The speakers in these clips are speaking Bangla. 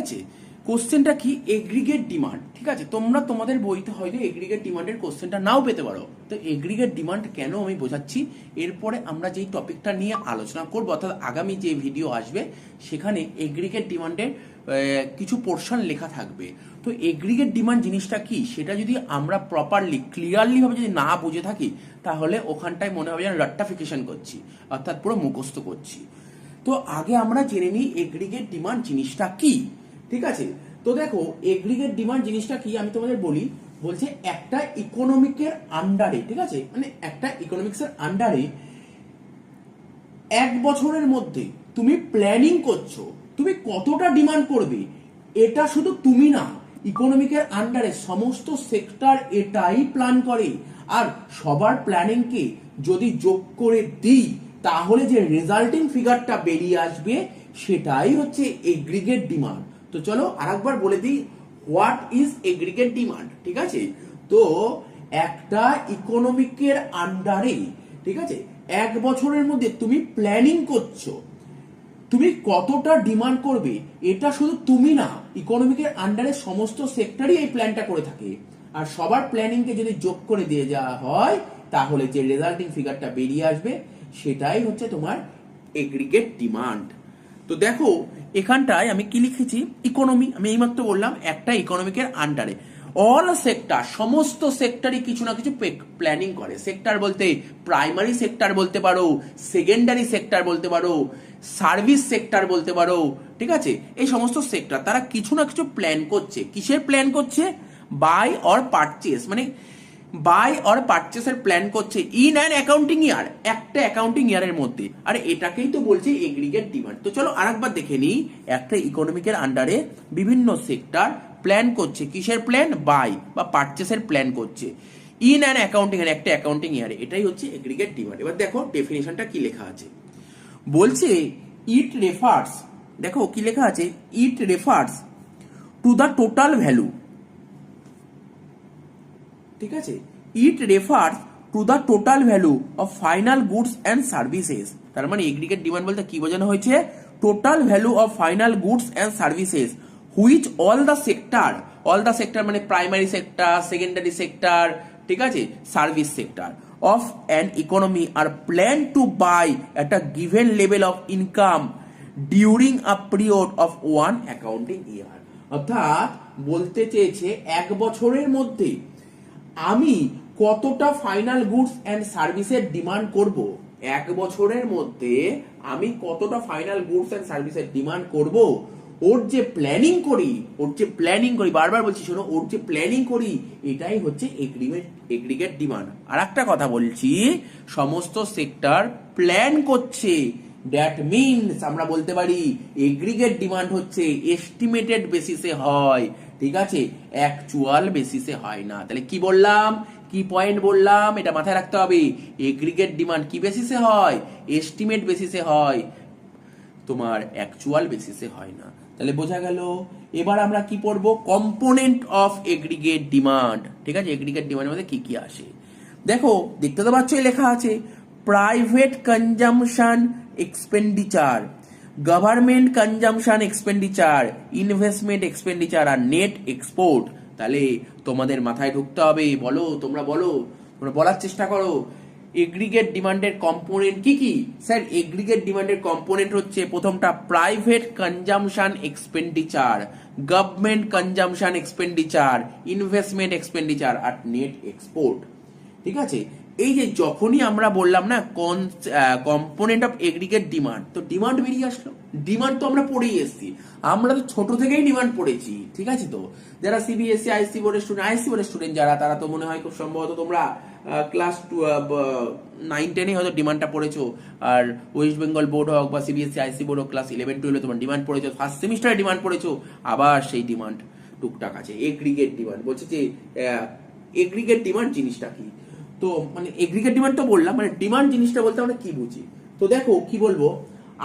আছে। কোশ্চেনটা কি, এগ্রিগেট ডিমান্ড। ঠিক আছে, তোমরা তোমাদের বইতে হয়তো এগ্রিগেট ডিমান্ডের কোশ্চেনটা নাও পেতে পারো। তো এগ্রিগেট ডিমান্ড কেন আমি বোঝাচ্ছি, এরপরে আমরা যেই টপিকটা নিয়ে আলোচনা করবো, অর্থাৎ আগামী যে ভিডিও আসবে সেখানে এগ্রিগেট ডিমান্ডের কিছু পোর্শন লেখা থাকবে। তো এগ্রিগেট ডিমান্ড জিনিসটা কি সেটা যদি আমরা প্রপারলি ক্লিয়ারলি ভাবে যদি না বুঝে থাকি, তাহলে ওখানটায় মনে হবে যেন রট্টাফিকেশন করছি, অর্থাৎ পুরো মুখস্থ করছি। তো আগে আমরা জেনে নিই এগ্রিগেট ডিমান্ড জিনিসটা কি। ঠিক আছে, তো দেখো এগ্রিগেট ডিমান্ড জিনিসটা কি আমি তোমাদের বলি। বলছে একটা ইকোনমিকের আন্ডারে, ঠিক আছে, মানে একটা ইকোনমিক্সের আন্ডারে এক বছরের মধ্যে তুমি প্ল্যানিং করছো তুমি কতটা ডিমান্ড করবে, এটা শুধু তুমি না, ইকোনমিকের আন্ডারে সমস্ত সেক্টর এটাই প্ল্যান করে। আর সবার প্ল্যানিংকে যদি যোগ করে দিই, তাহলে যে রেজাল্টিং ফিগারটা বেরিয়ে আসবে সেটাই হচ্ছে এগ্রিগেট ডিমান্ড। তো চলো আরেকবার বলে দিই, হোয়াট ইজ এগ্রিগেট ডিমান্ড। ঠিক আছে, তো একটা ইকোনমিকের আন্ডারে, ঠিক আছে, এক বছরের মধ্যে তুমি প্ল্যানিং করছো তুমি কতটা ডিমান্ড করবে, এটা শুধু তুমি না, ইকোনমিকের আন্ডারে সমস্ত সেক্টরই এই প্ল্যানটা করে থাকে। আর সবার প্ল্যানিংকে যদি যোগ করে দিয়ে যাওয়া হয়, তাহলে যে রেজাল্টিং ফিগারটা বেরিয়ে আসবে সেটাই হচ্ছে তোমার এগ্রিগেট ডিমান্ড। তো দেখো এখানটায় আমি কি লিখেছি, ইকোনমি, আমি এইমাত্র বললাম একটা ইকোনমিকের আন্ডারে অল সেক্টর, সমস্ত সেক্টরই কিছু না কিছু প্ল্যানিং করে। সেক্টর বলতে প্রাইমারি সেক্টর বলতে পারো, সেকেন্ডারি সেক্টর বলতে পারো, সার্ভিস সেক্টর বলতে পারো। ঠিক আছে, এই সমস্ত সেক্টর তারা কিছু না কিছু প্ল্যান করছে। কিসের প্ল্যান করছে? বাই অর পারচেস, মানে বাই অর পারচেসের প্ল্যান করছে ইন অ্যান অ্যাকাউন্টিং ইয়ার, একটা অ্যাকাউন্টিং ইয়ারের মধ্যে। আর এটাকেই তো বলছে এগ্রিগেট ডিমান্ড। তো চলো আরেকবার দেখে নিই, একটা ইকোনমিকের আন্ডারে বিভিন্ন সেক্টর প্ল্যান করছে। কিসের প্ল্যান? বাই বা পারচেসের প্ল্যান করছে ইন অ্যান অ্যাকাউন্টিং ইয়ার, একটা অ্যাকাউন্টিং ইয়ারে। এটাই হচ্ছে এগ্রিগেট ডিমান্ড। এবার দেখো ডেফিনেশনটা কি লেখা আছে। বলছে ইট রেফার্স, দেখো কি লেখা আছে, it refers to the total value. ঠিক আছে, it refers to the total value of final goods and services. তার মানে এগ্রিগেট ডিমান্ড বলতে কি বোঝানো হয়েছে? Total value of final goods and services which all the sector মানে প্রাইমারি সেক্টর, সেকেন্ডারি সেক্টর, ঠিক আছে, service sector of an economy are plan to buy at a given level of income during a period of one accounting ইয়ার। অর্থাৎ বলতে চেয়েছে এক বছরের মধ্যে আমি কতটা ফাইনাল গুডস এন্ড সার্ভিসের ডিমান্ড করব, এক বছরের মধ্যে আমি কতটা ফাইনাল গুডস এন্ড সার্ভিসের ডিমান্ড করব, ওর যে প্ল্যানিং করি, বারবার বলছি শোনো, ওর যে প্ল্যানিং করি, এটাই হচ্ছে এগ্রিগেট ডিমান্ড। আর একটা কথা বলছি, সমস্ত সেক্টর প্ল্যান করছে, দ্যাট মিনস আমরা বলতে পারি এগ্রিগেট ডিমান্ড হচ্ছে এস্টিমেটেড বেসিসে হয়। ঠিক আছে, অ্যাকচুয়াল বেসিসে হয় না। তাহলে কি বললাম, কি পয়েন্ট বললাম, এটা মাথায় রাখতে হবে। এগ্রিগেট ডিমান্ড কি বেসিসে হয়? এস্টিমেট বেসিসে হয়, তোমার অ্যাকচুয়াল বেসিসে হয় না। তাহলে বোঝা গেল। এবার আমরা কি পড়বো, কম্পোনেন্ট অফ এগ্রিগেট ডিমান্ড। ঠিক আছে, এগ্রিগেট ডিমান্ডের মধ্যে কি কি আসে দেখো, দেখতে তো পাচ্ছ লেখা আছে private consumption expenditure, government consumption expenditure, investment expenditure আর নেট এক্সপোর্ট। তাহলে তোমাদের মাথায় ঢুকতে হবে, বলো তোমরা বলার চেষ্টা করো এগ্রিগেট ডিমান্ডের কম্পোনেন্ট কি কি। স্যার এগ্রিগেট ডিমান্ডের কম্পোনেন্ট হচ্ছে প্রথমটা private consumption expenditure, government consumption expenditure, investment expenditure আর নেট এক্সপোর্ট। ঠিক আছে, এই যে যখনই আমরা বললাম না কম্পোনেন্ট অফ এগ্রিগেট ডিমান্ড, তো ডিমান্ড বেরিয়ে আসলো। ডিমান্ড তো আমরা পড়েই এসেছি, আমরা তো ছোট থেকেই ডিমান্ড পড়েছি। ঠিক আছে, তো যারা সিবিএসসি আইএসসি বোর্ডের স্টুডেন্ট যারা, তারা তো মনে হয় খুব সম্ভবত তোমরা ক্লাস 9-10 হয়তো ডিমান্ডটা পড়েছো। আর ওয়েস্ট বেঙ্গল বোর্ড হোক বা সিবিএসসি আইএসসি বোর্ড হোক, ক্লাস 11-12 তোমার ডিমান্ড পড়েছো, ফার্স্ট সেমিস্টারে ডিমান্ড পড়েছো। আবার সেই ডিমান্ড টুকটাক আছে। এগ্রিগেট ডিমান্ড বলছে যে এগ্রিগেট ডিমান্ড জিনিসটা কি। তো মানে এগ্রিগেট ডিমান্ড তো বললাম, মানে ডিমান্ড জিনিসটা বলতে আমরা কি বুঝি। তো দেখো কি বলবো,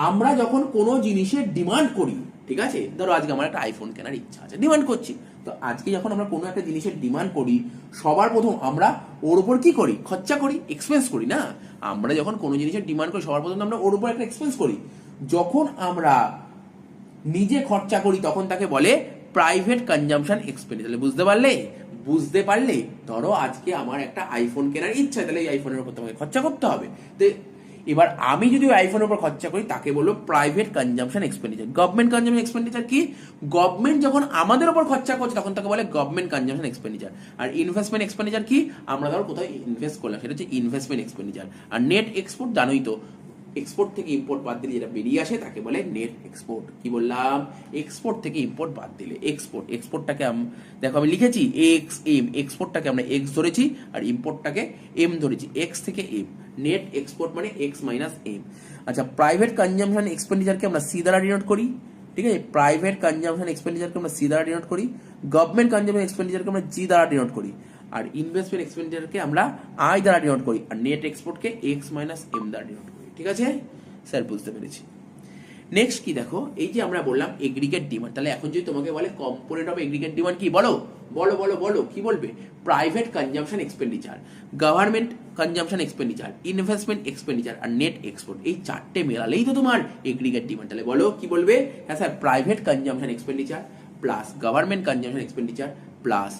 আমরা যখন কোনো জিনিসের ডিমান্ড করি, ঠিক আছে, ধরো আজকে আমার একটা আইফোন কেনার ইচ্ছা আছে, ডিমান্ড করছি। তো আজকে যখন আমরা কোনো একটা জিনিসের ডিমান্ড করি, সবার প্রথম আমরা ওর উপর কি করি, খরচা করি, এক্সপেন্স করি না। আমরা যখন কোনো জিনিসের ডিমান্ড করি, সবার প্রথম আমরা ওর উপর একটা এক্সপেন্স করি। যখন আমরা নিজে খরচা করি তখন তাকে বলে প্রাইভেট কনজাম্পশন এক্সপেন্ডিচার। বুঝতে পারলে ধরো আজকে আমার একটা আইফোন কেনার ইচ্ছা, তাহলে এই আইফোনের উপর তোমাকে খরচা করতে হবে। তো এবার আমি যদি ওই আইফোনের উপর খরচা করি তাকে বলবো private consumption expenditure. Government consumption expenditure কি? গভর্নমেন্ট যখন আমাদের উপর খরচা করছে তখন তাকে বলে গভর্নমেন্ট কনজাম্পশন এক্সপেন্ডিচার। আর ইনভেস্টমেন্ট এক্সপেন্ডিচার কি? আমরা ধরো কোথাও ইনভেস্ট করলাম, সেটা হচ্ছে ইনভেস্টমেন্ট এক্সপেন্ডিচার। আর নেট এক্সপোর্ট জানোই তো, এক্সপোর্ট থেকে ইম্পোর্ট বাদ দিলে যেটা বেরিয়ে আসে তাকে বলে নেট এক্সপোর্ট। কি বললাম? এক্সপোর্ট থেকে ইম্পোর্ট বাদ দিলে এক্সপোর্টটাকে দেখো আমি লিখেছি এক্স এম, এক্সপোর্টটাকে আমরা এক্স ধরেছি আর ইম্পোর্টটাকে এম ধরেছি, এক্স থেকে এম। নেট এক্সপোর্ট মানে এক্স মাইনাস এম। আচ্ছা, প্রাইভেট কনজাম্পশন এক্সপেন্ডিচারকে আমরা সি দ্বারা ডিনোট করি, ঠিক আছে? প্রাইভেট কনজাম্পশন এক্সপেন্ডিচারকে আমরা সি দ্বারা ডিনোট করি, গভর্নমেন্ট কনজাম্পশন এক্সপেন্ডিচারকে আমরা জি দ্বারা ডিনোট করি, আর ইনভেস্টমেন্ট এক্সপেন্ডিচারকে আমরা আই দ্বারা ডিনোট করি, আর নেট এক্সপোর্টকে এক্স মাইনাস এম দ্বারা ডিনোট করি। ঠিক আছে স্যার, বুঝতে পেরেছি। নেক্সট কি দেখো, এই যে আমরা বললাম এগ্রিগেট ডিমান্ড, তাহলে এখন যদি তোমাকে বলে কম্পোনেন্ট অফ এগ্রিগেট ডিমান্ড কি, বলো বলো বলো বলো, কি বলবে? Private consumption expenditure, government consumption expenditure, investment expenditure আর নেট এক্সপোর্ট, এই চারটে মেলালেই তো তোমার এগ্রিগেট ডিমান্ড। তাহলে বলো কি বলবে? হ্যাঁ sir, private consumption expenditure plus government consumption expenditure plus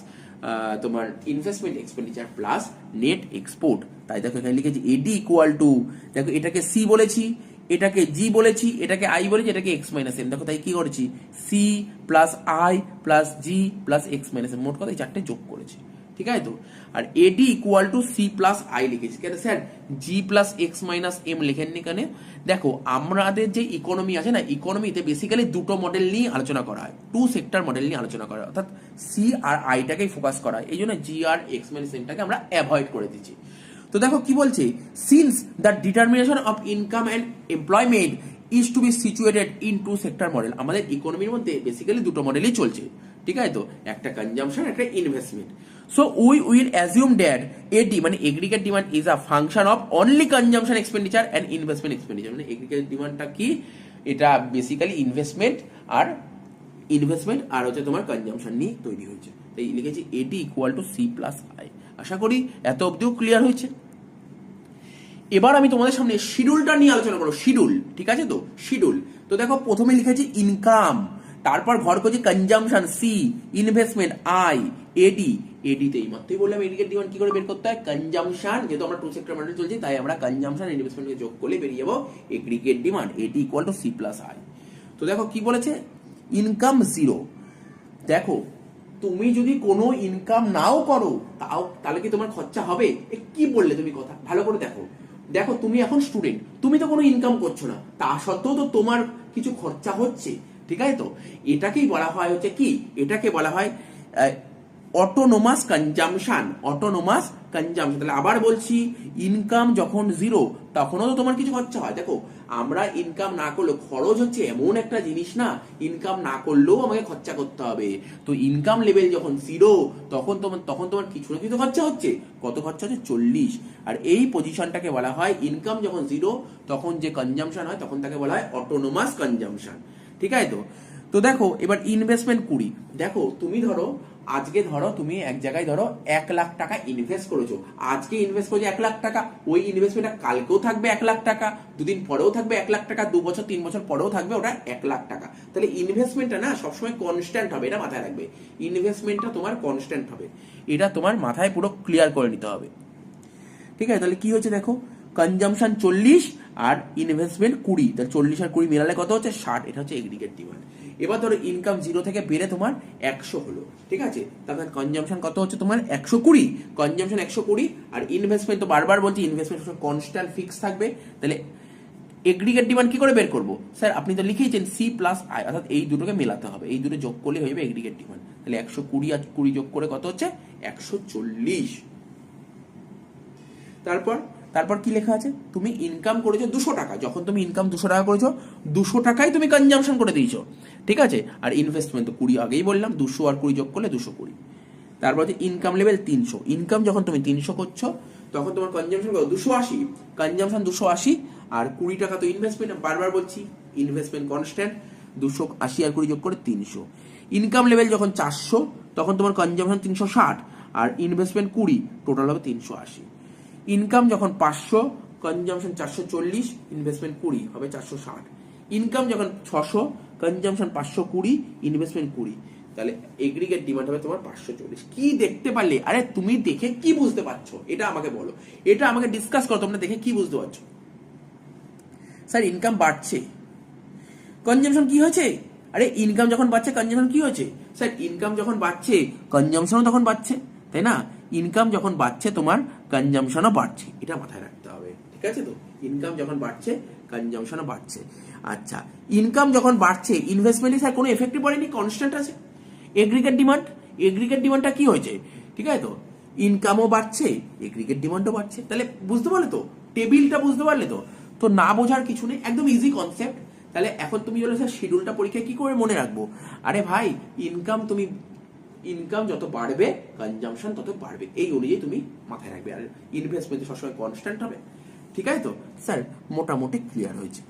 তোমার investment expenditure plus net export. তাই দেখো এখানে লিখেছি এডি ইকুয়াল টু, দেখো এটাকে সি বলেছি, এটাকে জি বলেছি, এটাকে আই বলেছি, এটাকে এক্স মাইনাস এম। দেখো তাই কি করেছি, C plus I plus G plus X minus M, মোট কথা এই চারটে যোগ করেছি। ঠিক আছে তো? আর AD equal to C plus I লিখেছি। কেন sir G plus X minus M লিখেননি কেন? দেখো আমাদের যে ইকোনমি আছে না, ইকোনমিতে বেসিক্যালি দুটো মডেল নিয়ে আলোচনা করা হয়, টু সেক্টর মডেল নিয়ে আলোচনা করা হয়, অর্থাৎ সি আর আইটাকেই ফোকাস করা হয়। এই জন্য জি আর এক্স মাইনাস এমটাকে আমরা অ্যাভয়েড করে দিচ্ছি। তো দেখো কি বলছে, since the determination of income and employment is to be situated in two sector model. আমাদের ইকোনমির মধ্যে বেসিক্যালি দুটো মডেলই চলছে, ঠিক আছে তো? একটা কনজাম্পশন, একটা investment. So we will assume that AD মানে aggregate demand is a function of only consumption expenditure and investment expenditure. মানে এগ্রিগেট ডিমান্ডটা কি? এটা বেসিক্যালি ইনভেস্টমেন্ট আর হচ্ছে তোমার কনজাম্পশন নিয়ে তৈরি হয়েছে। তাই লিখেছি AD equal to C plus I. আশা করি এত অবধিও ক্লিয়ার হয়েছে। এবার আমি তোমাদের সামনে শিডিউলটা নিয়ে আলোচনা করবো। শিডিউল, ঠিক আছে তো? শিডিউল তো দেখো প্রথমে লিখেছি ইনকাম, তারপর ঘর করছি কনজাম্পশন সি, ইনভেস্টমেন্ট আই, এডিতে এই মাত্রই বললাম এগ্রিগেট ডিমান্ড কি করে বের করতে হয়। কনজাম্পশন, যেহেতু আমরা টু সেক্টর মডেল চলছি তাই আমরা কনজাম্পশন ইনভেস্টমেন্টকে যোগ করলে বেরিয়ে যাবো aggregate demand, AD equal to C plus I. তো দেখো কি বলেছে, ইনকাম জিরো। দেখো তুমি যদি কোনো ইনকাম নাও করো তাহলে কি তোমার খরচা হবে? কি বললে তুমি কথা, ভালো করে দেখো। দেখো তুমি এখন স্টুডেন্ট, তুমি তো কোনো ইনকাম করছো না, তা সত্ত্বেও তো তোমার কিছু খরচা হচ্ছে, ঠিক আছে তো? এটাকেই বলা হয় হচ্ছে কি, এটাকে বলা হয় অটোনোমাস কনজাম্পশন। Autonomous consumption. তাহলে আবার বলছি, ইনকাম যখন জিরো তখনও তো তোমার কিছু খরচা হয়। দেখো আমরা ইনকাম না করলেও, খরচ হচ্ছে এমন একটা জিনিস না, ইনকাম না করলেও আমাকে খরচা করতে হবে। তো ইনকাম লেভেল যখন জিরো তখন তোমার কিছু না কিছু খরচা হচ্ছে। কত খরচা হচ্ছে? 40। আর এই পজিশনটাকে বলা হয়, ইনকাম যখন জিরো তখন যে কনজাম্পশন হয় তখন তাকে বলা হয় অটোনোমাস কনজাম্পশন, ঠিক আছে তো? তো দেখো এবার ইনভেস্টমেন্ট 20। দেখো তুমি আজকে তুমি এক জায়গায় 1 লাখ টাকা ইনভেস্ট করেছো, আজকে ইনভেস্ট করেছো 1 লাখ টাকা, ওই ইনভেস্টমেন্টটা কালকেও থাকবে 1 লাখ টাকা, দুদিন পরেও থাকবে 1 লাখ টাকা, 2 বছর 3 বছর পরেও থাকবে ওটা 1 লাখ টাকা। তাহলে ইনভেস্টমেন্টটা না সবসময় কনস্ট্যান্ট হবে, এটা মাথায় রাখবে। ইনভেস্টমেন্টটা তোমার কনস্ট্যান্ট হবে, এটা তোমার মাথায় পুরো ক্লিয়ার করে নিতে হবে, ঠিক আছে? তাহলে কি হচ্ছে দেখো, কনজাম্পশন 40 আর ইনভেস্টমেন্ট 20, তাহলে 40 আর 20 মেলালে কত হচ্ছে? 60। এটা হচ্ছে এগ্রিগেট ডিমান্ড। এবার ইনকাম জিরো থেকে বেড়ে তোমার 100 হলো, ঠিক আছে? তাহলে কনজাম্পশন কত হচ্ছে তোমার? 120। কনজাম্পশন 120 আর ইনভেস্টমেন্ট তো বারবার বলছি ইনভেস্টমেন্ট কনস্ট্যান্ট ফিক্স থাকবে। তাহলে এগ্রিগেট ডিমান্ড কি করে বের করবো? স্যার আপনি তো লিখেইছেন সি প্লাস আই, অর্থাৎ এই দুটোকে মেলাতে হবে, এই দুটো যোগ করলে হয়ে যাবে এগ্রিগেট ডিমান্ড। তাহলে 120 আর 20 যোগ করে কত হচ্ছে? 140। তারপর কি লেখা আছে? তুমি ইনকাম করেছো 200 টাকা, যখন তুমি ইনকাম 200 টাকা করেছো 200 টাকাই তুমি কনজাম্পশন করে দিয়েছো, ঠিক আছে? আর ইনভেস্টমেন্ট তো 20 আগেই বললাম, 200 আর 20 যোগ করলে 220। তারপর হচ্ছে ইনকাম লেভেল 300। ইনকাম যখন তুমি 300 করছো তখন তোমার কনজাম্পশন কত? 280। কনজাম্পশন 280 আর 20 টাকা তো ইনভেস্টমেন্ট, বারবার বলছি ইনভেস্টমেন্ট কনস্ট্যান্ট, 280 আর 20 যোগ করে 300। ইনকাম লেভেল যখন 400 তখন তোমার কনজাম্পশন 360 আর ইনভেস্টমেন্ট 20, টোটাল হবে 380। ইনকাম যখন 500, কনজাম্পশন 440, ইনভেস্টমেন্ট 20, হবে 460। ইনকাম যখন 600, কনজাম্পশন 520, ইনভেস্টমেন্ট 20, তাহলে এগ্রিগেট ডিমান্ড হবে তোমার 540। কি দেখতে পারলে? আরে তুমি দেখে কি বুঝতে পারছো এটা আমাকে বলো, এটা আমাকে ডিসকাস করো, তোমরা দেখে কি বুঝতে পারছো? স্যার ইনকাম বাড়ছে, কনজাম্পশন কি হয়েছে? আরে ইনকাম যখন বাড়ছে কনজাম্পশন কি হয়েছে? স্যার ইনকাম যখন বাড়ছে কনজাম্পশনও তখন বাড়ছে, তাই না? ইনকাম যখন বাড়ছে তোমার কনজাম্পশনও বাড়ছে, এটা মাথায় রাখতে হবে, ঠিক আছে? তো ইনকাম যখন বাড়ছে কনজাম্পশনও বাড়ছে। আচ্ছা, ইনকাম যখন বাড়ছে ইনভেস্টমেন্টে স্যার কোনো এফেক্টই পড়েনি, কনস্ট্যান্ট আছে। এগ্রিগেট ডিমান্ডটা কি হয়েছে? ঠিক আছে তো, ইনকামও বাড়ছে, এগ্রিগেট ডিমান্ডও বাড়ছে। তাহলে বুঝতে পারলে তো, টেবিলটা বুঝতে পারলে তো? তো না বোঝার কিছু নেই, একদম ইজি কনসেপ্ট। তাহলে এখন তুমি বলে স্যার শিডিউলটা পরীক্ষায় কি করে মনে রাখবো? আরে ভাই, ইনকাম যত বাড়বে কনজাম্পশন তত বাড়বে, এই অনুযায়ী তুমি মাথায় রাখবে। আর ইনভেস্টমেন্ট সবসময় কনস্ট্যান্ট হবে, ঠিক আছে তো? স্যার মোটামুটি ক্লিয়ার হয়েছে।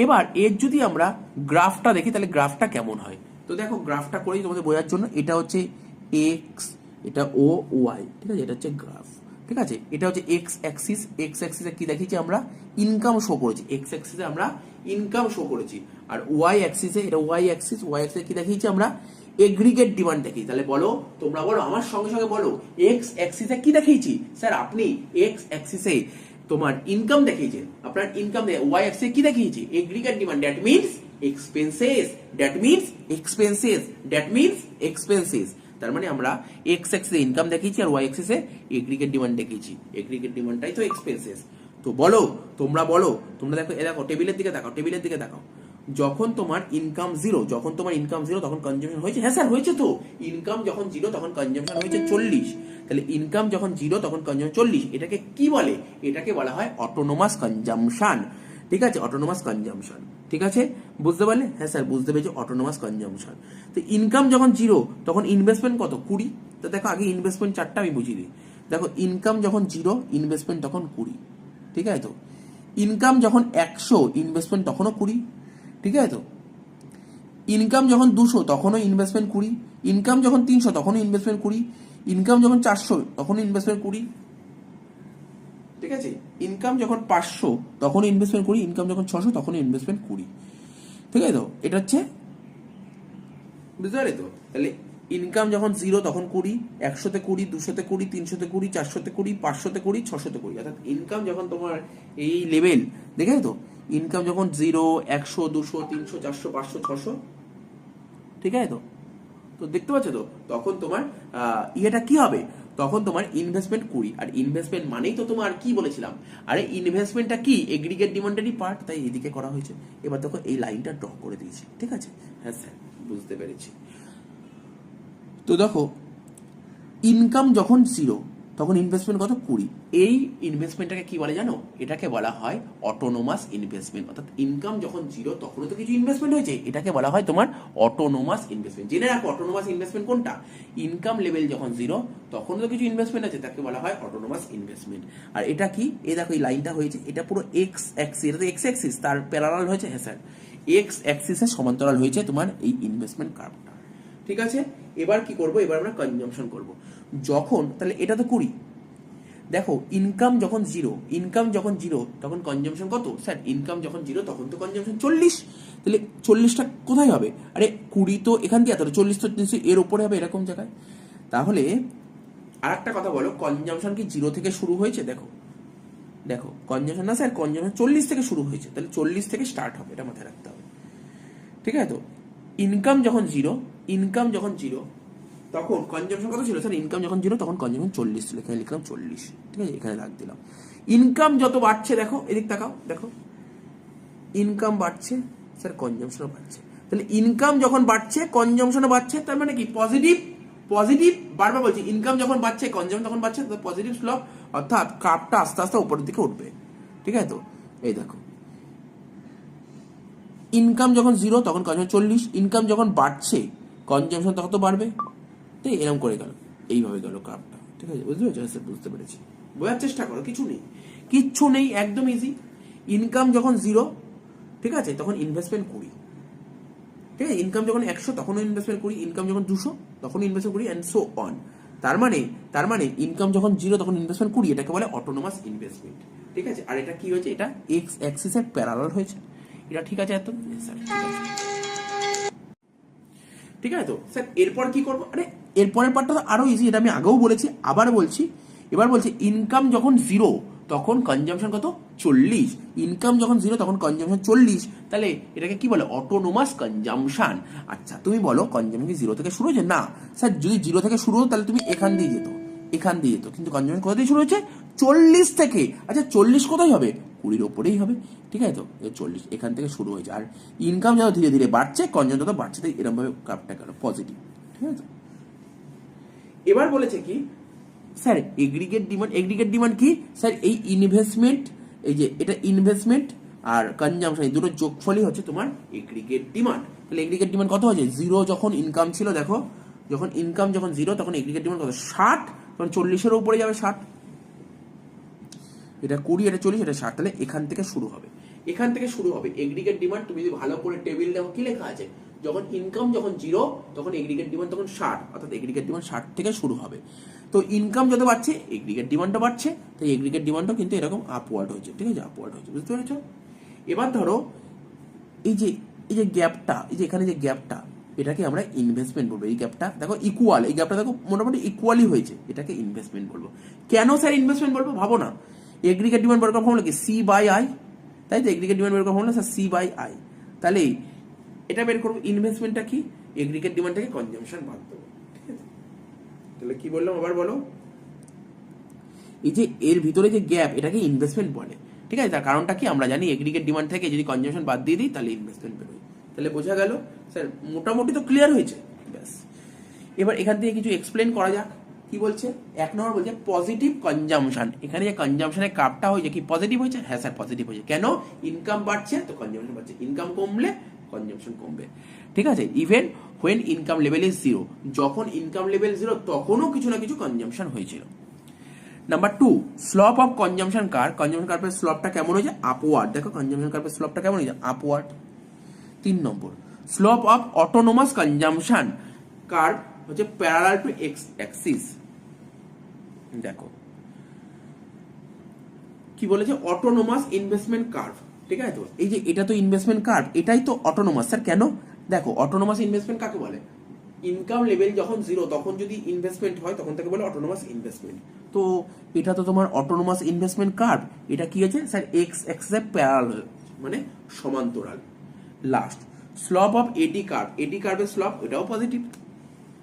এবার এর যদি আমরা গ্রাফটা দেখি তাহলে গ্রাফটা কেমন হয়? তো দেখো গ্রাফটা করেই তোমাদের বোঝার জন্য, এটা হচ্ছে এক্স, এটা ও ওয়াই, ঠিক আছে? এটা হচ্ছে গ্রাফ, ঠিক আছে? এটা হচ্ছে এক্স অ্যাক্সিসে কি দেখিয়েছি আমরা? ইনকাম শো করেছি, এক্স অ্যাক্সিসে আমরা ইনকাম শো করেছি। আর ওয়াই অ্যাক্সিসে, এটা ওয়াই অ্যাক্সিসে কি দেখিয়েছি আমরা? এগ্রিগেট ডিমান্ড দেখি। তাহলে বলো, তোমরা বলো, আমার সঙ্গে সঙ্গে বলো, এক্স অ্যাক্সিসে কি দেখিয়েছি? স্যার আপনি এক্স অ্যাক্সিসে তোমার ইনকাম দেখিয়েছেন, আপনার ইনকাম ওয়াই অ্যাক্সিসে কি দেখিয়েছি? Aggregate demand, that means expenses. তার মানে আমরা এক্স অ্যাক্সিসে ইনকাম দেখিয়েছি আর ওয়াই অ্যাক্সিসে এগ্রিগেট ডিমান্ড দেখিয়েছি। এগ্রিগেট ডিমান্ডটাই তো এক্সপেন্সেস। তো বলো, তোমরা দেখো, দেখো টেবিলের দিকে তাকাও। যখন তোমার ইনকাম জিরো তখন কনজাম্পশন হয়েছে? হ্যাঁ স্যার হয়েছে তো। ইনকাম যখন জিরো তখন কনজাম্পশন হয়েছে 40। তাহলে ইনকাম যখন জিরো তখন কনজাম্পশন 40, এটাকে কি বলে? এটাকে বলা হয় অটোনোমাস কনজাম্পশন, ঠিক আছে? অটোনোমাস কনজাম্পশন, ঠিক আছে? বুঝতে পারলে? হ্যাঁ স্যার বুঝতে পেরেছি, অটোনোমাস কনজাম্পশন। তো ইনকাম যখন জিরো তখন ইনভেস্টমেন্ট কত? 20। তো দেখো আগে ইনভেস্টমেন্ট চারটা আমি বুঝিয়ে দিই। দেখো ইনকাম যখন জিরো ইনভেস্টমেন্ট তখন 20, ঠিক আছে তো? ইনকাম যখন 100 ইনভেস্টমেন্ট তখনও 20, ঠিক আছে তো? ইনকাম যখন 200 তখনও ইনভেস্টমেন্ট 20, ইনকাম যখন 300 তখনও ইনভেস্টমেন্ট 20, ইনকাম যখন 400 তখনও ইনভেস্টমেন্ট 20, ঠিক আছে? ইনকাম যখন 500 তখন ইনভেস্টমেন্ট 20, ইনকাম যখন 600 তখন ইনভেস্টমেন্ট 20, ঠিক আছে তো? এটা হচ্ছে, বুঝতে পারলে তো? তাহলে ইনকাম যখন জিরো তখন 20, 100-তে 20, 200-তে 20, 300-তে 20, 400-তে 20, 500-তে 20, 600-তে 20। অর্থাৎ ইনকাম যখন তোমার এই লেভেল, দেখে তো? ইনকাম যখন 0, 100, 200, 300, 400, 500, 600, ঠিক আছে তো? তো দেখতে পাচ্ছ তো, তখন তোমার ইয়েটা কি হবে? তখন তোমার ইনভেস্টমেন্ট 20। আর ইনভেস্টমেন্ট মানেই তো তোমার কি বলেছিলাম? আরে ইনভেস্টমেন্টটা কি? এগ্রিগেট ডিমান্ডেরই পার্ট, তাই এদিকে করা হয়েছে। এবার দেখো এই লাইনটা ড্র করে দিয়েছি, ঠিক আছে? হ্যাঁ স্যার বুঝতে পেরেছি। তো দেখো ইনকাম যখন জিরো তখন ইনভেস্টমেন্ট কত? 20। এই ইনভেস্টমেন্টটাকে কি বলে জানো? এটাকে বলা হয় অটোনোমাস ইনভেস্টমেন্ট। অর্থাৎ ইনকাম যখন জিরো তখনও তো কিছু ইনভেস্টমেন্ট হয়েছে, এটাকে বলা হয় তোমার অটোনোমাস ইনভেস্টমেন্ট। জেনে রাখো অটোনোমাস ইনভেস্টমেন্ট কোনটা? ইনকাম লেভেল যখন জিরো তখনও তো কিছু ইনভেস্টমেন্ট আছে, তাকে বলা হয় অটোনোমাস ইনভেস্টমেন্ট। আর এটা কি? এই দেখো এই লাইনটা হয়েছে, এটা পুরো এক্স অ্যাক্সিস, এটা তো এক্স অ্যাক্সিস, তার প্যারালাল হয়েছে। হ্যাঁ স্যার, এক্স অ্যাক্সিসের সমান্তরাল হয়েছে তোমার এই ইনভেস্টমেন্ট কার্ভটা, ঠিক আছে? এবার কি করব? এবার আমরা কনজাম্পশন করব। যখন, তাহলে এটা তো 20। দেখো ইনকাম যখন জিরো তখন কনজাম্পশন কত? স্যার ইনকাম যখন জিরো তখন তো কনজাম্পশন 40। তাহলে 40টা কোথায় হবে? আরে 20 তো এখান দিয়ে, 40 তো এর উপরে হবে এরকম জায়গায়। তাহলে আর একটা কথা বলো, কনজাম্পশন কি জিরো থেকে শুরু হয়েছে? দেখো কনজাম্পশন না স্যার, কনজাম্পশন 40 থেকে শুরু হয়েছে, তাহলে 40 থেকে স্টার্ট হবে, এটা মাথায় রাখতে হবে, ঠিক আছে তো? ইনকাম যখন জিরো তখন কনজাম্পশন কত ছিল? স্যার ইনকাম যখন জিরো তখন কনজাম্পশন 40 ছিল, এখানে লিখলাম 40, ঠিক আছে? এখানে দাগ দিলাম। ইনকাম যত বাড়ছে, দেখো এদিক তাকাও, দেখো ইনকাম বাড়ছে, স্যার কনজাম্পশনও বাড়ছে। তাহলে ইনকাম যখন বাড়ছে কনজাম্পশনও বাড়ছে, তার মানে কি? পজিটিভ, বারবার বলছি, ইনকাম যখন বাড়ছে কনজাম্পশন তখন বাড়ছে, পজিটিভ স্লোপ, অর্থাৎ কার্ভটা আস্তে আস্তে উপরের দিকে উঠবে, ঠিক আছে তো? এই দেখো ইনকাম যখন জিরো তখন কনজাম্পশন 40, ইনকাম যখন বাড়ছে কনজাম্পশন তখন তো বাড়বে, তাই এরকম করে গেল, এইভাবে গেল কার্ভটা, ঠিক আছে? বুঝতে পেরেছো? স্যার বুঝতে পেরেছি, বোঝার চেষ্টা করো, কিচ্ছু নেই, একদম ইজি। ইনকাম যখন জিরো, ঠিক আছে, তখন ইনভেস্টমেন্ট 20, ঠিক আছে? ইনকাম যখন 100 তখনও ইনভেস্টমেন্ট 20, ইনকাম যখন 200 তখন ইনভেস্টমেন্ট 20, অ্যান্ড সো অন। তার মানে ইনকাম যখন জিরো তখন ইনভেস্টমেন্ট 20, এটাকে বলে অটোনোমাস ইনভেস্টমেন্ট, ঠিক আছে? আর এটা কি হয়েছে? এটা এক্স অ্যাক্সিসের প্যারালাল হয়েছে, এটা ঠিক আছে? এত স্যার ঠিক আছে। ঠিক আছে তো স্যার এরপর কি করবো, আরে এরপরের পার্টটা তো আরো ইজি, এটা আমি আগেও বলেছি আবার বলছি। এবার বলছে ইনকাম যখন জিরো তখন কনজাম্পশন কত 40, ইনকাম যখন জিরো তখন কনজাম্পশন 40, তাহলে এটাকে কি বলে অটোনোমাস কনজাম্পশন। আচ্ছা তুমি বলো কনজাম্পশন কি জিরো থেকে শুরু হয়েছে, না স্যার যদি জিরো থেকে শুরু হতো তাহলে তুমি এখান দিয়ে যেত, এখান দিয়ে যেত, কিন্তু কনজাম্পশন কোথা থেকে শুরু হয়েছে 40 থেকে। আচ্ছা 40 কোথায় হবে 20-র ওপরেই হবে, ঠিক আছে তো 40 এখান থেকে শুরু হয়েছে, আর ইনকাম যত ধীরে ধীরে বাড়ছে কনজাম্পশন তত বাড়ছে, তাই এরকম ভাবে কাপটা গেল পজিটিভ, ঠিক আছে। এবার বলেছে কি sir aggregate demand, aggregate demand কি স্যার এই ইনভেস্টমেন্ট, এই যে এটা ইনভেস্টমেন্ট আর কনজাম্পশন এই দুটো যোগফলই হচ্ছে তোমার এগ্রিগেট ডিমান্ড। তাহলে এগ্রিগেট ডিমান্ড কত হয়েছে, জিরো যখন ইনকাম ছিল, দেখো যখন ইনকাম যখন জিরো তখন এগ্রিগেট ডিমান্ড কত 60, তখন 40-এর উপরে যাবে 60, এটা 20 এটা 40 এটা 60, তাহলে এখান থেকে শুরু হবে, এখান থেকে শুরু হবে এগ্রিগেট ডিমান্ড। তুমি যদি ভালো করে টেবিল দেখো কি লেখা আছে, যখন ইনকাম যখন জিরো তখন এগ্রিগেট ডিমান্ড তখন 60, অর্থাৎ এগ্রিগেট ডিমান্ড 60 থেকে শুরু হবে। তো ইনকাম যত বাড়ছে এগ্রিগেট ডিমান্ডও বাড়ছে, তাই এগ্রিগেট ডিমান্ডও কিন্তু এরকম আপওয়ার্ড হচ্ছে, ঠিক আছে আপওয়ার্ড হচ্ছে, বুঝতে পেরেছো। এবার ধরো এই যে গ্যাপটা, এই যে এখানে যে গ্যাপটা এটাকে আমরা ইনভেস্টমেন্ট বলবো, এই গ্যাপটা দেখো ইকুয়াল, এই গ্যাপটা দেখো মোটামুটি ইকুয়ালি হয়েছে, এটাকে ইনভেস্টমেন্ট বলবো। কেন স্যার ইনভেস্টমেন্ট বলবো ভাবো না, এগ্রিগেট ডিমান্ড বের করা ফর্মুলা কি সি বাই আই, তাই তো এগ্রিগেট ডিমান্ড বের করা formula sir C by I, তাহলে এটা বের করবো ইনভেস্টমেন্টটা কি এগ্রিগেট ডিমান্ডটাকে কনজাম্পশন বাদ দেবো, ঠিক আছে। তাহলে কি বললাম আবার বলো, এই যে এর ভিতরে যে গ্যাপ এটাকে ইনভেস্টমেন্ট বলে, ঠিক আছে। তার কারণটা কি আমরা জানি এগ্রিগেট ডিমান্ড থেকে যদি কনজাম্পশন বাদ দিয়ে দিই তাহলে ইনভেস্টমেন্ট বেরোয়, তাহলে বোঝা গেল স্যার মোটামুটি তো ক্লিয়ার হয়েছে, ব্যাস। এবার এখান থেকে কিছু এক্সপ্লেন করা যাক, কি বলছে 1 নম্বর বলছে পজিটিভ কনজাম্পশন, এখানে যে কনজাম্পশনের কাপটা হয়েছে কি পজিটিভ হয়েছে, হ্যাঁ স্যার পজিটিভ হয়েছে, কেন ইনকাম বাড়ছে তো কনজাম্পশন বাড়ছে, ইনকাম কমলে কনজাম্পশন কমবে, ঠিক আছে। Even when income level is zero, যখন ইনকাম লেভেল জিরো তখনও কিছু না কিছু কনজাম্পশন হয়েছিল। Number 2 slope of consumption curve, consumption কার্ভের স্লপটা কেমন হয়েছে আপওয়ার্ড, দেখো কনজাম্পশন কার্ভের স্লপটা কেমন হয়েছে upward. 3 number slope of autonomous consumption curve হচ্ছে প্যারালাল টু এক্স অ্যাক্সিস, দেখো কি বলেছে অটোনোমাস ইনভেস্টমেন্ট কার্ভ, ঠিক আছে তো এই যে এটা তো ইনভেস্টমেন্ট কার্ভ, এটাই তো অটোনোমাস, স্যার কেন, দেখো অটোনোমাস ইনভেস্টমেন্ট কাকে বলে, ইনকাম লেভেল যখন জিরো তখন যদি ইনভেস্টমেন্ট হয় তখন তাকে বলে অটোনোমাস ইনভেস্টমেন্ট। তো এটা তো তোমার অটোনোমাস ইনভেস্টমেন্ট কার্ভ, এটা কি আছে স্যার এক্স অ্যাক্সিসে প্যারালাল মানে সমান্তরাল। Last slope of AD curve, AD কার্ভের স্লপ এটাও পজিটিভ,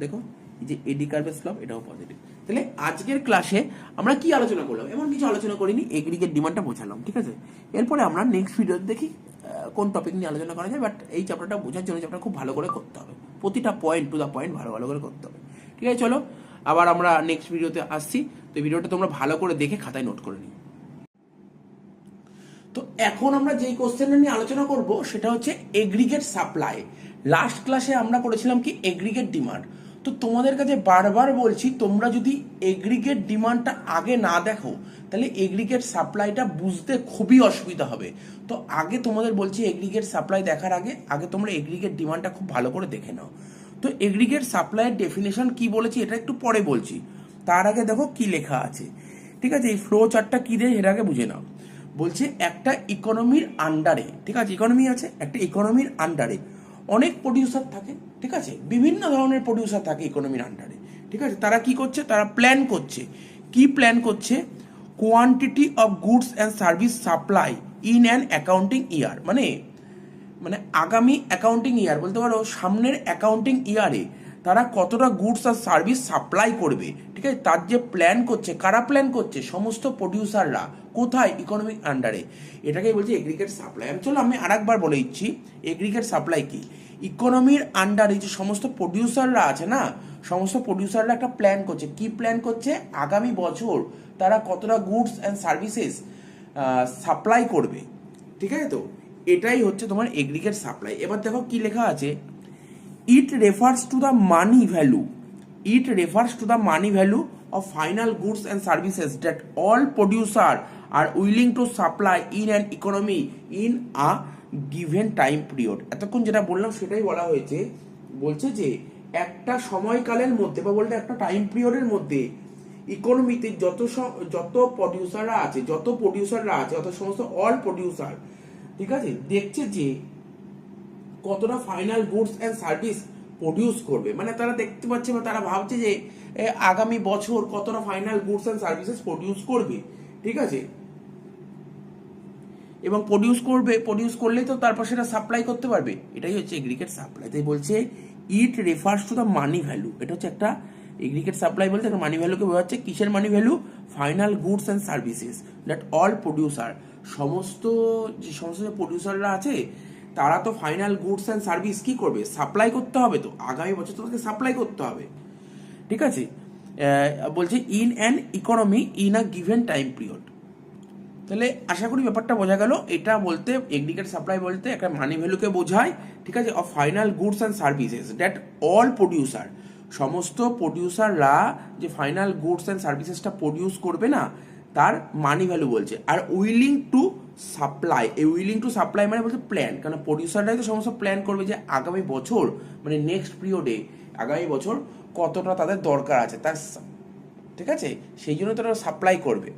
দেখো এই যে এডি কার্ভের স্লপ এটাও পজিটিভ। তাহলে আজকের ক্লাসে আমরা কি আলোচনা করলাম, এমন কিছু আলোচনা করিনি, এগ্রিগেট ডিমান্ডটা বোঝালাম, ঠিক আছে। এরপরে আমরা নেক্সট ভিডিও দেখি কোন টপিক নিয়ে আলোচনা করা যায়, বাট এই চ্যাপ্টারটা বোঝার জন্য চ্যাপ্টার খুব ভালো করে করতে হবে, প্রতিটা পয়েন্ট টু দা পয়েন্ট ভালো ভালো করে করতে হবে, ঠিক আছে। চলো আবার আমরা নেক্সট ভিডিওতে আসছি, তো ভিডিওটা তোমরা ভালো করে দেখে খাতায় নোট করে নিও। তো এখন আমরা যেই কোশ্চেনটা নিয়ে আলোচনা করব সেটা হচ্ছে এগ্রিগেট সাপ্লাই। লাস্ট ক্লাসে আমরা করেছিলাম কি এগ্রিগেট ডিমান্ড, তো তোমাদের কাছে বারবার বলছি তোমরা যদি এগ্রিগেট ডিমান্ডটা আগে না দেখো তাহলে এগ্রিগেট সাপ্লাইটা বুঝতে খুবই অসুবিধা হবে। তো আগে তোমাদের বলছি এগ্রিগেট সাপ্লাই দেখার আগে আগে তোমরা এগ্রিগেট ডিমান্ডটা খুব ভালো করে দেখে নাও। তো এগ্রিগেট সাপ্লাইয়ের ডেফিনেশন কি বলেছি এটা একটু পরে বলছি, তার আগে দেখো কি লেখা আছে, ঠিক আছে। এই ফ্লো চার্টটা কি দেয় এর আগে বুঝে নাও। বলছে একটা ইকোনমির আন্ডারে, ঠিক আছে ইকোনমি আছে, একটা ইকোনমির আন্ডারে অনেক প্রডিউসার থাকে, ঠিক আছে বিভিন্ন ধরনের প্রডিউসার থাকে ইকোনমির আন্ডারে, ঠিক আছে। তারা কি করছে, তারা প্ল্যান করছে, কি প্ল্যান করছে, quantity of goods and service supply in an accounting year, মানে আগামী অ্যাকাউন্টিং ইয়ার বলতে পারো সামনের অ্যাকাউন্টিং ইয়ারে তারা কতটা গুডস আর সার্ভিস সাপ্লাই করবে, ঠিক আছে। তার যে প্ল্যান করছে, কারা প্ল্যান করছে, সমস্ত প্রডিউসাররা, কোথায় ইকোনমিক আন্ডারে, এটাকেই বলছে এগ্রিগেট সাপ্লাই। চলো আমি আরেকবার বলে দিচ্ছি এগ্রিগেট সাপ্লাই কি, ইকোনমির আন্ডারে যে সমস্ত প্রডিউসাররা আছে না, সমস্ত প্রডিউসাররা একটা প্ল্যান করছে, কি প্ল্যান করছে, আগামী বছর তারা কতটা গুডস অ্যান্ড সার্ভিসেস সাপ্লাই করবে, ঠিক আছে। তো এটাই হচ্ছে তোমার এগ্রিগেট সাপ্লাই। এবার দেখো কি লেখা আছে, it refers to the money value, it refers to the money value of final goods and services that all producers are willing to supply in an economy in a given time period। এতক্ষণ যেটা বললাম সেটাই বলা হয়েছে, বলছে যে একটা সময়কালের মধ্যে বা বলতে একটা টাইম পিরিয়ডের মধ্যে ইকোনমিতে যত প্রডিউসাররা আছে, যত সমস্ত অল প্রডিউসার, ঠিক আছে, দেখছে যে কতটা final goods and service produce করবে, মানে তারা দেখতে পাচ্ছে বা তারা ভাবছে যে আগামী বছর কতটা final goods and services produce করবে, ঠিক আছে, এবং প্রডিউস করলেই তো তারপর সেটা সাপ্লাই করতে পারবে, এটাই হচ্ছে এগ্রিগেট সাপ্লাই। তাই বলছে ইট refers to the money value, এটা হচ্ছে একটা এগ্রিগেট সাপ্লাই বলতে একটা মানি ভ্যালুকে বোঝাচ্ছে। কিসের মানি value? Final goods and services that all producer, সমস্ত যে প্রডিউসাররা আছে তারা তো ফাইনাল গুডস অ্যান্ড সার্ভিস কি করবে? সাপ্লাই করতে হবে, তো আগামী বছর তাদেরকে সাপ্লাই করতে হবে, ঠিক আছে। বলছে in an economy in a given time period. তাহলে আশা করি ব্যাপারটা বোঝা গেল। এটা বলতে এগ্রিগেট সাপ্লাই বলতে একটা মানি ভ্যালুকে বোঝায়, ঠিক আছে, of final goods and services that all producer, সমস্ত প্রডিউসাররা যে ফাইনাল গুডস অ্যান্ড সার্ভিসেসটা প্রডিউস করবে না তার মানি ভ্যালু বলছে। আর উইলিং টু সাপ্লাই, এই উইলিং টু সাপ্লাই মানে বলছে প্ল্যান, কারণ প্রডিউসাররাই তো সমস্ত প্ল্যান করবে যে আগামী বছর মানে নেক্সট পিরিয়ডে আগামী বছর কতটা তাদের দরকার আছে তার, ঠিক আছে, সেই জন্য তারা সাপ্লাই করবে,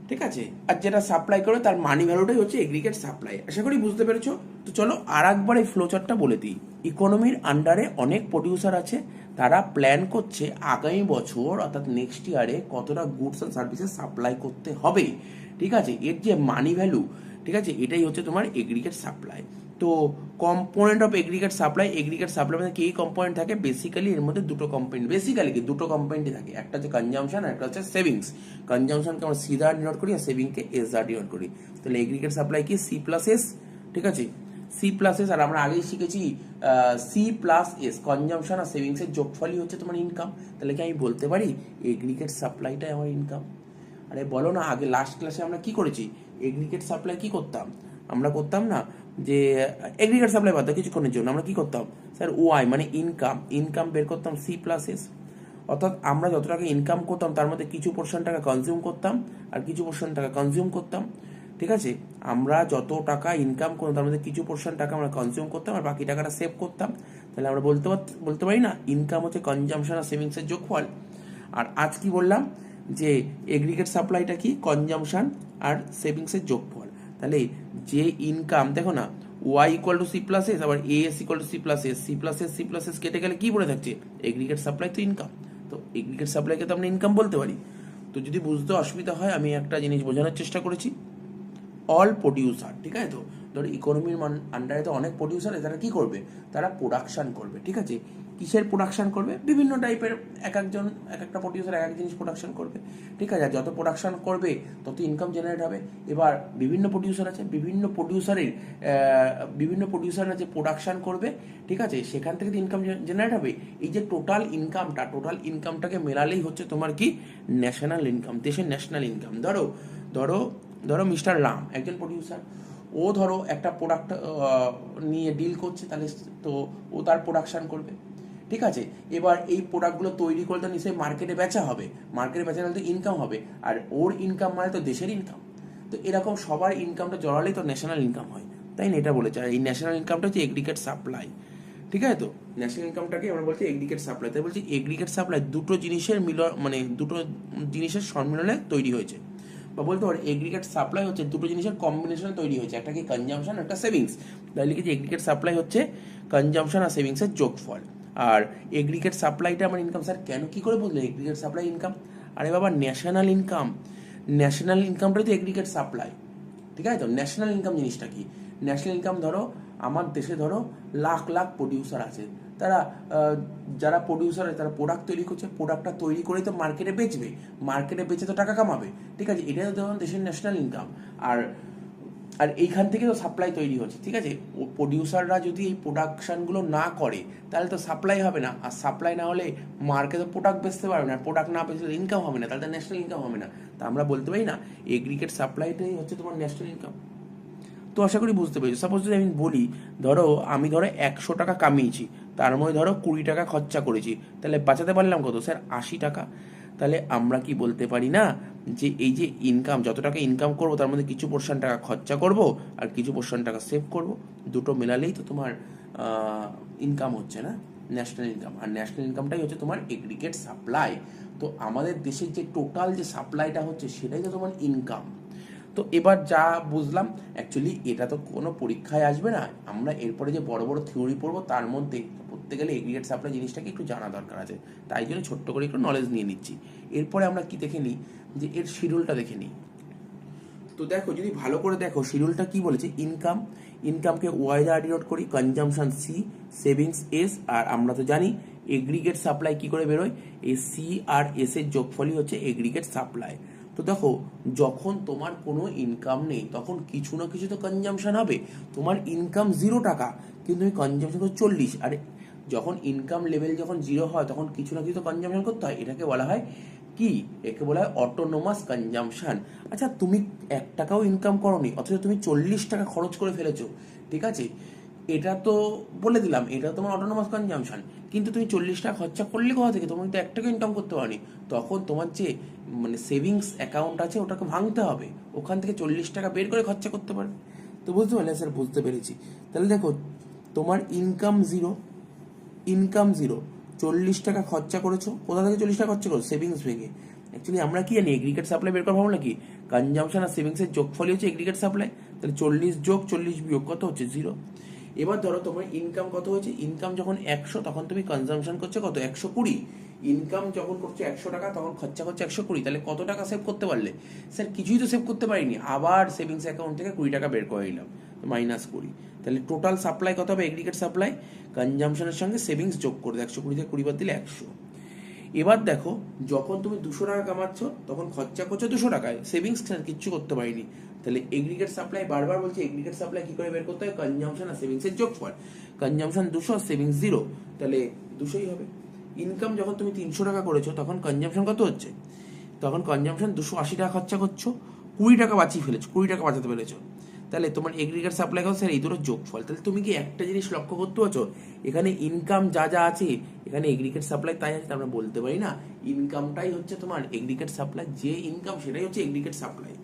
ঠিক আছে। আর যেটা সাপ্লাই করে তার মানি ভ্যালুটাই হচ্ছে এগ্রিগেট সাপ্লাই। আশা করি বুঝতে পেরেছো। তো চলো আর একবার এই ফ্লোচার্টটা বলে দিই। ইকোনমির আন্ডারে অনেক প্রডিউসার আছে, তারা প্ল্যান করছে আগামী বছর অর্থাৎ নেক্সট ইয়ারে কতটা গুডস অ্যান্ড সার্ভিসেস সাপ্লাই করতে হবে, ঠিক আছে। এর যে মানি ভ্যালু, ঠিক আছে, এটাই হচ্ছে তোমার এগ্রিগেট সাপ্লাই। তো কম্পোনেন্ট অফ এগ্রিগেট সাপ্লাই মধ্যে কি কম্পোনেন্ট থাকে? বেসিক্যালি এর মধ্যে দুটো কম্পোনেন্ট, দুটো কম্পোনেন্টই থাকে, একটা হচ্ছে কনজাম্পশন আর একটা হচ্ছে সেভিংস। কনজাম্পশনকে আমরা সি দ্বারা ডিনোট করি আর সেভিংকে এস দ্বারা ডিনোট করি। তাহলে এগ্রিগেট সাপ্লাই কি? সি প্লাস এস, ঠিক আছে, সি প্লাস এস। আর আমরা আগেই শিখেছি সি প্লাস এস, কনজাম্পশন আর সেভিংসের যোগফলই হচ্ছে তোমার ইনকাম। তাহলে কি আমি বলতে পারি এগ্রিগেট সাপ্লাইটাই আমার ইনকাম? আরে বলো না, আগে লাস্ট ক্লাসে আমরা কি করেছি? এগ্রিগেট সাপ্লাই কি করতাম? আমরা করতাম না যে এগ্রিগেট সাপ্লাই বাদ কিছুক্ষণের জন্য আমরা কি করতাম স্যার? ওয়াই মানে ইনকাম বের করতাম সি প্লাস এস। অর্থাৎ আমরা যত টাকা ইনকাম করতাম তার মধ্যে কিছু পোর্শন টাকা কনজিউম করতাম আর কিছু পোর্শন টাকা কনজিউম করতাম, ঠিক আছে। আমরা যত টাকা ইনকাম করতাম তার মধ্যে কিছু পোর্শন টাকা আমরা কনজিউম করতাম আর বাকি টাকাটা সেভ করতাম। তাহলে আমরা বলতে পারি না ইনকাম হচ্ছে কনজাম্পশন আর সেভিংসের যোগফল। আর আজ কি বললাম যে এগ্রিগেট সাপ্লাইটা কি? কনজাম্পশন আর সেভিংসের যোগফল। তাহলে যে ইনকাম দেখো না, Y equal to C plus S, আবার A S equal to C plus S কেটে গেলে কি পড়ে থাকছে? এগ্রিগেট সাপ্লাই তো ইনকাম। তো এগ্রিগেট সাপ্লাইকে তো আমরা ইনকাম বলতে পারি। তো যদি বুঝতে অসুবিধা হয় আমি একটা জিনিস বোঝানোর চেষ্টা করেছি। অল প্রডিউসার, ঠিক আছে, তো ধরো ইকোনমির আন্ডারে তো অনেক প্রডিউসার, তারা কি করবে? তারা প্রোডাকশন করবে, ঠিক আছে। কিসের প্রোডাকশন করবে? বিভিন্ন টাইপের, এক একটা প্রডিউসার এক এক জিনিস প্রোডাকশন করবে, ঠিক আছে। আর যত প্রোডাকশন করবে তত ইনকাম জেনারেট হবে। এবার বিভিন্ন প্রডিউসার আছে, বিভিন্ন প্রডিউসাররা যে প্রোডাকশন করবে, ঠিক আছে, সেখান থেকে ইনকাম জেনারেট হবে। এই যে টোটাল ইনকামটাকে মেলালেই হচ্ছে তোমার কি? ন্যাশনাল ইনকাম, দেশের ন্যাশনাল ইনকাম। ধরো মিস্টার রাম একজন প্রডিউসার, ও ধরো একটা প্রোডাক্ট নিয়ে ডিল করছে, তাহলে তো ও তার প্রোডাকশন করবে, ঠিক আছে। এবার এই প্রোডাক্টগুলো তৈরি করে তো নিশ্চয়ই মার্কেটে বেচা হবে, মার্কেটে বেচা গেলে তো ইনকাম হবে, আর ওর ইনকাম মানে তো দেশের ইনকাম। তো এরকম সবার ইনকামটা জড়ালেই তো ন্যাশনাল ইনকাম হয়, তাই না? এটা বলেছে। আর এই ন্যাশনাল ইনকামটা হচ্ছে এগ্রিগেট সাপ্লাই, ঠিক আছে। তো ন্যাশনাল ইনকামটাকে আমরা বলছি এগ্রিগেট সাপ্লাই। তাই বলছি এগ্রিগেট সাপ্লাই দুটো জিনিসের দুটো জিনিসের সম্মিলনে তৈরি হয়েছে, বা বলতে পারো এগ্রিগেট সাপ্লাই হচ্ছে দুটো জিনিসের কম্বিনেশনে তৈরি হয়েছে, একটা কি কনজাম্পশন, একটা সেভিংস। তাই লিখেছি এগ্রিগেট সাপ্লাই হচ্ছে কনজাম্পশন আর সেভিংসের যোগফল। আর এগ্রিগেট সাপ্লাইটা আমার ইনকাম। স্যার কেন, কি করে বললো এগ্রিগেট সাপ্লাই ইনকাম? আরে বাবা, ন্যাশনাল ইনকামটাই তো এগ্রিগেট সাপ্লাই, ঠিক আছে। তো ন্যাশনাল ইনকাম জিনিসটা কি? ন্যাশনাল ইনকাম ধরো আমার দেশে ধরো লাখ লাখ প্রডিউসার আছে, তারা যারা প্রডিউসার তারা প্রোডাক্ট তৈরি করছে, প্রোডাক্টটা তৈরি করেই তো মার্কেটে বেচবে, মার্কেটে বেচে তো টাকা কামাবে, ঠিক আছে। এটাই তো দেশের ন্যাশনাল ইনকাম। আর এইখান থেকে তো সাপ্লাই তৈরি হচ্ছে, ঠিক আছে। প্রডিউসাররা যদি এই প্রোডাকশনগুলো না করে তাহলে তো সাপ্লাই হবে না, আর সাপ্লাই না হলে মার্কেটে প্রোডাক্ট বেচতে পারবে না, প্রোডাক্ট না বেচলে ইনকাম হবে না, তাহলে তো ন্যাশনাল ইনকাম হবে না। তা আমরা বলতে পারি না এগ্রিগেট সাপ্লাইটাই হচ্ছে তোমার ন্যাশনাল ইনকাম। তো আশা করি বুঝতে পেরেছি। সাপোজ যদি আমি বলি আমি 100 টাকা কামিয়েছি, তার মধ্যে 20 টাকা খরচা করেছি, তাহলে বাঁচাতে পারলাম কত? স্যার 80 টাকা। তাহলে আমরা কি বলতে পারি না যে এই যে ইনকাম, যত টাকা ইনকাম করবো তার মধ্যে কিছু পোর্শন টাকা খরচা করব আর কিছু পোর্শন টাকা সেভ করব, দুটো মেলালেই তো তোমার ইনকাম হচ্ছে না, ন্যাশনাল ইনকাম। আর ন্যাশনাল ইনকামটাই হচ্ছে তোমার এগ্রিগেট সাপ্লাই। তো আমাদের দেশের যে টোটাল যে সাপ্লাইটা হচ্ছে সেটাই তো তোমার ইনকাম। তো এবার যা বুঝলাম, অ্যাকচুয়ালি এটা তো কোনো পরীক্ষায় আসবে না, আমরা এরপরে যে বড় বড় থিওরি পড়বো তার মধ্যে পড়তে গেলে এগ্রিগেট সাপ্লাই জিনিসটাকে একটু জানা দরকার আছে, তাই জন্য ছোট্ট করে একটু নলেজ নিয়ে নিচ্ছি। এরপরে আমরা কি দেখে নিই, যে এর শিডিউলটা দেখে নিই। তো দেখো, যদি ভালো করে দেখো শিডিউলটা কি বলেছে, ইনকামকে ওয়াই দ্বারা ডিনোট করি, কনজাম্পশন সি, সেভিংস এস, আর আমরা তো জানি এগ্রিগেট সাপ্লাই কি করে বেরোয়, এই সি আর এস এর যোগফলই হচ্ছে এগ্রিগেট সাপ্লাই। তো দেখো, যখন তোমার কোনো ইনকাম নেই তখন কিছু না কিছু তো কনজাম্পশন হবে। তোমার ইনকাম 0 টাকা কিন্তু তুমি কনজাম্পশন করছো 40, আর যখন ইনকাম লেভেল যখন 0 হয় তখন কিছু না কিছু তো কনজাম্পশন করতে হয়, এটাকে বলা হয় কি, একে বলা হয় অটোনোমাস কনজাম্পশন। আচ্ছা, তুমি 1 টাকাও ইনকাম করোনি অথচ তুমি 40 টাকা খরচ করে ফেলেছো, ঠিক আছে, এটা তো বলে দিলাম এটা তোমার অটোনোমাস কনজাম্পশন। কিন্তু তুমি 40 টাকা খরচা করলে কোথা থেকে, তুমি তো 1 টাকা ইনকাম করতে পারোনি, তখন তোমার যে মানে সেভিংস অ্যাকাউন্ট আছে ওটাকে ভাঙতে হবে, ওখান থেকে 40 টাকা বের করে খরচা করতে পারবে। তো বুঝতে পারলে স্যার? বুঝতে পেরেছি। তাহলে দেখো, তোমার ইনকাম জিরো, 40 টাকা খরচা করেছো, কোথা থেকে 40 টাকা খরচা করো, সেভিংস ভেঙে। অ্যাকচুয়ালি আমরা কি জানি, এগ্রিগেট সাপ্লাই বের করা ফর্মুলা কি, কনজাম্পশন আর সেভিংসের যোগফলই হচ্ছে এগ্রিগেট সাপ্লাই। তাহলে 40 যোগ 40 বিয়োগ কত হচ্ছে, 0। এবার ধরো তোমার ইনকাম কত হয়েছে, ইনকাম যখন 100 তখন তুমি কনজাম্পশন করছো কত, 120। ইনকাম যখন করছো 100 টাকা তখন খরচা করছো 120, তাহলে কত টাকা সেভ করতে পারলে, স্যার কিছুই তো সেভ করতে পারিনি, আবার সেভিংস অ্যাকাউন্ট থেকে 20 টাকা বের করে নিলাম, -20। তাহলে টোটাল সাপ্লাই কত হবে, এগ্রিগেট সাপ্লাই কনজাম্পশনের সঙ্গে সেভিংস যোগ করে 120 থেকে 20 বাদ দিলে 100। এবার দেখো, যখন তুমি 200 টাকা কামাচ্ছ তখন খরচা করছো 200 টাকায়, সেভিংস কিচ্ছু করতে পারিনি, তাহলে এগ্রিগেট সাপ্লাই বারবার বলছে এগ্রিগেট সাপ্লাই কি করে বের করতে হয়, কনজাম্পশন আর সেভিংস এর যোগফল। কনজাম্পশন 200, সেভিংস 0, তাহলে 200ই হবে। ইনকাম যখন তুমি 300 টাকা করেছো তখন কনজাম্পশন কত হচ্ছে, তখন কনজাম্পশন 280 টাকা খরচা করছো, 20 টাকা বাঁচিয়ে ফেলেছো, 20 টাকা বাঁচাতে পেরেছো, তাহলে তোমার এগ্রিগেট সাপ্লাই কত, স্যার এই দুটো যোগফল। তাহলে তুমি কি একটা জিনিস লক্ষ্য করতে পারছো, এখানে ইনকাম যা যা আছে এখানে এগ্রিগেট সাপ্লাই তাই আছে, আমরা বলতে পারি না ইনকামটাই হচ্ছে তোমার এগ্রিগেট সাপ্লাই, যে ইনকাম সেটাই হচ্ছে এগ্রিগেট সাপ্লাই।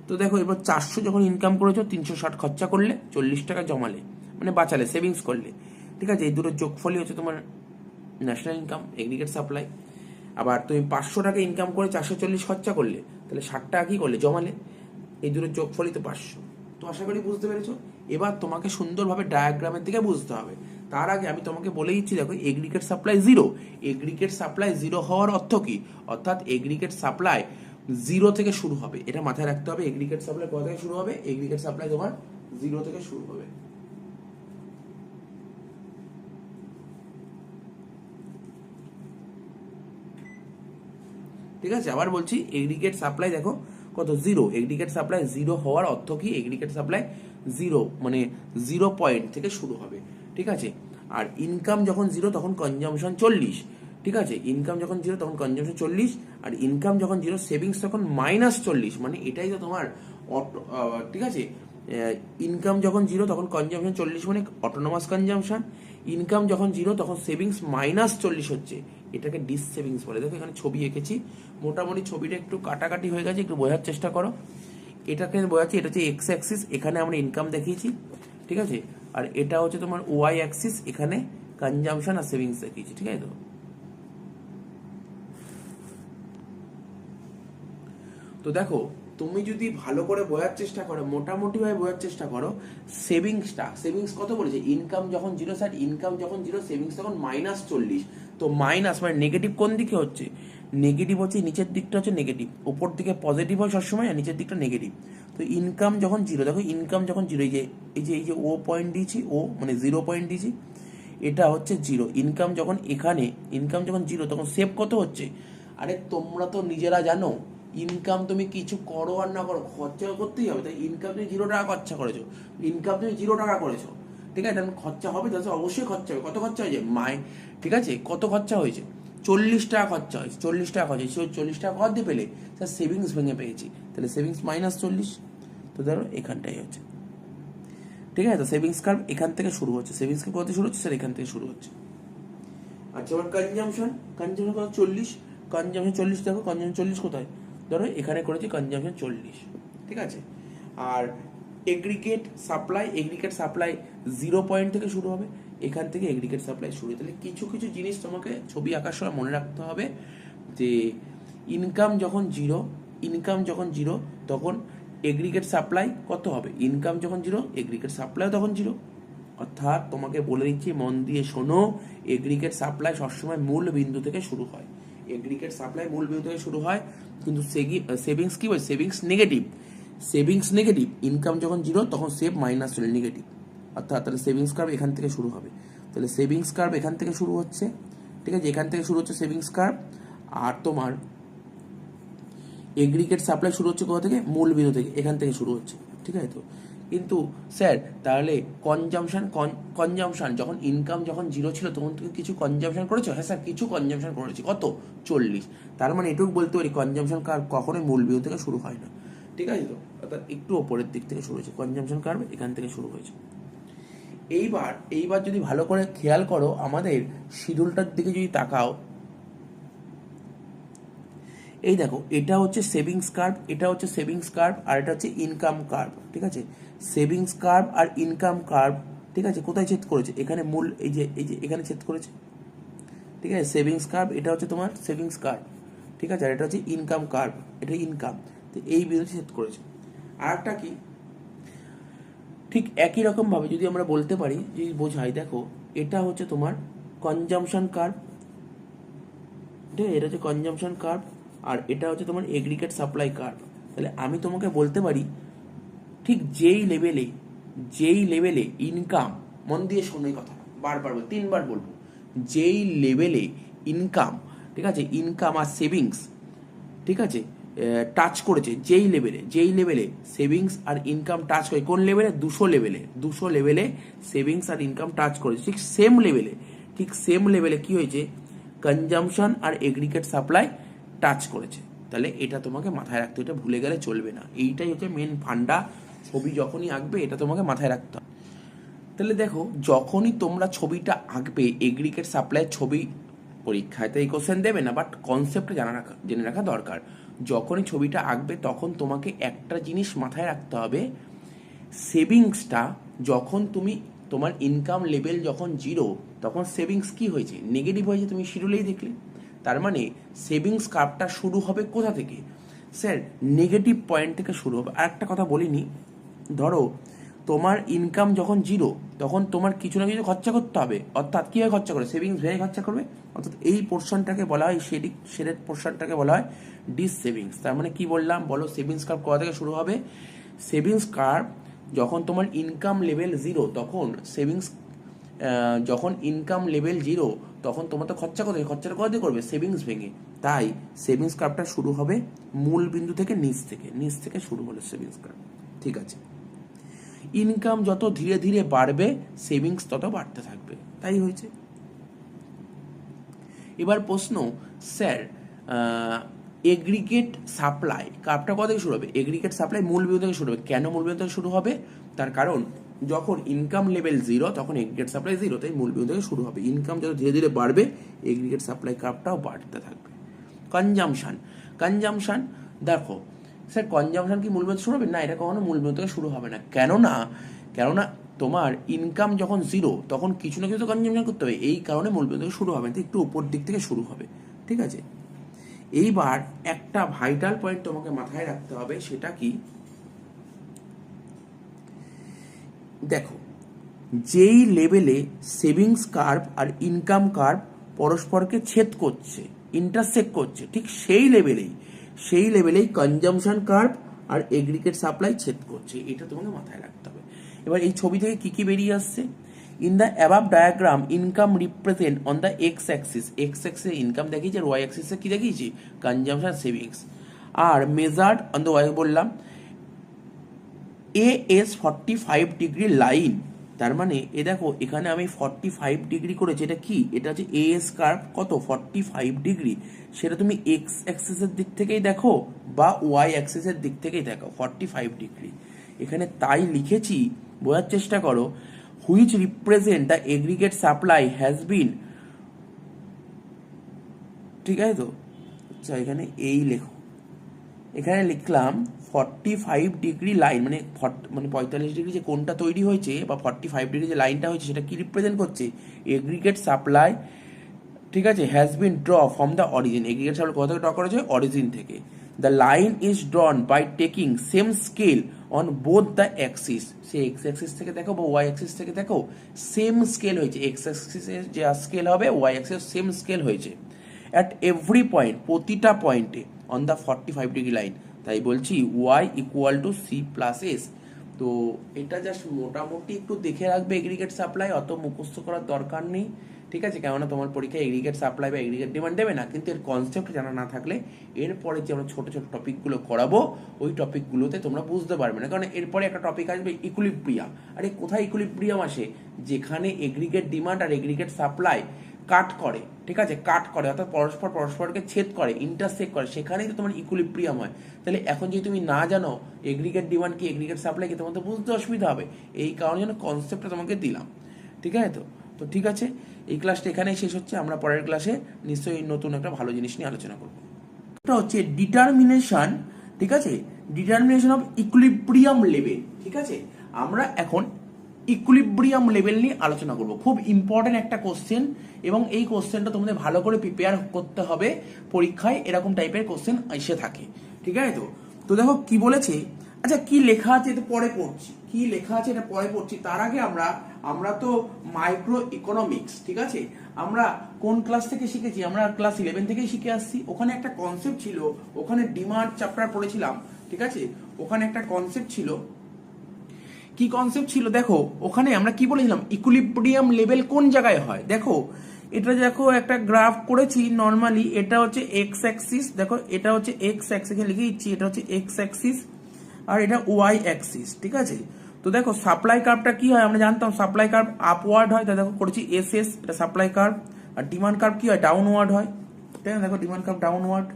তো দেখো, এবার 400 যখন ইনকাম করেছো 360 খরচা করলে, 40 টাকা জমালে মানে বাঁচালে, সেভিংস করলে, ঠিক আছে, এই দুটো যোগফলই হচ্ছে তোমার ন্যাশনাল ইনকাম, এগ্রিগেট সাপ্লাই। আবার তুমি 500 টাকা ইনকাম করে 440 খরচা করলে, তাহলে 60 টাকা কি করলে, জমালে, এই দুটো যোগফলই তো 500। তো আশা করি বুঝতে পেরেছো। এবার তোমাকে সুন্দরভাবে ডায়াগ্রামের দিকে বুঝতে হবে, তার আগে আমি তোমাকে বলে দিচ্ছি, দেখো এগ্রিগেট সাপ্লাই 0, এগ্রিগেট সাপ্লাই 0 হওয়ার অর্থ কি, অর্থাৎ এগ্রিগেট সাপ্লাই 0 থেকে শুরু হবে, এটা মাথায় রাখতে হবে। এগ্রিগেট সাপ্লাই কোথা থেকে শুরু হবে, এগ্রিগেট সাপ্লাই তোমার 0 থেকে শুরু হবে। ঠিক আছে, আবার বলছি, এগ্রিগেট সাপ্লাই দেখো কত, 0, এগ্রিগেট সাপ্লাই 0 হওয়ার অর্থ কি, এগ্রিগেট সাপ্লাই 0 মানে 0 পয়েন্ট থেকে শুরু হবে, ঠিক আছে। আর ইনকাম যখন 0 তখন কনজাম্পশন 40, ঠিক আছে, ইনকাম যখন 0 তখন কনজাম্পশন 40, আর ইনকাম যখন 0 সেভিংস তখন -40, মানে এটাই তো তোমার ঠিক আছে। ইনকাম যখন 0 তখন কনজাম্পশন 40 মানে অটোনোমাস কনজাম্পশন, ইনকাম যখন 0 তখন সেভিংস -40 হচ্ছে, এটাকে ডিস সেভিংস বলে। দেখো এখানে ছবি এঁকেছি, মোটামুটি ছবিটা একটু কাটাকাটি হয়ে গেছে, একটু বোঝার চেষ্টা করো। এটাকে বোঝাচ্ছি, এটা হচ্ছে এক্স অ্যাক্সিস, এখানে আমরা ইনকাম দেখিয়েছি, ঠিক আছে, আর এটা হচ্ছে তোমার ওয়াই অ্যাক্সিস, এখানে কনজাম্পশন আর সেভিংস দেখিয়েছি, ঠিক আছে। তো দেখো, তুমি যদি ভালো করে বোঝার চেষ্টা করো, মোটামুটি ভাবে বোঝার চেষ্টা করো, সেভিংস কত বলেছে, ইনকাম যখন 0, স্যার ইনকাম যখন 0 সেভিংস তখন -40, তো মাইনাস মানে নেগেটিভ কোন দিকে হচ্ছে, নেগেটিভ হচ্ছে নিচের দিকটা হচ্ছে নেগেটিভ, উপর দিকে পজিটিভ হয় সবসময় আর নিচের দিকটা নেগেটিভ। তো ইনকাম যখন 0, দেখো ইনকাম যখন 0, এই যে ও পয়েন্ট দিয়েছি, ও মানে 0 পয়েন্ট দিয়েছি, এটা হচ্ছে 0। ইনকাম যখন 0 তখন সেভ কত হচ্ছে, আরে তোমরা তো নিজেরা জানো ইনকাম তুমি কিছু করো আর না করো খরচা করতেই হবে, তাই ইনকাম তুমি 0 টাকা খরচা করেছো, ইনকাম তুমি 0 টাকা করেছো, ঠিক আছে, খরচা হবে, তাহলে অবশ্যই খরচা হবে। কত খরচা হয়েছে, ঠিক আছে, কত খরচা হয়েছে, 40 টাকা খরচা হয়েছে, 40 টাকা খরচা হয়েছে, 40 টাকা কত দিয়ে পেলে, স্যার সেভিংস ভেঙে পেয়েছি, তাহলে সেভিংস -40, তো ধরো এখানটাই হচ্ছে, ঠিক আছে। তো সেভিংস কার্ভ এখান থেকে শুরু হচ্ছে, সেভিংস কার্ভ কোথা থেকে শুরু হচ্ছে, স্যার এখান থেকে শুরু হচ্ছে। আচ্ছা, এবার কনজাম্পশন কত, 40, কনজাম্পশন 40, দেখো কনজাম্পশন 40 কোথায়, ধরো এখানে করেছি কনজাম্পশন 40, ঠিক আছে। আর এগ্রিগেট সাপ্লাই 0 পয়েন্ট থেকে শুরু হবে, এখান থেকে এগ্রিগেট সাপ্লাই শুরু। তাহলে কিছু কিছু জিনিস তোমাকে ছবি আঁকার সময় মনে রাখতে হবে, যে ইনকাম যখন 0 তখন এগ্রিগেট সাপ্লাই কত হবে, ইনকাম যখন জিরো এগ্রিগেট সাপ্লাই তখন জিরো। অর্থাৎ তোমাকে বলে দিচ্ছি, মন দিয়ে শোনো, এগ্রিগেট সাপ্লাই সবসময় মূল বিন্দু থেকে শুরু হয়। এগ্রিগেট সাপ্লাই মূল বিন্দু থেকে শুরু হয়, কিন্তু সেভিংস কি হয়, savings negative. Savings negative, income যখন জিরো তখন সেভ মাইনাস চলে নেগেটিভ। অর্থাৎ তাহলে সেভিংস কার্ভ এখান থেকে শুরু হবে। তাহলে সেভিংস কার্ভ এখান থেকে শুরু হচ্ছে, ঠিক আছে, এখান থেকে শুরু হচ্ছে সেভিংস কার্ভ। আর তোমার এগ্রিগেট সাপ্লাই শুরু হচ্ছে কোথা থেকে, মূল বিন্দু থেকে, এখান থেকে শুরু হচ্ছে, ঠিক আছে তো। কিন্তু স্যার তাহলে কনজামশন যখন ইনকাম যখন জিরো ছিল তখন তুমি কিছু কনজামশন করেছো? হ্যাঁ স্যার, কিছু কনজামশন করেছি। কত? 40। তার মানে এটুকু বলতে পারি কনজামশন কার্ভ কখনোই মূল বিন্দু থেকে শুরু হয় না, ঠিক আছে তো। অর্থাৎ একটু ওপরের দিক থেকে শুরু হয়েছে কনজামশন কার্ভ, এখান থেকে শুরু হয়েছে। এইবার যদি ভালো করে খেয়াল করো, আমাদের শিডিউলটার দিকে যদি তাকাও, এই দেখো, এটা হচ্ছে সেভিংস কার্ভ, এটা হচ্ছে সেভিংস কার্ভ, আর এটা হচ্ছে ইনকাম কার্ভ, ঠিক আছে। সেভিংস কার্ভ আর ইনকাম কার্ভ, ঠিক আছে, কোথায় ছেদ করেছে, এখানে মূল এই যে এখানে ছেদ করেছে, ঠিক আছে। সেভিংস কার্ভ এটা হচ্ছে তোমার সেভিংস কার্ভ, ঠিক আছে, আর এটা হচ্ছে ইনকাম কার্ভ, এটা ইনকাম। তো এই বিন্দুতে ছেদ করেছে। আর একটা কি, ঠিক একই রকম ভাবে যদি আমরা বলতে পারি, যদি বোঝাই, দেখো এটা হচ্ছে তোমার কনজামশন কার্ভ, ঠিক আছে, এটা হচ্ছে কনজামশন কার্ভ, আর এটা হচ্ছে তোমার এগ্রিগেট সাপ্লাই কার্ভ। তাহলে আমি তোমাকে বলতে পারি, ঠিক যেই লেভেলে ইনকাম, মন দিয়ে শোনো এই কথা, বারবার বল, 3বার বলবো, যেই লেভেলে ইনকাম, ঠিক আছে, ইনকাম আর সেভিংস, ঠিক আছে, টাচ করেছে, যেই লেভেলে সেভিংস আর ইনকাম টাচ করে, কোন লেভেলে, 200 লেভেলে সেভিংস আর ইনকাম টাচ করেছে, ঠিক সেম লেভেলে কি হয়েছে, কনজামশন আর এগ্রিগেট সাপ্লাই টাচ করেছে। তাহলে এটা তোমাকে মাথায় রাখতে, এটা ভুলে গেলে চলবে না। এইটাই হচ্ছে মেন ফান্ডা। ছবি যখনই আঁকবে এটা তোমাকে মাথায় রাখতে হবে। তাহলে দেখো, যখনই তোমরা ছবিটা আঁকবে, এগ্রিগেট সাপ্লাই ছবি, পরীক্ষায় তো এই কোশ্চেন দেবে না, বাট কনসেপ্ট জেনে রাখা দরকার। যখনই ছবিটা আঁকবে তখন তোমাকে একটা জিনিস মাথায় রাখতে হবে, সেভিংসটা যখন তোমার ইনকাম লেভেল যখন জিরো, তখন সেভিংস কি হয়েছে, নেগেটিভ হয়েছে, তুমি শিডিউলেই দেখলে। তার মানে সেভিংস কার্ভটা শুরু হবে কোথা থেকে, স্যার নেগেটিভ পয়েন্ট থেকে শুরু হবে। আর একটা কথা বলিনি, ধরো তোমার ইনকাম যখন জিরো, তখন তোমার কিছু না কিছু খরচা করতে হবে। অর্থাৎ কীভাবে খরচা করে, সেভিংস ভেঙে খরচা করবে। অর্থাৎ এই পোর্শনটাকে বলা হয়, শেডেড পোর্শনটাকে বলা হয় ডিস সেভিংস। তার মানে কি বললাম বলো, সেভিংস কার্ভ কোথা থেকে শুরু হবে, সেভিংস কার্ভ যখন তোমার ইনকাম লেভেল জিরো, তখন যখন ইনকাম লেভেল জিরো, তখন তোমার তো খরচাটা কোথা দিয়ে করবে, সেভিংস ভেঙে। তাই সেভিংস কার্ভটা শুরু হবে মূল বিন্দু থেকে, নিচ থেকে শুরু হলো সেভিংস কার্ভ, ঠিক আছে। ইনকাম যত ধীরে ধীরে বাড়বে, সেভিংস তত বাড়তে থাকবে, তাই হয়েছে। এবার প্রশ্ন, স্যার এগ্রিগেট সাপ্লাই কার্ভটা কোথা থেকে শুরু হবে, এগ্রিগেট সাপ্লাই মূল বিন্দু থেকে শুরু হবে। কেন মূল বিন্দু থেকে শুরু হবে, তার কারণ যখন ইনকাম লেভেল জিরো, তখন এগ্রিগেট সাপ্লাই জিরো, তাই মূল বিন্দু থেকে শুরু হবে। ইনকাম যত ধীরে ধীরে বাড়বে, এগ্রিগেট সাপ্লাই কার্ভটাও বাড়তে থাকবে। কনজামশন দেখো, স্যার কনজামশন কি মূল বিন্দু শুরু হবে, না, এটা কখনো মূল বিন্দু থেকে শুরু হবে না। কেননা তোমার ইনকাম যখন জিরো, তখন কিছু না কিছু তো কনজামশন করতে হবে, এই কারণে মূল বিন্দু থেকে শুরু হবে না, একটু উপর দিক থেকে শুরু হবে, ঠিক আছে। এইবার একটা ভাইটাল পয়েন্ট তোমাকে মাথায় রাখতে হবে, সেটা কি, দেখো যেই লেভেলে সেভিংস কার্ভ আর ইনকাম কার্ভ পরস্পরকে ছেদ করছে, ইন্টারসেক্ট করছে, ঠিক সেই লেভেলেই কনজামশন কার্ভ আর এগ্রিগেট সাপ্লাই ছেদ করছে। এটা তোমাকে মাথায় রাখতে হবে। এবার এই ছবি থেকে কি বেরিয়ে আসছে, in the above diagram income represent on the X axis income দেখিয়েছি, আর ওয়াই অ্যাক্সিসে কি দেখিয়েছি, কনজামশন সেভিংস। আর মেজার্ড অন দ্য ওয়াই বললাম AS 45 ডিগ্রি লাইন। তার মানে এ দেখো, এখানে আমি 45 ডিগ্রি করেছি, এটা কি, এটা হচ্ছে AS কার্ভ, কত 45 ডিগ্রি। সেটা তুমি এক্স অ্যাক্সিসের দিক থেকেই দেখো বা ওয়াই অ্যাক্সিসের দিক থেকেই দেখো, 45 ডিগ্রি। এখানে তাই লিখেছি, বোঝার চেষ্টা করো, which represent the aggregate supply has been, ঠিক আছে তো। আচ্ছা, এখানে এই লেখো, এখানে লিখলাম 45 ডিগ্রি লাইন, মানে 45 ডিগ্রি যে কোনটা তৈরি হয়েছে, বা 45 ডিগ্রি যে লাইনটা হয়েছে, সেটা কি রিপ্রেজেন্ট করছে, এগ্রিগেট সাপ্লাই, ঠিক আছে, has been draw from the origin. Aggregate supply কোথা থেকে ড্র করা হয়েছে, অরিজিন থেকে। The line is drawn by taking same scale on both the axis. Say X axis থেকে দেখো বা ওয়াই অ্যাক্সিস থেকে দেখো, সেম স্কেল হয়েছে, এক্স অ্যাক্সিসে যে স্কেল হবে ওয়াই অ্যাক্সিস সেম স্কেল হয়েছে অ্যাট এভরি পয়েন্ট, প্রতিটা পয়েন্টে অন দ্য 45 ডিগ্রি লাইন। তাই বলছি Y equal to C plus S. তো এটা জাস্ট মোটামুটি একটু দেখে রাখবে এগ্রিগেট সাপ্লাই, অত মুখস্থ করার দরকার নেই, ঠিক আছে? কেননা তোমার পরীক্ষায় এগ্রিগেট সাপ্লাই বা এগ্রিগেট ডিমান্ড দেবে না, কিন্তু এর কনসেপ্ট জানা না থাকলে এরপরে যে আমরা ছোট ছোট টপিকগুলো করাবো ওই টপিকগুলোতে তোমরা বুঝতে পারবে না। কারণ এরপরে একটা টপিক আসবে ইকুইলিব্রিয়াম। আরে কোথায় ইকুইলিব্রিয়াম আসে? যেখানে এগ্রিগেট ডিমান্ড আর এগ্রিগেট সাপ্লাই কাট করে, ঠিক আছে, কাট করে অর্থাৎ পরস্পরকে ছেদ করে, ইন্টারসেক্ট করে, সেখানেই তো তোমার ইকুইলিব্রিয়াম হয়। তাহলে এখন যদি তুমি না জানো এগ্রিগেট ডিমান্ড কি এগ্রিগেট সাপ্লাই কি, তোমার তো বুঝতে অসুবিধা হবে। এই কারণে যেন কনসেপ্টটা তোমাকে দিলাম, ঠিক আছে? তো ঠিক আছে, এই ক্লাসটা এখানেই শেষ হচ্ছে। আমরা পরের ক্লাসে নিশ্চয়ই নতুন একটা ভালো জিনিস নিয়ে আলোচনা করবো। এটা হচ্ছে ডিটারমিনেশন, ঠিক আছে, ডিটারমিনেশন অফ ইকুইলিব্রিয়াম লেভেল, ঠিক আছে? আমরা এখন ইকুইলিব্রিয়াম লেভেল নিয়ে আলোচনা করব। খুব ইম্পর্টেন্ট একটা কোশ্চেন, এবং এই কোশ্চেনটা তোমাদের ভালো করে প্রিপেয়ার করতে হবে, পরীক্ষায় এরকম টাইপের কোশ্চেন এসে থাকে, ঠিক আছে? তো দেখো কি বলেছে, আচ্ছা কি লেখা আছে এটা পরে পড়ছি, কি লেখা আছে এটা পরে পড়ছি। তার আগে আমরা তো মাইক্রো ইকোনমিক্স, ঠিক আছে, আমরা কোন ক্লাস থেকে শিখেছি? আমরা ক্লাস 11 থেকেই শিখে আসছি। ওখানে একটা কনসেপ্ট ছিল, ওখানে ডিমান্ড চ্যাপ্টার পড়েছিলাম, ঠিক আছে? ওখানে একটা কনসেপ্ট ছিল, কি কনসেপ্ট ছিল দেখো, ওখানে আমরা কি বলেছিলাম, ইকুইলিব্রিয়াম লেভেল কোন জায়গায় হয়। দেখো এটা দেখো একটা গ্রাফ করেছি নর্মালি, এটা হচ্ছে এক্স অ্যাক্সিস, দেখো এটা হচ্ছে এক্স অ্যাক্সিস, লিখে দিচ্ছি, এটা হচ্ছে এক্স অ্যাক্সিস আর এটা ওয়াই অ্যাক্সিস, ঠিক আছে? তো দেখো সাপ্লাই কার্ভটা কি হয়, আমরা জানতাম সাপ্লাই কার্ভ আপওয়ার্ড হয়, তাই দেখো করেছি এস এস, এটা সাপ্লাই কার্ভ। আর ডিমান্ড কার্ভ কি হয়, ডাউনওয়ার্ড হয়, তাই না? দেখো ডিমান্ড কার্ভ ডাউনওয়ার্ড,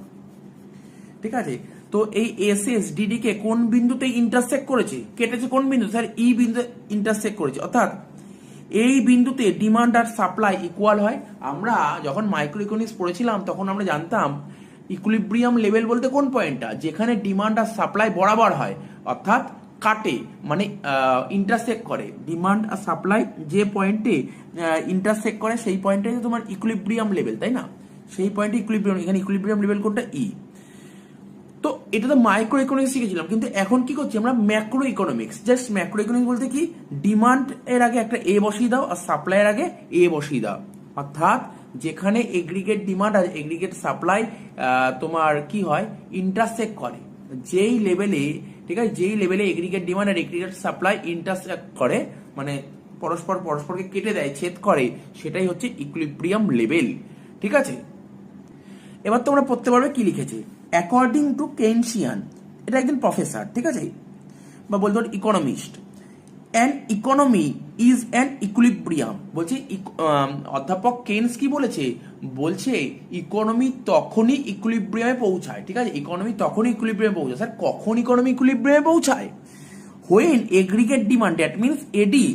ঠিক আছে? তো এই এস এস ডিডি কে কোন বিন্দুতে ইন্টারসেক্ট করেছে, কেটেছে কোন বিন্দু, স্যার ই বিন্দু ইন্টারসেক্ট করেছে, অর্থাৎ এই বিন্দুতে ডিমান্ড আর সাপ্লাই ইকুয়াল হয়। আমরা যখন মাইক্রো ইকোনমিক্স পড়েছিলাম তখন আমরা জানতাম ইকুইলিব্রিয়াম লেভেল বলতে কোন পয়েন্টটা, যেখানে ডিমান্ড আর সাপ্লাই বরাবর হয়, অর্থাৎ কাটে, মানে ইন্টারসেক্ট করে, ডিমান্ড আর সাপ্লাই যে পয়েন্টে ইন্টারসেক্ট করে সেই পয়েন্টে তোমার ইকুইলিব্রিয়াম লেভেল, তাই না? সেই পয়েন্টে ইকুইলিব্রিয়াম, এখানে ইকুইলিব্রিয়াম লেভেল কোনটা, ই। তো এটা তো মাইক্রো ইকোনমিক্স শিখেছিলাম, কিন্তু এখন কি করছি আমরা macro economics. Just macro economics বলতে কি, ডিমান্ড এর আগে একটা এ বসিয়ে দাও আর সাপ্লাই এর আগে এ বসিয়ে দাও, অর্থাৎ যেখানে এগ্রিগেট ডিমান্ড আর এগ্রিগেট সাপ্লাই তোমার কি হয়, ইন্টারসেক্ট করে, যেই লেভেলে, ঠিক আছে, যেই লেভেলে এগ্রিগেট ডিমান্ড আর এগ্রিগেট সাপ্লাই ইন্টারসেক্ট করে, মানে পরস্পরকে কেটে দেয়, ছেদ করে, সেটাই হচ্ছে ইকুইলিব্রিয়াম লেভেল, ঠিক আছে? এবার তোমরা পড়তে পারবে কি লিখেছে, অ্যাকর্ডিং টু কেইনসিয়ান, এটা একজন প্রফেসর, ঠিক আছে, বা বলতে পারো economist, an economy is an equilibrium. বলছে অধ্যাপক কেইনস কি বলেছে, বলছে ইকোনমি তখনই ইকুইলিব্রিয়ামে পৌঁছায়, ঠিক আছে, ইকোনমি তখনই ইকুইলিব্রিয়ামে পৌঁছায়। স্যার কখন ইকোনমি ইকুইলিব্রিয়ামে পৌঁছায়? When aggregate demand, that means AD,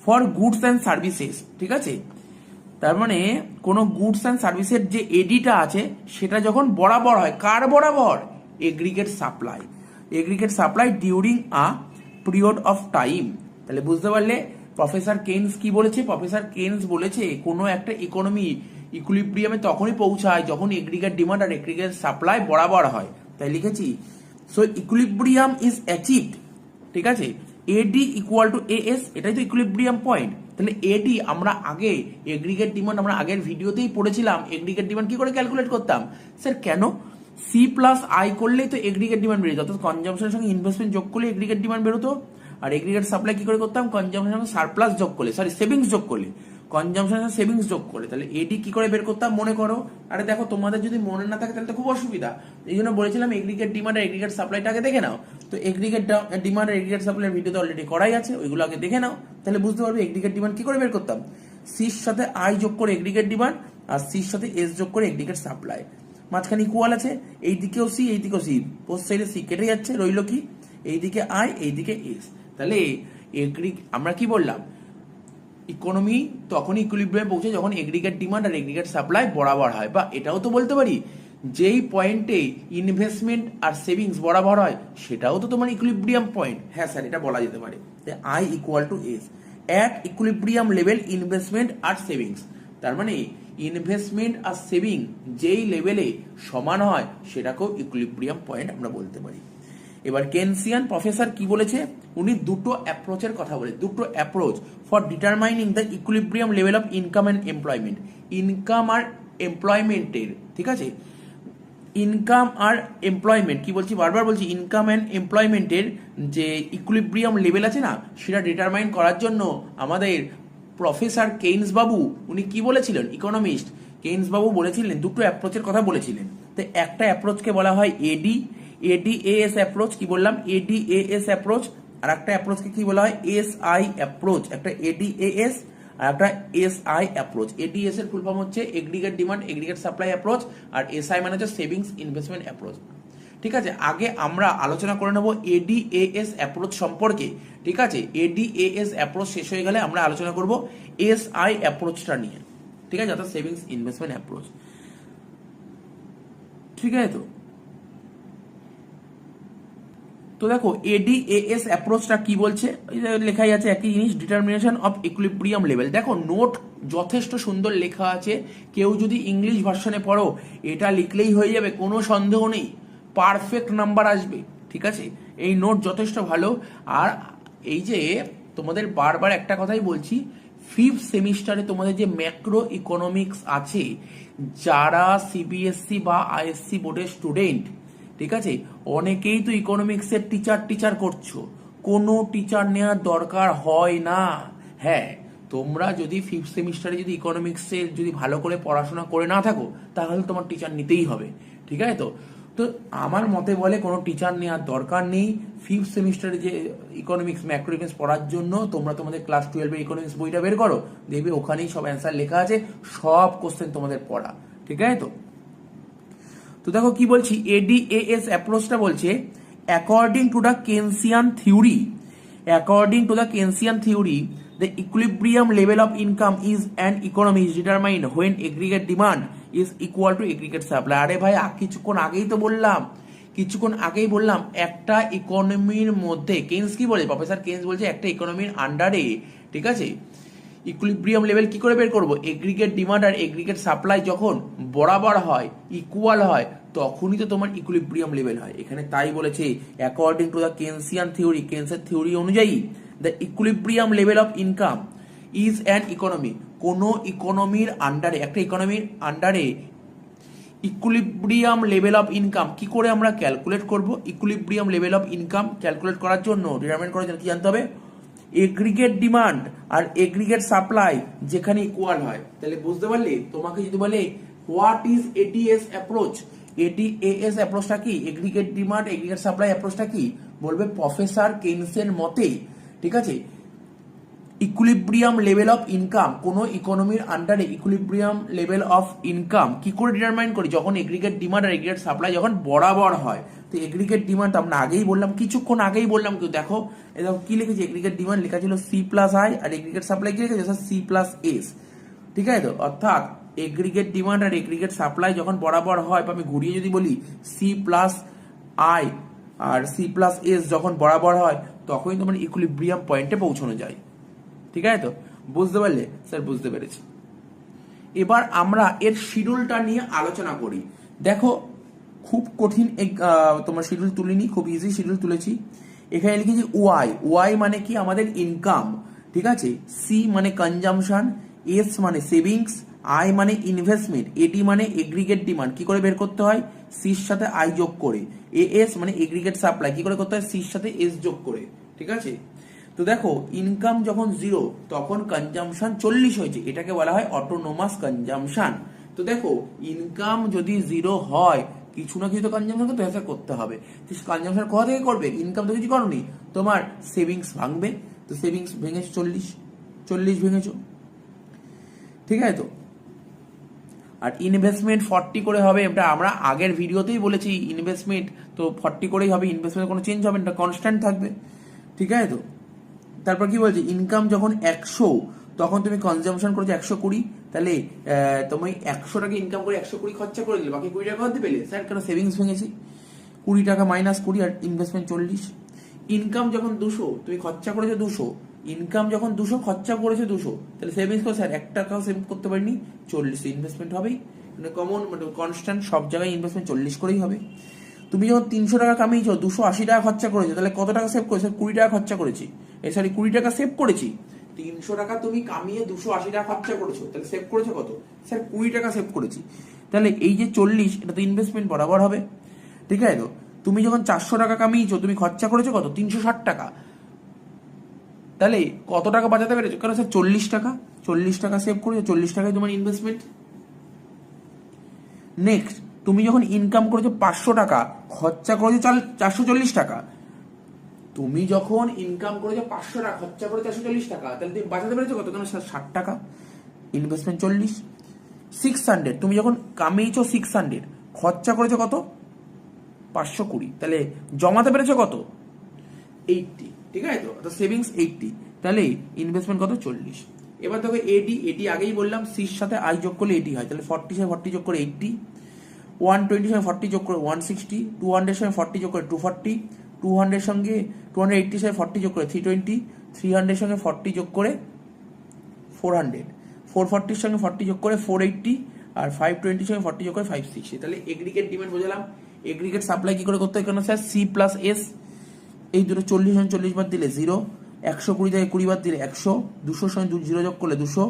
for goods and services, ঠিক আছে? তার মানে কোনো গুডস অ্যান্ড সার্ভিসের যে এডিটা আছে সেটা যখন বরাবর হয়, কার বরাবর, aggregate supply, aggregate supply during a period of time. তাহলে বুঝতে পারলে প্রফেসর কেইনস কি বলেছে, প্রফেসর কেইনস বলেছে কোনো একটা ইকোনমি ইকুইলিব্রিয়ামে তখনই পৌঁছায় যখন এগ্রিগেট ডিমান্ড আর এগ্রিগেট সাপ্লাই বরাবর হয়। তাই লিখেছি, সো ইকুইলিব্রিয়াম ইজ অ্যাচিভড, ঠিক আছে, এডি ইকুয়াল টু এএস, এটাই তো ইকুইলিব্রিয়াম পয়েন্ট। তাহলে এডি আমরা আগে এগ্রিগেট ডিমান্ড, আমরা আগের ভিডিওতেই পড়েছিলাম এগ্রিগেট ডিমান্ড কি করে ক্যালকুলেট করতাম। স্যার কেন, সি প্লাস আই করলেই তো এগ্রিগেট ডিমান্ড বেরোতো, অর্থাৎ কনজাম্পশনের সঙ্গে ইনভেস্টমেন্ট যোগ করলে এগ্রিগেট ডিমান্ড বেরোতো। আর এগ্রিগেট সাপ্লাই কি করে করতাম, কনজাম্পশনের সঙ্গে সারপ্লাস যোগ করলে, সরি সেভিংস যোগ করলে, কনজাম্পশনের সঙ্গে সেভিংস যোগ করলে। তাহলে এডি কি করে বের করতাম মনে করো। আরে দেখো তোমাদের যদি মনে না থাকে তাহলে তো খুব অসুবিধা, এই জন্য বলেছিলাম এগ্রিগেট ডিমান্ড আর এগ্রিগেট সাপ্লাইটা আগে দেখে নাও। তো এগ্রিগেট ডিমান্ড আর এগ্রিগেট সাপ্লাইয়ের ভিডিও তো অলরেডি করাই আছে, ওইগুলো আগে দেখে নাও, তাহলে বুঝতে পারবে এগ্রিগেট ডিমান্ড কি করে বের করতাম। সির সাথে আই যোগ করে এগ্রিগেট ডিমান্ড আর সির সাথে এস যোগ করে এগ্রিগেট সাপ্লাই, মাঝখানে ইকুয়াল আছে, এই দিকেও সি এই দিকেও সি, পোস্ট সাইডে সি কেটে যাচ্ছে, রইলো কি, এইদিকে আই এইদিকে এস। তাহলে আমরা কি বললাম, ইকোনমি তখনই ইকুইলিব্রিয়ামে পৌঁছে যখন এগ্রিগেট ডিমান্ড আর এগ্রিগেট সাপ্লাই বরাবর হয়। বা এটাও তো বলতে পারি যেই পয়েন্টে ইনভেস্টমেন্ট আর সেভিংস বরাবর হয় সেটাও তো তোমার ইকুইলিব্রিয়াম পয়েন্ট। হ্যাঁ স্যার এটা বলা যেতে পারে, I equal to S at equilibrium level investment আর সেভিংস। তার মানে ইনভেস্টমেন্ট আর সেভিং যেই লেভেলে সমান হয় সেটাকেও ইকুইলিব্রিয়াম পয়েন্ট আমরা বলতে পারি। এবার কেনসিয়ান প্রফেসর কি বলেছে, উনি দুটো অ্যাপ্রোচের কথা বলে, দুটো approach for determining the equilibrium level of income and employment. Income আর এমপ্লয়মেন্টের, ঠিক আছে, ইনকাম আর এমপ্লয়মেন্ট কি বলছি, বারবার বলছি, ইনকাম অ্যান্ড এমপ্লয়মেন্টের যে ইকুইলিব্রিয়াম লেভেল আছে না, সেটা ডিটারমাইন করার জন্য আমাদের প্রফেসর কেইনস বাবু উনি কি বলেছিলেন, ইকোনমিস্ট কেইনস বাবু বলেছিলেন দুটো অ্যাপ্রোচের কথা বলেছিলেন। তো একটা অ্যাপ্রোচকে বলা হয় এডিএএস অ্যাপ্রোচ, কি বললাম, এডিএএস অ্যাপ্রোচ। আর একটা অ্যাপ্রোচকে কি বলা হয়, এসআই অ্যাপ্রোচ। একটা এডিএএস আর একটা এসআই অ্যাপ্রোচ। এডিএস এর ফুল ফর্ম হচ্ছে aggregate demand aggregate supply approach, আর এসআই মানে হচ্ছে সেভিংস ইনভেস্টমেন্ট অ্যাপ্রোচ। ঠিক আছে, আগে আমরা আলোচনা করে নেব এডিএএস অ্যাপ্রোচ সম্পর্কে। ঠিক আছে, এডিএএস অ্যাপ্রোচ শেষ হয়ে গেলে আমরা আলোচনা করব এসআই অ্যাপ্রোচটা নিয়ে। ঠিক আছে, অর্থাৎ সেভিংস ইনভেস্টমেন্ট অ্যাপ্রোচ। ঠিক আছে, তো দেখো এডিএএস অ্যাপ্রোচটা কি বলছে, লেখাই আছে একই জিনিস, ডিটারমিনেশন অফ ইকুইলিব্রিয়াম লেভেল। দেখো নোট যথেষ্ট সুন্দর লেখা আছে, কেউ যদি ইংলিশ ভার্সনে পড়ো এটা লিখলেই হয়ে যাবে, কোনো সন্দেহ নেই, পারফেক্ট নাম্বার আসবে। ঠিক আছে, এই নোট যথেষ্ট ভালো। আর এই যে তোমাদের বারবার একটা কথাই বলছি, ফিফথ সেমিস্টারে তোমাদের যে ম্যাক্রো ইকোনমিক্স আছে, যারা সিবিএসসি বা আইএসসি বোর্ডের স্টুডেন্ট, ঠিক আছে, অনেকেই তো ইকোনমিক্সের টিচার করছো, কোনো টিচার নেওয়ার দরকার হয় না। হ্যাঁ, তোমরা যদি ফিফথ সেমিস্টারে যদি ইকোনমিক্সের যদি ভালো করে পড়াশোনা করে না থাকো, তাহলে তোমার টিচার নিতেই হবে। ঠিক আছে, তো তো আমার মতে বলে কোনো টিচার নেওয়ার দরকার নেই। ফিফথ সেমিস্টারে যে ইকোনমিক্স ম্যাক্রো ইকোনমিক্স পড়ার জন্য তোমরা তোমাদের ক্লাস 12-এর ইকোনমিক্স বইটা বের করো, দেখবে ওখানেই সব অ্যান্সার লেখা আছে, সব কোশ্চেন তোমাদের পড়া। ঠিক আছে, তো দেখো কি বলছি, এডিএএস অ্যাপ্রোচটা বলছে according to the Keynesian theory, according to the Keynesian theory the equilibrium level of income is an economy is determined when aggregate demand is equal to aggregate supply। আরে ভাই কিছুক্ষণ আগেই বললাম একটা ইকোনমির মধ্যে, কেনস কি বলে, প্রফেসর কেনস বলছে একটা ইকোনমির আন্ডারে, ঠিক আছে, ইকুইলিব্রিয়াম লেভেল কি করে বের করবো, এগ্রিগেট ডিমান্ড আর এগ্রিগেট সাপ্লাই যখন বরাবর হয়, ইকুয়াল হয়, তখনই তো তোমার ইকুইলিব্রিয়াম লেভেল হয়। এখানে তাই বলেছে according to the Keynesian theory, কেনসের থিওরি অনুযায়ী the equilibrium level of income is an economy. কোন ইকোনমির আন্ডারে, একটা ইকোনমির আন্ডারে ইকুইলিব্রিয়াম লেভেল অফ ইনকাম কি করে আমরা ক্যালকুলেট করব, equilibrium level of income calculate করার জন্য, ডিটারমাইন করার জন্য কি জানতে হবে, এগ্রিগেট ডিমান্ড আর এগ্রিগেট সাপ্লাই যেখানে ইকুয়াল হয়। তাহলে বুঝতে পারলে, তোমাকে যদি বলে হোয়াট ইজ এডিএস অ্যাপ্রোচ, এডিএএস অ্যাপ্রোচটা কি, এগ্রিগেট ডিমান্ড এগ্রিগেট সাপ্লাই অ্যাপ্রোচটা কি, বলবে প্রফেসর কেনসের মতে, ঠিক আছে, ইকুইলিব্রিয়াম লেভেল অফ ইনকাম, কোন ইকোনমির আন্ডারে ইকুইলিব্রিয়াম লেভেল অফ ইনকাম কি করে ডিটারমাইন করি, যখন এগ্রিগেট ডিমান্ড আর এগ্রিগেট সাপ্লাই যখন বরাবর হয়। তো এগ্রিগেট ডিমান্ড আমরা আগেই বললাম, কিছুক্ষণ আগেই বললাম, কেউ দেখো দেখো কি লিখেছি, এগ্রিগেট ডিমান্ড লেখা ছিল সি প্লাস আই, আর এগ্রিগেট সাপ্লাই কি লিখেছে সি প্লাস এস। ঠিক আছে, তো অর্থাৎ এগ্রিগেট ডিমান্ড আর এগ্রিগেট সাপ্লাই যখন বরাবর হয়, বা আমি ঘুরিয়ে যদি বলি সি প্লাস আই আর সি প্লাস এস যখন বরাবর হয়, তখনই তোমার ইকুইলিব্রিয়াম পয়েন্টে পৌঁছানো যায়। ঠিক আছে, তো বুঝতে পারলে, স্যার বুঝতে পেরেছি। এবার আমরা এর শিডিউলটা নিয়ে আলোচনা করি। দেখো খুব কঠিন তোমার শিডিউল তুলিনি, খুব ইজি শিডিউল তুলেছি। এখানে লিখেছি ওয়াই মানে কি, আমাদের ইনকাম, ঠিক আছে, সি মানে কনজামশন, এস মানে সেভিংস, আই মানে ইনভেস্টমেন্ট, এডি মানে এগ্রিগেট ডিমান্ড কি করে বের করতে হয়, সির সাথে আই যোগ করে, এস মানে এগ্রিগেট সাপ্লাই কি করে করতে হয়, সির সাথে এস যোগ করে। ঠিক আছে, তো দেখো ইনকাম যখন 0 তখন কনজামশন 40 হয়েছে, এটাকে বলা হয় অটোনোমাস কনজামশন। তো দেখো ইনকাম যদি 0 হয়, কিছু না কিছু তো কনজামশন করতে হবে। কনজামশন কোথা থেকে করবে, ইনকাম তো কিছু করনি, তোমার সেভিংস ভাঙবে, তো সেভিংস ভেঙেছো 40 ভেঙেছো। ঠিক আছে, তো আর ইনভেস্টমেন্ট 40 করে হবে, এটা আমরা আগের ভিডিওতেই বলেছি, ইনভেস্টমেন্ট তো 40 করেই হবে, ইনভেস্টমেন্ট কোনো চেঞ্জ হবে না, কনস্ট্যান্ট থাকবে। ঠিক আছে, তো তারপর কি বলছে, ইনকাম যখন 100 তখন তুমি কনজামশন করেছো 120, তাহলে তুমি 100 টাকা ইনকাম করে 120 খরচা করে দিলে, বাকি 20 টাকা করতে পেলে, স্যার কেন সেভিংস ভেঙেছি, 20 টাকা -20 আর ইনভেস্টমেন্ট 40। ইনকাম যখন 200 তুমি খরচা করেছো 200, ইনকাম যখন 200, খরচা করেছে 200, তাহলে সেভিংস কত স্যার 1 টাকাও সেভ করতে পারিনি, 40 ইনভেস্টমেন্ট হবেই, মানে কমন মানে কনস্ট্যান্ট সব জায়গায় ইনভেস্টমেন্ট 40 করেই হবে। তুমি যখন 300 টাকা কামিয়েছো, 280 টাকা খরচা করেছো, তাহলে কত টাকা সেভ করেছো? 20 টাকা খরচা করেছি, 20 টাকা সেভ করেছি। 300 টাকা তুমি কামিয়ে 280 টাকা খরচা করেছো, তাহলে সেভ করেছো কত? স্যার 20 টাকা সেভ করেছি। তাহলে এই যে 40, এটা তো ইনভেস্টমেন্ট বরাবর হবে, ঠিক আছে তো? তুমি যখন 400 টাকা কামিয়েছো, তুমি খরচা করেছো কত? 360 টাকা, তাহলে কত টাকা বাঁচাতে পেরেছো? কারণ স্যার 40 টাকা সেভ করেছো, 40 টাকায় তোমার ইনভেস্টমেন্ট। নেক্সট, তুমি যখন ইনকাম করেছো 500 টাকা, খরচা করেছো 440 টাকা, তুমি যখন ইনকাম করেছো 500 টাকা, খরচা করে 440 টাকা, তাহলে তুমি বাঁচাতে পেরেছো কত? কেন 60 টাকা, ইনভেস্টমেন্ট 40। 600, তুমি যখন কামিয়েছো 600, খরচা করেছো কত? 520, তাহলে জমাতে পেরেছো কত? 80, ঠিক আছে তো? সেভিংস 80, তাহলে ইনভেস্টমেন্ট কত? 40। এবার দেখো এডি আগেই বললাম, সির সাথে আই যোগ করলে 80 হয়, তাহলে 40 সাথে 40 যোগ করে 80, 120 সঙ্গে 40 যোগ করে 160, 200 সঙ্গে 40 যোগ করে 240, 200 সঙ্গে 280 সঙ্গে 40 যোগ করে 320, 300 সঙ্গে 40 যোগ করে 400, 440 সঙ্গে 40 যোগ করে 480, আর 520 সঙ্গে 40 যোগ করে 560। তাহলে এগ্রিগেট ডিমান্ড বোঝালাম। এগ্রিগেট সাপ্লাই কি করে করতে হয়? কেন স্যার সি প্লাস এস, এই দুটো 40 সঙ্গে 40 বাদ দিলে 0, 120 থেকে 20 বাদ দিলে 100, 200 সঙ্গে 0 যোগ করলে 200,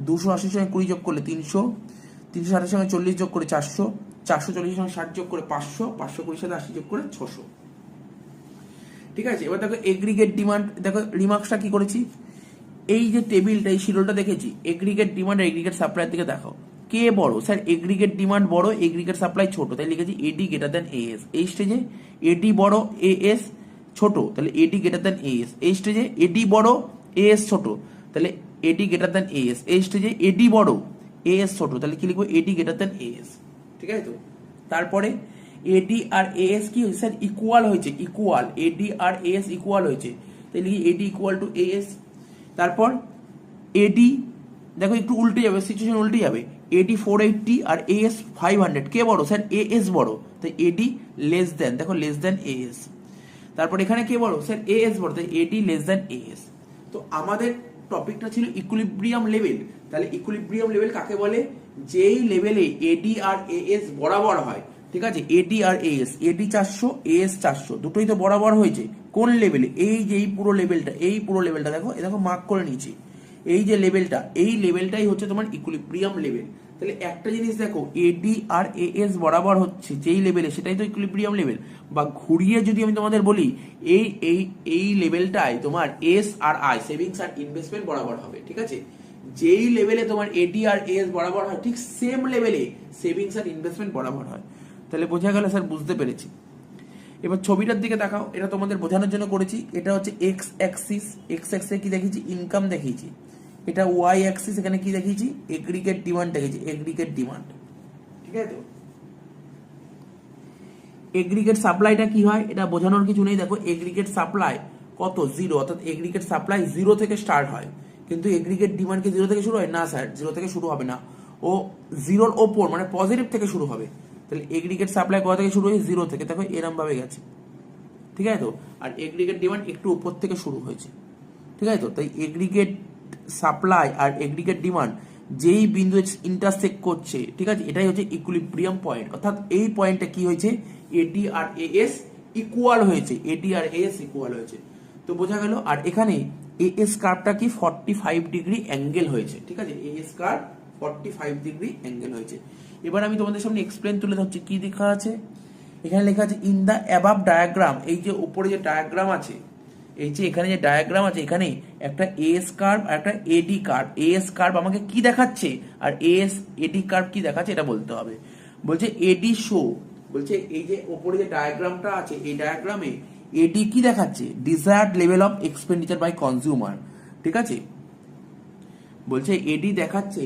280 সঙ্গে 20 যোগ করলে 300, 360 সঙ্গে 40 যোগ করে 400, 440 সঙ্গে 60 যোগ করে 500, 520 সাথে 80 যোগ করে 600, ঠিক আছে? এবার দেখো এগ্রিগেট ডিমান্ড, দেখো রিমার্কসটা কি করেছি, এই যে টেবিলটা, এই শিডিউলটা দেখেছি, এগ্রিগেট ডিমান্ড আর এগ্রিগেট সাপ্লাইয়ের দিকে দেখো, কে বড়? স্যার এগ্রিগেট ডিমান্ড বড়, এগ্রিগেট সাপ্লাই ছোট, তাই লিখেছি এডি গ্রেটার দেন এএস। এই স্টেজে এডি বড়, এএস ছোট, তাহলে এডি গ্রেটার দেন এএস। এই স্টেজে এডি বড়, এএস ছোট, তাহলে এডি গ্রেটার দেন এএস। এই স্টেজে এডি বড়, এএস ছোট, তাহলে কি লিখবো? এডি গ্রেটার দেন এএস, ঠিক আছে তো? তারপরে এডি আর এএস কি হয়েছে? স্যার ইকুয়াল হয়েছে, ইকুয়াল, এডি আর এএস ইকুয়াল হয়েছে, তাই লিখি এডি ইকুয়াল টু এএস। তারপর এডি, দেখো একটু উল্টে যাবে, সিচুয়েশন উল্টে যাবে, এডি 480 আর এএস 500, কে বড়? স্যার এএস বড়, তাই এডি লেস দেন, দেখো লেস দেন এএস। তারপর এখানে কে বড়? স্যার এএস বড়, তাই এডি লেস দেন এএস। তো আমাদের টপিকটা ছিল ইকুইলিব্রিয়াম লেভেল। তাহলে ইকুইলিব্রিয়াম লেভেল কাকে বলে? যেই লেভেলে এডি আর এএস বরাবর হয়, ঠিক আছে? এডি আর এএস, এডি 400, এএস 400, দুটোই তো বরাবর হয়েছে। কোন লেভেলে? এই যে এই পুরো লেভেলটা, এই পুরো লেভেলটা দেখো, এ দেখো মার্ক করে নিয়েছি, এই যে লেভেলটা, এই লেভেলটাই হচ্ছে তোমার ইকুইলিব্রিয়াম লেভেল। তাহলে একটা জিনিস দেখো, এডি আর এএস বরাবর হচ্ছে যেই লেভেলে, সেটাই তো ইকুইলিব্রিয়াম লেভেল। বা ঘুরিয়ে যদি আমি তোমাদের বলি, এই এই এই লেভেলটায় তোমার এস আর আই, সেভিংস আর ইনভেস্টমেন্ট বরাবর হবে, ঠিক আছে? যেই লেভেলে তোমার এডি আর এএস বরাবর হয়, ঠিক সেম লেভেলে সেভিংস আর ইনভেস্টমেন্ট বরাবর হয়। তাহলে বোঝা গেল স্যার, বুঝতে পেরেছি। এবার ছবিটার দিকে দেখাও, এটা তোমাদের বোঝানোর জন্য করেছি। এটা হচ্ছে এক্স অ্যাক্সিস, এক্স অ্যাক্সিসে কি দেখিয়েছি? ইনকাম দেখিয়েছি। এটা ওয়াই অ্যাক্সিস, এখানে কি দেখিয়েছি? এগ্রিগেট ডিমান্ড দেখিয়েছি, এগ্রিগেট ডিমান্ড, ঠিক আছে তো? এগ্রিগেট সাপ্লাইটা কি হয় এটা বোঝানোর কিছু নেই। দেখো এগ্রিগেট সাপ্লাই কত? 0, অর্থাৎ এগ্রিগেট সাপ্লাই 0 থেকে স্টার্ট হয়। কিন্তু এগ্রিগেট ডিমান্ড কি 0 থেকে শুরু হয়? না স্যার, 0 থেকে শুরু হবে না, ও 0-র ওপর মানে পজিটিভ থেকে শুরু হবে। তাহলে এগ্রিগেট সাপ্লাই কোথা থেকে শুরু হয়? 0 থেকে, দেখো এরম ভাবে গেছে, ঠিক আছে তো? আর এগ্রিগেট ডিমান্ড একটু উপর থেকে শুরু হয়েছে, ঠিক আছে তো? তাই এগ্রিগেট সাপ্লাই আর এগ্রিগেট ডিমান্ড যেই বিন্দু ইন্টারসেক্ট করছে, ঠিক আছে, এটাই হচ্ছে ইকুইলিব্রিয়াম পয়েন্ট। অর্থাৎ এই পয়েন্টটা কি হয়েছে? এডি আর এএস ইকুয়াল হয়েছে, এডি আর এএস ইকুয়াল হয়েছে, তো বোঝা গেল। আর এখানে এএস কার্ভটা কি 45 ডিগ্রি অ্যাঙ্গেল হয়েছে, ঠিক আছে? এএস কার্ভ 45 ডিগ্রি অ্যাঙ্গেল হয়েছে। এবার আমি তোমাদের সামনে এক্সপ্লেন তুলে ধরছি, কি লেখা আছে এখানে? লেখা আছে ইন দ্য অ্যাবাভ ডায়াগ্রাম, এই যে উপরে যে ডায়াগ্রাম আছে, এই যে এখানে যে ডায়াগ্রাম আছে, এখানে একটা এএস কার্ভ আর একটা এডি কার্ভ। এএস কার্ভ আমাকে কি দেখাচ্ছে আর এডি কার্ভ কি দেখাচ্ছে এটা বলতে হবে। বলছে এডি শো, বলছে এই যে উপরে যে ডায়াগ্রামটা আছে, এই ডায়াগ্রামে এডি কি দেখাচ্ছে? Desired level of expenditure by consumer, ঠিক আছে? বলছে এডি দেখাচ্ছে,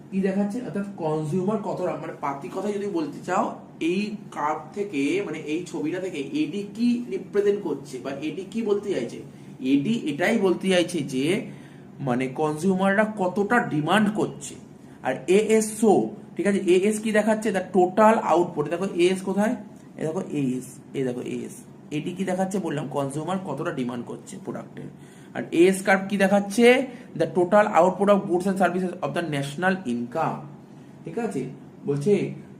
কি দেখাচ্ছে? অর্থাৎ কনজিউমার কত, মানে পাতি কথা যদি বলতে চাও, এই কার্ভ থেকে মানে এই ছবিটা থেকে এডি কি রিপ্রেজেন্ট করছে বা এডি কি বলতে চাইছে? এডি এটাই বলতে চাইছে যে মানে কনজিউমাররা কতটা ডিমান্ড করছে। আর এএসও, ঠিক আছে, এএস কি দেখাচ্ছে? The total output. দেখো এএস কোথায়? এই দেখো এএস, এই দেখো এএস। এডি কি দেখাচ্ছে? বললাম কনজিউমার কতটা ডিমান্ড করছে প্রোডাক্টের। আর এএস কার্ভ কি দেখাচ্ছে, the total output of goods and services of the national income. ঠিক আছে, বলছে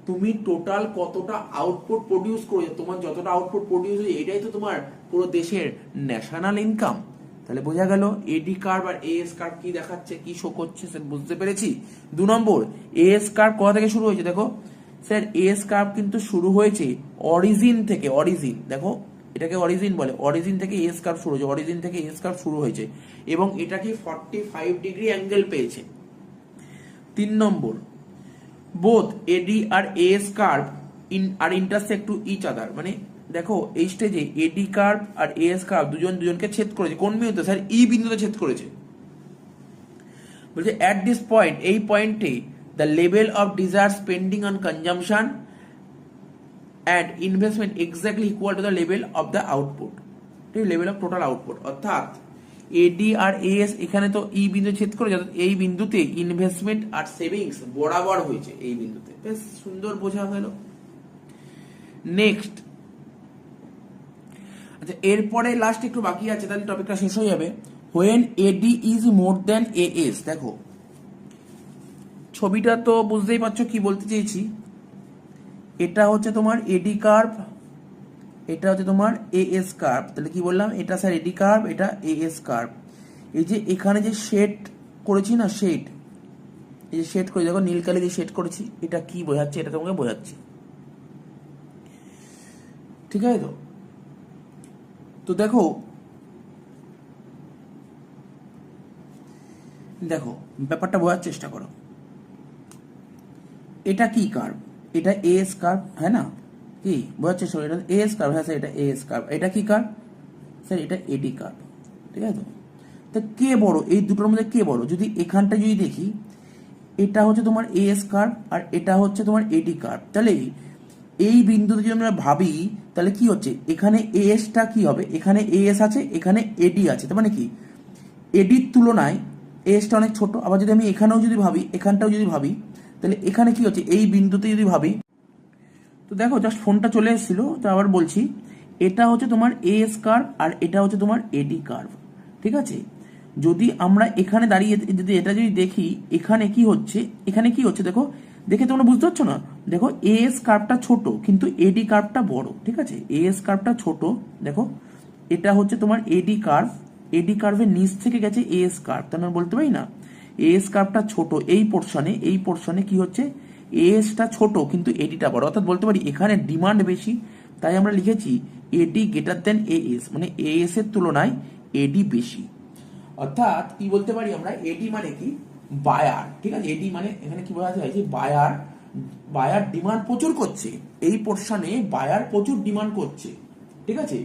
তুমি টোটাল কতটা আউটপুট প্রডিউস করেছো, তোমার যতটা আউটপুট প্রডিউস হয়েছে এটাই তো তোমার পুরো দেশের ন্যাশনাল ইনকাম। তাহলে বোঝা গেল এডি কার্ভ আর এএস কার্ভ কি দেখাচ্ছে, কি শো করছে স্যার, বুঝতে পেরেছি। 2 নম্বর, এএস কার্ভ কোথা থেকে শুরু হয়েছে, দেখো স্যার এএস কার্ভ কিন্তু শুরু হয়েছে অরিজিন থেকে। অরিজিন দেখো, এটাকে অরিজিন বলে, অরিজিন থেকে এএস কার্ভ শুরু হয়েছে, অরিজিন থেকে এএস কার্ভ শুরু হয়েছে এবং এটাকে 45 ডিগ্রি অ্যাঙ্গেল পেয়েছে। 3 নম্বর, বোথ এডি আর AS curve are intersect to each other, মানে দেখো এই স্টেজে এডি কার্ভ আর এএস কার্ভ দুজনকে ছেদ করেছে। কোন বিন্দুতে স্যার, ই বিন্দুতে ছেদ করেছে। বলছে অ্যাট দিস পয়েন্ট, এই পয়েন্টে the level of desire spending on consumption and investment exactly equal to the level of the output, ঠিক, লেভেল অফ টোটাল আউটপুট। অর্থাৎ এডি আর এএস এখানে তো ই বিন্দু ছেদ করে, এই বিন্দুতে ইনভেস্টমেন্ট আর সেভিংস বরাবর হয়েছে, এই বিন্দুতে। বেশ সুন্দর বোঝা গেল। নেক্সট, আচ্ছা এরপরে লাস্ট একটু বাকি আছে, তাহলে টপিকটা শেষ হয়ে যাবে। When AD is more than AS, দেখো ছবিটা তো বুঝতেই পারছো কি বলতে চেয়েছি। এটা হচ্ছে তোমার এডি কার্ভ, এটা হচ্ছে তোমার এএস কার্ভ। তাহলে কি বললাম, এটা স্যার এডি কার্ভ, এটা এএস কার্ভ। এই যে এখানে যে শেড করেছি না, শেড, এই যে শেড করেছি, দেখো নীল কালি দিয়ে শেড করেছি, এটা কি বোঝাচ্ছে, এটা তোমাকে বোঝাচ্ছে। ঠিক আছে তো, তো দেখো দেখো ব্যাপারটা বোঝার চেষ্টা করো। এটা কি কার্ভ, এটা এএস কার্ভ, হ্যাঁ না, কি বোঝার চেষ্টা করো, এটা এএস কার্ভ, হ্যাঁ স্যার এটা এএস কার্ভ। এটা কি কার্ভ স্যার, এটা এডি কার্ভ। ঠিক আছে তো, কে বড় এই দুটোর মধ্যে, কে বড়? যদি এখানটা যদি দেখি, এটা হচ্ছে তোমার এএস কার্ভ আর এটা হচ্ছে তোমার এডি কার্ভ। তাহলে এই বিন্দুতে যদি আমরা ভাবি, তাহলে কি হচ্ছে, এখানে এএসটা কি হবে, এখানে এএস আছে, এখানে এডি আছে, তার মানে কি এডির তুলনায় এএসটা অনেক ছোট। আবার যদি আমি এখানেও যদি ভাবি, এখানটাও যদি ভাবি, তাহলে এখানে কি হচ্ছে, এই বিন্দুতে যদি ভাবি, তো দেখো জাস্ট ফোনটা চলে এসেছিল, তো আবার বলছি, এটা হচ্ছে তোমার এএস কার্ভ আর এটা হচ্ছে তোমার এডি কার্ভ। ঠিক আছে, যদি আমরা এখানে দাঁড়িয়ে যদি এটা যদি দেখি, এখানে কি হচ্ছে, এখানে কি হচ্ছে দেখো, দেখে তোমরা বুঝতে পারছো না, দেখো এএস কার্ভটা ছোট কিন্তু এডি কার্ভটা বড়। ঠিক আছে, এএস কার্ভটা ছোট, দেখো এটা হচ্ছে তোমার এডি কার্ভ, এডি কার্ভের নিচ থেকে গেছে এএস কার্ভ, তার মানে বলতে পারি না এএস কার্ভটা ছোট, এই পোর্শনে কি হচ্ছে, এএসটা ছোট কিন্তু এডিটা বড়। অর্থাৎ বলতে পারি এখানে ডিমান্ড বেশি, তাই আমরা লিখেছি এডি গ্রেটার দেন এএস, মানে এএস এর তুলনায় এডি বেশি। অর্থাৎ কি বলতে পারি আমরা, এডি মানে কি, বায়ার। ঠিক আছে, এডি মানে এখানে কি বোঝাতে হয় যে বায়ার ডিমান্ড প্রচুর করছে, এই পোর্শনে বায়ার প্রচুর ডিমান্ড করছে। ঠিক আছে,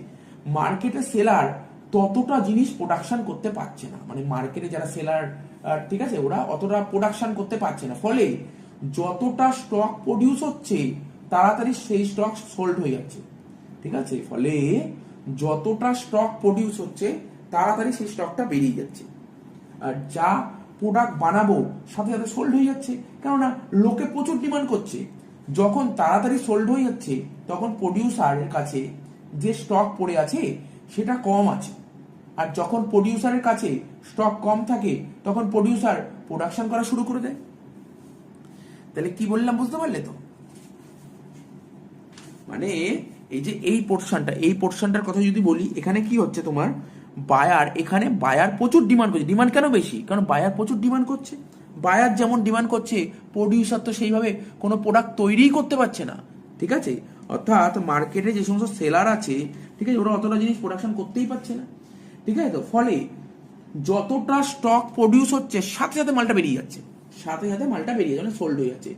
মার্কেটে সেলার ততটা জিনিস প্রোডাকশন করতে পারছে না, মানে মার্কেটে যারা সেলার, ঠিক আছে, ওরা অতটা প্রোডাকশন করতে পারছে না, ফলে যতটা স্টক প্রডিউস হচ্ছে তাড়াতাড়ি সেই স্টক সোল্ড হয়ে যাচ্ছে। ঠিক আছে, ফলে যতটা স্টক প্রডিউস হচ্ছে তাড়াতাড়ি সেই স্টকটা বেরিয়ে যাচ্ছে, আর যা প্রোডাক্ট বানাবো সাথে সাথে সোল্ড হয়ে যাচ্ছে, কেননা লোকে প্রচুর ডিমান্ড করছে। যখন তাড়াতাড়ি সোল্ড হয়ে যাচ্ছে তখন প্রডিউসারের কাছে যে স্টক পড়ে আছে সেটা কম আছে, আর যখন প্রডিউসারের কাছে স্টক কম থাকে তখন প্রডিউসার প্রোডাকশন করা শুরু করে দেয়। তাহলে কি বললাম বুঝতে পারলে তো, মানে এই যে এই পোর্শনটার কথা যদি বলি, এখানে কি হচ্ছে তোমার, এখানে বায়ার প্রচুর ডিমান্ড করছে। ডিমান্ড কেন বেশি, কারণ বায়ার প্রচুর ডিমান্ড করছে। বায়ার যেমন ডিমান্ড করছে, প্রডিউসার তো সেইভাবে কোনো প্রোডাক্ট তৈরিই করতে পারছে না। ঠিক আছে, অর্থাৎ মার্কেটে যে সমস্ত সেলার আছে, ঠিক আছে, ওরা অতটা জিনিস প্রোডাকশন করতেই পারছে না। ঠিক আছে তো, ফলে যতটা স্টক প্রডিউস হচ্ছে সাথে সাথে মালটা বেরিয়ে যাচ্ছে, মানে সোল্ড হয়ে যাচ্ছে।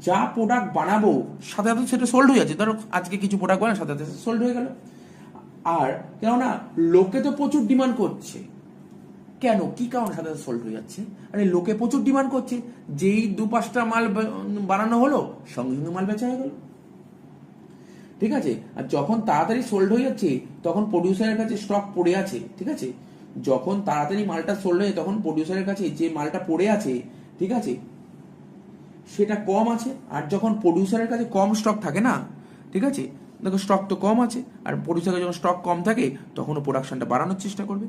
যা প্রোডাক্ট বানাবো সাথে সাথে সেটা সোল্ড হয়ে যাচ্ছে। ধরো আজকে কিছু প্রোডাক্ট বানানো, সাথে সাথে সোল্ড হয়ে গেল। আর কেননা লোকে তো প্রচুর ডিমান্ড করছে, কেন কি কারণে সাথে সাথে সোল্ড হয়ে যাচ্ছে, আরে লোকে প্রচুর ডিমান্ড করছে, যেই 2-5টা মাল বানানো হলো সঙ্গে সঙ্গে মাল বেচা হয়ে গেল। ঠিক আছে, আর যখন তাড়াতাড়ি সোল্ড হয়ে যাচ্ছে তখন প্রডিউসারের কাছে স্টক পড়ে আছে। ঠিক আছে, যখন তাড়াতাড়ি মালটা সোল্ড হয়ে তখন প্রডিউসারের কাছে যে মালটা পড়ে আছে, ঠিক আছে, সেটা কম আছে। আর যখন প্রডিউসারের কাছে কম স্টক থাকে না, ঠিক আছে, দেখো স্টক তো কম আছে, আর প্রডিউসারের যখন স্টক কম থাকে তখন ও প্রোডাকশনটা বাড়ানোর চেষ্টা করবে।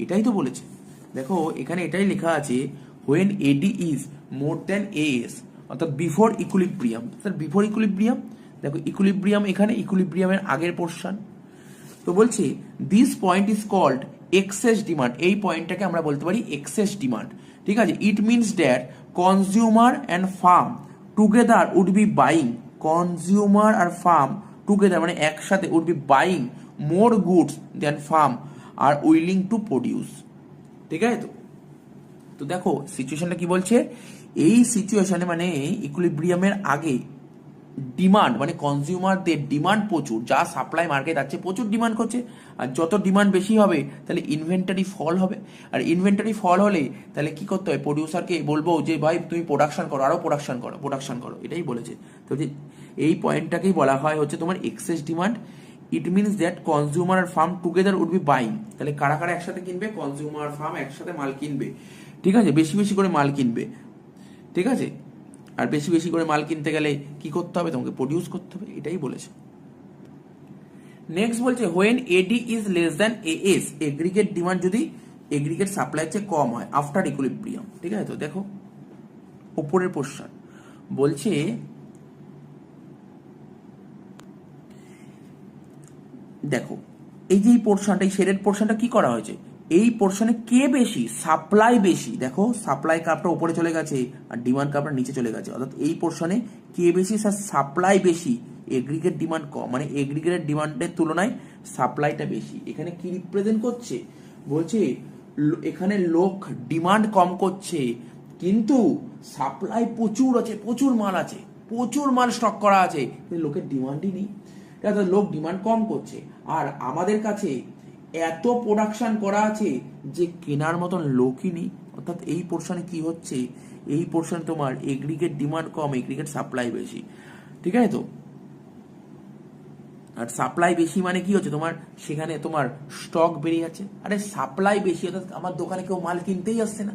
এটাই তো বলেছে। দেখো এখানে এটাই লেখা আছে when AD is more than AS, অর্থাৎ before equilibrium. Sir before equilibrium, দেখো ইকুইলিব্রিয়াম এখানে ইকুইলিব্রিয়ামের আগের পোর্শন। তো বলছে this point is called excess demand, এই পয়েন্টটাকে আমরা বলতে পারি এক্সেস ডিমান্ড। ঠিক আছে, it means that consumer and firm together would be buying, consumer আর ফার্ম টুগেদার মানে একসাথে would be buying more goods than firm are willing to produce. ঠিক আছে, তো দেখো সিচুয়েশনটা কি বলছে, এই সিচুয়েশনে মানে ইকুইলিব্রিয়ামের আগে ডিমান্ড মানে কনজিউমারদের ডিমান্ড প্রচুর, যা সাপ্লাই মার্কেট আছে প্রচুর ডিমান্ড করছে, আর যত ডিমান্ড বেশি হবে তাহলে ইনভেন্টারি ফল হবে, আর ইনভেন্টারি ফল হলে তাহলে কি করতে হয়, প্রডিউসারকে বলবো যে ভাই তুমি প্রোডাকশন করো, আরো প্রোডাকশন করো, এটাই বলেছে। তো যে এই পয়েন্টটাকেই বলা হয় হচ্ছে তোমার excess demand. It means that consumer আর firm together would be buying, তাহলে কারা কারা একসাথে কিনবে, কনজিউমার আর ফার্ম একসাথে মাল কিনবে। ঠিক আছে, বেশি বেশি করে মাল কিনবে। ঠিক আছে, আর বেশি বেশি করে মাল কিনতে গেলে কি করতে হবে, তোমাকে প্রডিউস করতে হবে, এটাই বলেছে। নেক্সট বলছে when AD is less than as, aggregate demand যদি এগ্রিগেট সাপ্লাই চেয়ে কম হয় আফটার ইকুইলিব্রিয়াম। ঠিক আছে, তো দেখো উপরের পোর্শন বলছে দেখো এই যে এই পোর্শনটা, এই শেডেড পোর্শনটা কি করা হয়েছে, এই পোর্শনে কে বেশি, সাপ্লাই বেশি। দেখো সাপ্লাই কাপটা উপরে চলে গেছে আর ডিমান্ড কাপটা নিচে চলে গেছে, অর্থাৎ এই পোর্শনে কে বেশি, স্যার সাপ্লাই বেশি, এগ্রিগেট ডিমান্ড কম, মানে এগ্রিগেটের ডিমান্ডের তুলনায় সাপ্লাইটা বেশি। এখানে কি রিপ্রেজেন্ট করছে, বলছে এখানে লোক ডিমান্ড কম করছে কিন্তু সাপ্লাই প্রচুর আছে, প্রচুর মাল আছে, প্রচুর মাল স্টক করা আছে, কিন্তু লোকের ডিমান্ডই নেই। লোক ডিমান্ড কম করছে আর আমাদের কাছে এত প্রোডাকশন করা আছে যে কেনার মতন লোকই নেই। অর্থাৎ এই পোর্শনে কি হচ্ছে, এই পোর্শনে তোমার এগ্রিগেট ডিমান্ড কম, এগ্রিগেট সাপ্লাই বেশি। ঠিক আছে, তো আর সাপ্লাই বেশি মানে কি হচ্ছে, তোমার সেখানে তোমার স্টক বেড়ে যাচ্ছে। আরে সাপ্লাই বেশি অর্থাৎ আমার দোকানে কেউ মাল কিনতেই আসছে না,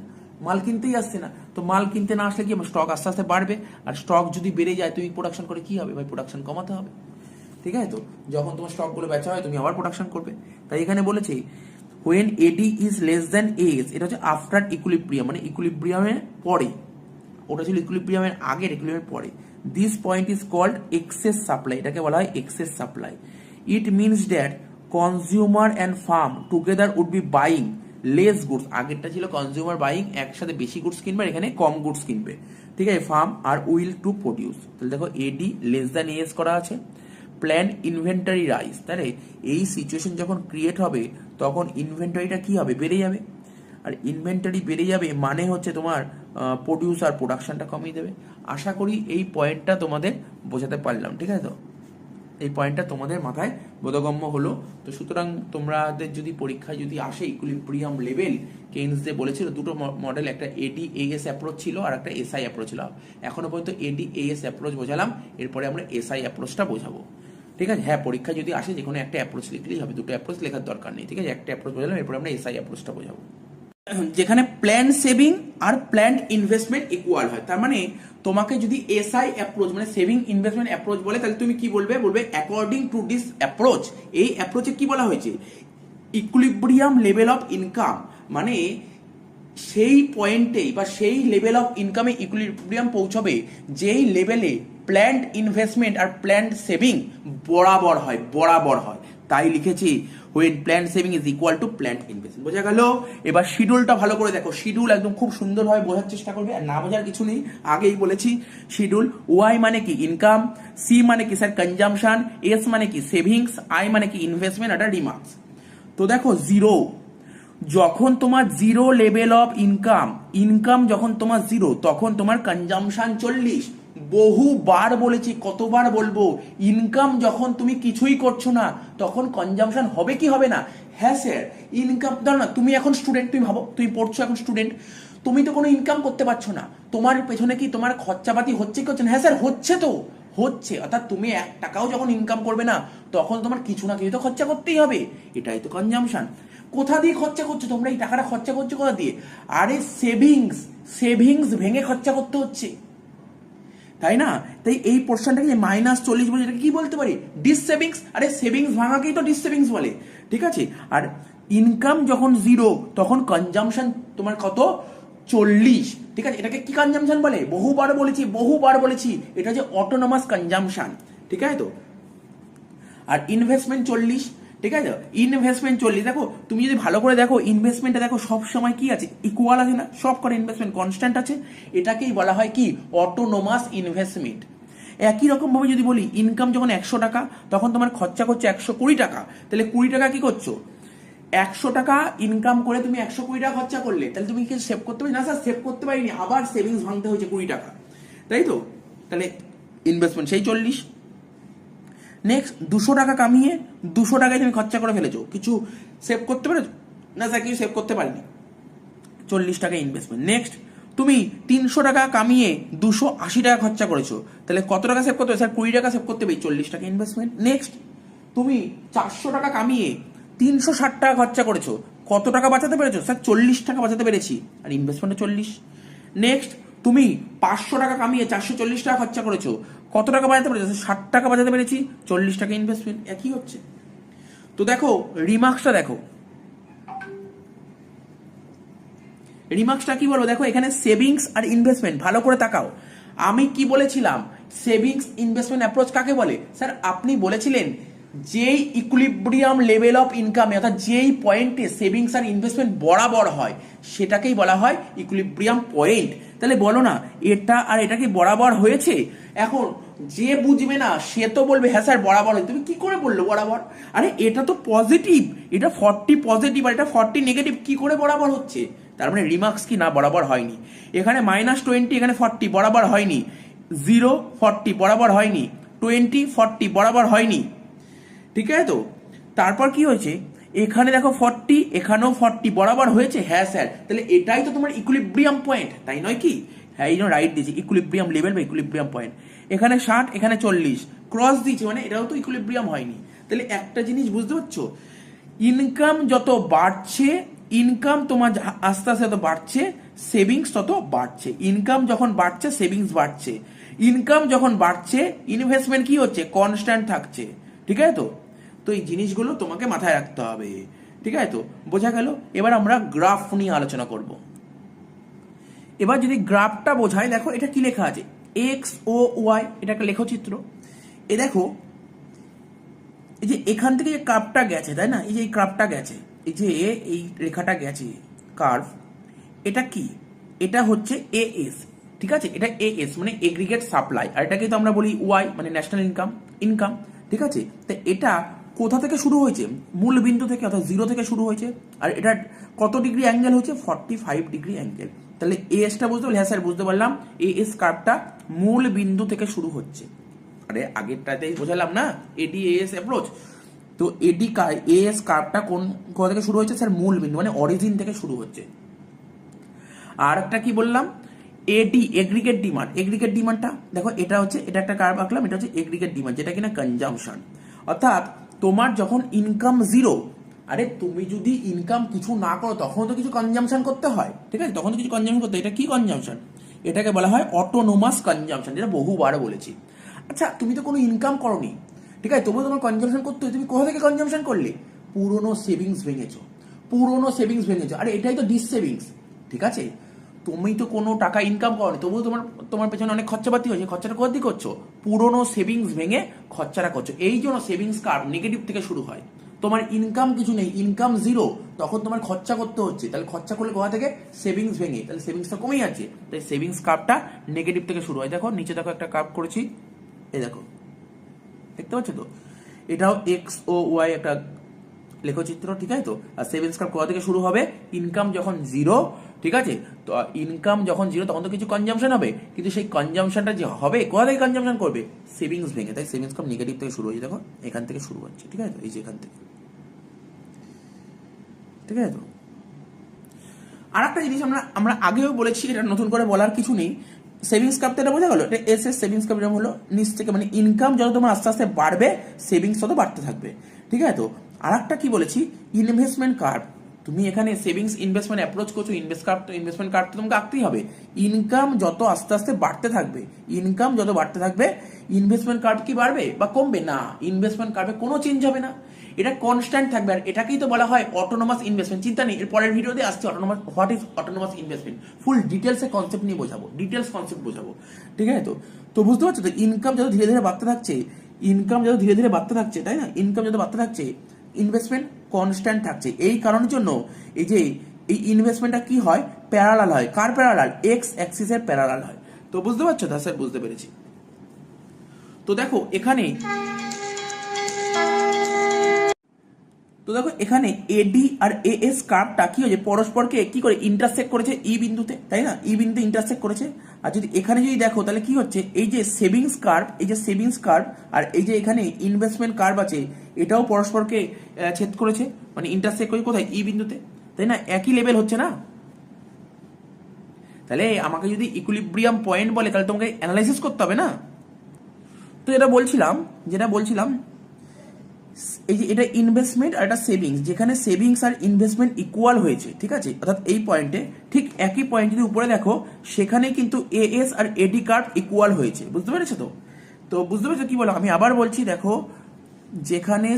তো মাল কিনতে না আসলে কি স্টক আস্তে আস্তে বাড়বে, আর স্টক যদি বেড়ে যায় তুমি প্রোডাকশন করে কি হবে ভাই, প্রোডাকশন কমাতে হবে। ঠিক আছে, তো যখন তোমার স্টকগুলো বেচা হয় তুমি আবার প্রোডাকশন করবে। তাই এখানে বলেছে when AD is less than S, এটা হচ্ছে আফটার ইকুইলিব্রিয়াম মানে ইকুইলিব্রিয়ামের পরে, ওটা ছিল ইকুইলিব্রিয়ামের আগের, ইকুইলিব্রিয়ামের পরে। This point is called excess supply, এটাকে বলা হয় excess supply. It means that consumer and firm together would be buying less goods, আগেরটা ছিল কনজিউমার বাইং একসাথে বেশি গুডস কিনবে, এখানে কম গুডস কিনবে। ঠিক আছে, firm are will to produce. তাহলে দেখো এডি লেস দ্যান এস করা আছে, প্ল্যান ইনভেন্টারি রাইজ, তাহলে এই সিচুয়েশন যখন ক্রিয়েট হবে তখন ইনভেন্টারিটা কি হবে, বেড়ে যাবে, আর ইনভেন্টারি বেড়ে যাবে মানে হচ্ছে তোমার প্রডিউসার প্রোডাকশনটা কমিয়ে দেবে। আশা করি এই পয়েন্টটা তোমাদের বোঝাতে পারলাম। ঠিক আছে, তো এই পয়েন্টটা তোমাদের মাথায় বোধগম্য হলো। তো সুতরাং তোমাদের যদি পরীক্ষায় যদি আসে ইকুইলিব্রিয়াম লেভেল, কেইনস যে বলেছিল দুটো মডেল, একটা এডি এএস অ্যাপ্রোচ ছিল আর একটা এসআই অ্যাপ্রোচ ছিল। এখনো পর্যন্ত এডি এএস অ্যাপ্রোচ বোঝালাম, এরপরে আমরা এসআই অ্যাপ্রোচটা বোঝাবো। ঠিক আছে, হ্যাঁ পরীক্ষা যদি আসে যে কোনো একটা অ্যাপ্রোচ লিখলেই হবে, দুটো অ্যাপ্রোচ লেখার দরকার নেই। ঠিক আছে, একটা অ্যাপ্রোচ বোঝালাম, এরপরে আমরা এসআই অ্যাপ্রোচটা বোঝাবো। যেখানে প্ল্যান সেভিং আর প্ল্যান ইনভেস্টমেন্ট ইকুয়াল হয়, তার মানে তোমাকে যদি এসআই অ্যাপ্রোচ মানে সেভিং ইনভেস্টমেন্ট অ্যাপ্রোচ বলে, তাহলে তুমি কি বলবে, অ্যাকর্ডিং টু দিস অ্যাপ্রোচ, এই অ্যাপ্রোচে কি বলা হয়েছে, ইকুইলিব্রিয়াম লেভেল অফ ইনকাম, মানে সেই পয়েন্টেই বা সেই লেভেল অফ ইনকামে ইকুইলিব্রিয়াম পৌঁছবে যেই লেভেলে প্ল্যান্ড ইনভেস্টমেন্ট আর প্ল্যান্ড সেভিং বরাবর হয়। তাই লিখেছি when planned saving is equal to planned investment। বোঝা গেল? এবার শিডিউলটা ভালো করে দেখো, শিডিউল একদম খুব সুন্দরভাবে বোঝার চেষ্টা করবে, আর না বোঝার কিছু নেই, আগেই বলেছি। শিডিউল ওয়াই মানে কি ইনকাম, সি মানে কি স্যার কনজাম্পশন, এস মানে কি সেভিংস, আই মানে কি ইনভেস্টমেন্ট, আর রিমার্কস। তো দেখো জিরো, যখন তোমার জিরো লেভেল অফ ইনকাম যখন তোমার জিরো, তখন তোমার কনজাম্পশন 40। বহুবার বলেছি, কতবার বলবো, ইনকাম যখন তুমি কিছুই করছো না তখন কনজাম্পশন হবে কি হবে না? হ্যাঁ স্যার, ইনকাম ধরো না, তুমি এখন স্টুডেন্ট, তুমি ভাবো তুমি পড়ছো এখন স্টুডেন্ট, তুমি তো কোনো ইনকাম করতে পারছো না, তোমার পেছনে কি তোমার খরচাপাতি হচ্ছে কি হচ্ছে না? হ্যাঁ স্যার হচ্ছে, তো হচ্ছে, অর্থাৎ তুমি 1 টাকাও যখন ইনকাম করবে না তখন তোমার কিছু না কিছু তো খরচা করতেই হবে, এটাই তো কনজাম্পশন। কোথা দিয়ে খরচা করছো তোমরা? এই টাকাটা খরচা করছো কোথা দিয়ে? আরে সেভিংস ভেঙে খরচা করতে হচ্ছে, তাই না? তাই এই পোর্শনটাকে যে -40 বলে, এটাকে কি বলতে পারি? ডিসসেভিংস। আরে সেভিংস ভাঙাকেই তো ডিসসেভিংস বলে, ঠিক আছে? আর ইনকাম যখন 0 তখন কনজাম্পশন তোমার কত 40, ঠিক আছে। এটাকে কি কনজাম্পশন বলে, বহুবার বলেছি এটা যে অটোনমাস কনজাম্পশন, ঠিক আছে তো। আর ইনভেস্টমেন্ট 40, ঠিক আছে। ইনভেস্টমেন্ট 40, দেখো তুমি যদি ভালো করে দেখো ইনভেস্টমেন্টটা দেখো সব সময় কি আছে, ইকুয়াল আছে না, সব করে ইনভেস্টমেন্ট কনস্ট্যান্ট আছে, এটাকেই বলা হয় কি অটোনোমাস ইনভেস্টমেন্ট। একই রকম ভাবে যদি বলি ইনকাম যখন 100 টাকা তখন তোমার খরচা করছে 120 টাকা, তাহলে 20 টাকা কি করছো, 100 টাকা ইনকাম করে তুমি 120 টাকা খরচা করলে, তাহলে তুমি কি সেভ করতে পারি না, স্যার সেভ করতে পারিনি, আবার সেভিংস ভাঙতে হয়েছে 20 টাকা, তাই তো। তাহলে ইনভেস্টমেন্ট সেই 40। নেক্সট 200 টাকা কামিয়ে 200 টাকায় তুমি খরচা করে ফেলেছো, কিছু সেভ করতে পেরেছো না, স্যার কিছু সেভ করতে পারিনি, 40 টাকা ইনভেস্টমেন্ট। নেক্সট তুমি 300 টাকা কামিয়ে 280 টাকা খরচা করেছো, তাহলে কত টাকা সেভ করতে হবে, স্যার 20 টাকা সেভ করতে হবে, 40 টাকা ইনভেস্টমেন্ট। নেক্সট তুমি 400 টাকা কামিয়ে 360 টাকা খরচা করেছো, কত টাকা বাঁচাতে পেরেছো, স্যার 40 টাকা বাঁচাতে পেরেছি, আর ইনভেস্টমেন্টে 40। নেক্সট তুমি 500 টাকা কামিয়ে 440 টাকা খরচা করেছো, কত টাকা বাঁচাতে পেরেছো, 60 টাকা বাঁচাতে পেরেছি, 40 টাকা ইনভেস্টমেন্ট, একই হচ্ছে। তো দেখো রিমার্কসটা দেখো, রিমার্কসটা কি বলবো, দেখো এখানে সেভিংস আর ইনভেস্টমেন্ট ভালো করে তাকাও। আমি কি বলেছিলাম, সেভিংস ইনভেস্টমেন্ট অ্যাপ্রোচ কাকে বলে, স্যার আপনি বলেছিলেন যেই ইকুইলিব্রিয়াম লেভেল অফ ইনকামে, অর্থাৎ যেই পয়েন্টে সেভিংস আর ইনভেস্টমেন্ট বরাবর হয় সেটাকেই বলা হয় ইকুইলিব্রিয়াম পয়েন্ট। তাহলে বলো না এটা আর এটা কি বরাবর হয়েছে, এখন যে বুঝবে না সে তো বলবে হ্যাঁ স্যার বরাবর হয়, তুমি কি করে বললো বরাবর, আরে এটা তো পজিটিভ, এটা 40 পজিটিভ আর এটা 40 নেগেটিভ, কি করে বরাবর হচ্ছে, তার মানে রিমার্কস কি না বরাবর হয়নি, এখানে -20 এখানে 40 বরাবর হয়নি, 0 40 বরাবর হয়নি, 20 40 বরাবর হয়নি, ঠিক আছে তো। তারপর কি হয়েছে, এখানে দেখো 40 এখানেও 40 বরাবর হয়েছে, হ্যাঁ স্যার, তাহলে এটাই তো তোমার ইকুইলিব্রিয়াম পয়েন্ট, তাই নয় কি, হ্যাঁ এই জন্য রাইট দিয়েছি ইকুইলিব্রিয়াম লেভেল বা ইকুইলিব্রিয়াম পয়েন্ট। এখানে 60 এখানে 40 ক্রস দিয়েছে, মানে এটাও তো ইকুইলিব্রিয়াম হয়নি। তাহলে একটা জিনিস বুঝতে পারছো, ইনকাম যত বাড়ছে, ইনকাম তোমার আস্তে আস্তে যত বাড়ছে সেভিংস তত বাড়ছে, ইনকাম যখন বাড়ছে সেভিংস বাড়ছে, ইনকাম যখন বাড়ছে ইনভেস্টমেন্ট কি হচ্ছে কনস্ট্যান্ট থাকছে, ঠিক আছে তো। তো এই জিনিসগুলো তোমাকে মাথায় রাখতে হবে, ঠিক আছে তো, বোঝা গেল। এবার আমরা গ্রাফ নিয়ে আলোচনা করব। এবার যদি গ্রাফটা বোঝায়, দেখো এটা কি লেখা আছে, এক্স ও ওয়াই, এটা একটা লেখচিত্র। এ দেখো এই যে এখান থেকে যে কার্ভটা গেছে, তাই না, এই যে এই কার্ভটা গেছে, এই যে এই রেখাটা গেছে কার্ভ, এটা কি, এটা হচ্ছে এএস, ঠিক আছে, এটা এএস মানে এগ্রিগেট সাপ্লাই, আর এটাকে তো আমরা বলি ওয়াই মানে ন্যাশনাল ইনকাম, ঠিক আছে। তো এটা কোথা থেকে শুরু হয়েছে, মূল বিন্দু থেকে, অর্থাৎ 0 থেকে শুরু হয়েছে, আর এটা কত ডিগ্রি অ্যাঙ্গেল হচ্ছে 45 ডিগ্রি অ্যাঙ্গেল। তাহলে এএসটা বুঝতে পারলে, হ্যাঁ স্যার বুঝতে পারলাম, এএস কার্ভটা মূল বিন্দু থেকে শুরু হচ্ছে, আরে আগেরটাতেই বোঝালাম না এডি এএস অ্যাপ্রোচ। তো এডি এএস কার্ভটা কোথা থেকে শুরু হয়েছে, স্যার মূল বিন্দু মানে অরিজিন থেকে শুরু হচ্ছে। আর একটা কি বললাম, এডি এগ্রিগেট ডিমান্ডটা দেখো, এটা হচ্ছে, এটা একটা কার্ভ আঁকলাম, এটা হচ্ছে এগ্রিগেট ডিমান্ড, যেটা কিনা কনজাম্পশন, অর্থাৎ তোমার যখন ইনকাম 0, আরে তুমি যদি ইনকাম কিছু না করো তখন তো কিছু কনজাম্পশন করতে হয়, ঠিক আছে, তখন তো কিছু কনজাম্পশন করতে হয়, এটা কি কনজাম্পশন, এটাকে বলা হয় অটোনোমাস কনজাম্পশন, যেটা বহুবার বলেছি। আচ্ছা তুমি তো কোনো ইনকাম করোনি, ঠিক আছে, তবুও তোমার কনজাম্পশন করতে হয়, তুমি কোথা থেকে কনজাম্পশন করলে, পুরোনো সেভিংস ভেঙেছো, আরে এটাই তো ডিস সেভিংস, ঠিক আছে। তুমি তো কোনো টাকা ইনকাম করো, তবুও তোমার পেছনে অনেক খরচাপাতি হয়েছে, খরচাটা কোথা দিয়ে করছো, পুরোনো সেভিংস ভেঙে খরচাটা করছো, এই জন্য সেভিংস কার্ভ নেগেটিভ থেকে শুরু হয়। তোমার ইনকাম কিছু নেই, ইনকাম 0, তখন তোমার খরচা করতে হচ্ছে, তাহলে খরচা করলে কোথা থেকে, সেভিংস ভেঙে, তাহলে সেভিংসটা কমে যাচ্ছে, তাই সেভিংস কার্ভটা নেগেটিভ থেকে শুরু হয়। দেখো নিচে দেখো একটা কার্ভ করেছি, এই দেখো দেখতে পাচ্ছ তো, এটাও এক্স ও ওয়াই একটা লেখচিত্র, ঠিক আছে তো। আর সেভিংস কার্ভ কোথা থেকে শুরু হবে, ইনকাম যখন 0, ঠিক আছে, তো ইনকাম যখন 0 তখন তো কিছু কনজাম্পশন হবে, কিন্তু সেই কনজাম্পশনটা যে হবে কোথা থেকে কনজাম্পশন করবে, সেভিংস ভেঙে, তাই সেভিংস কার্ভ নেগেটিভ থেকে শুরু হয়েছে, দেখো এখান থেকে শুরু হচ্ছে, ঠিক আছে তো, এই যে এখান থেকে, ঠিক আছে তো। আর একটা জিনিস আমরা আগেও বলেছি, এটা নতুন করে বলার কিছু নেই, সেভিংস কার্ভটা এটা বোঝা গেল, এটা এস এস সেভিংস কার্ভ হলো নিচ থেকে, মানে ইনকাম যত তোমার আস্তে আস্তে বাড়বে সেভিংস তত বাড়তে থাকবে, ঠিক আছে তো। আর একটা কি বলেছি, ইনভেস্টমেন্ট কার্ভ, তুমি এখানে সেভিংস ইনভেস্টমেন্ট অ্যাপ্রোচ করছো, ইনভেস্টমেন্ট কার্ভ তো তোমাকে আঁকতেই হবে, ইনকাম যত আস্তে আস্তে বাড়তে থাকবে, ইনভেস্টমেন্ট কার্ভ কি বাড়বে বা কমবে না, ইনভেস্টমেন্ট কার্ভে কোনো চেঞ্জ হবে না, এটা কনস্ট্যান্ট থাকবে, আর এটাকেই তো বলা হয় অটোনোমাস ইনভেস্টমেন্ট। চিন্তা নেই, এর পরের ভিডিওতে আসছে autonomous, what is autonomous investment, full ডিটেলসে কনসেপ্ট নিয়ে বোঝাবো, ডিটেলস কনসেপ্ট বোঝাবো, ঠিক আছে? তো বুঝতে পারছো তো, ইনকাম যত ধীরে ধীরে বাড়তে থাকছে, ইনকাম যত ধীরে ধীরে বাড়তে থাকছে, তাই না, ইনকাম যত বাড়তে থাকছে, ইনভেস্টমেন্ট কনস্ট্যান্ট থাকছে। এই কারণের জন্য এই যে এই ইনভেস্টমেন্টটা কি হয়, প্যারালাল হয়। কার প্যারালাল? এক্স অ্যাক্সিসের প্যারালাল হয়। তো বুঝতে পারছো? তা স্যার বুঝতে পেরেছি। তো দেখো এখানে এডি আর এএস কার্ভটা কি হয়েছে, পরস্পরকে কি করে ইন্টারসেক্ট করেছে ই বিন্দুতে, তাই না, ই বিন্দুতে ইন্টারসেক্ট করেছে। আর যদি এখানে যদি দেখো তাহলে কি হচ্ছে, এই যে সেভিংস কার্ভ, এই যে সেভিংস কার্ভ আর এই যে এখানে ইনভেস্টমেন্ট কার্ভ আছে, এটাও পরস্পরকে ছেদ করেছে, মানে ইন্টারসেক্ট করেছে কোথায়, ই বিন্দুতে, তাই না, একই লেভেল হচ্ছে না। তাহলে আমাকে যদি ইকুইলিব্রিয়াম পয়েন্ট বলে তাহলে তোমাকে অ্যানালাইসিস করতে হবে না। তো যেটা বলছিলাম এই যে এটা ইনভেস্টমেন্ট আর এটা সেভিংস, যেখানে সেভিংস আর ইনভেস্টমেন্ট ইকুয়াল হয়েছে, ঠিক আছে, অর্থাৎ এই পয়েন্টে ঠিক একই পয়েন্ট যদি উপরে দেখো, সেখানে কিন্তু এএস আর এডি কার্ভ ইকুয়াল হয়েছে। বুঝতে পেরেছো তো বুঝতে পেরেছো কি বলো, আমি আবার বলছি, দেখো যেখানে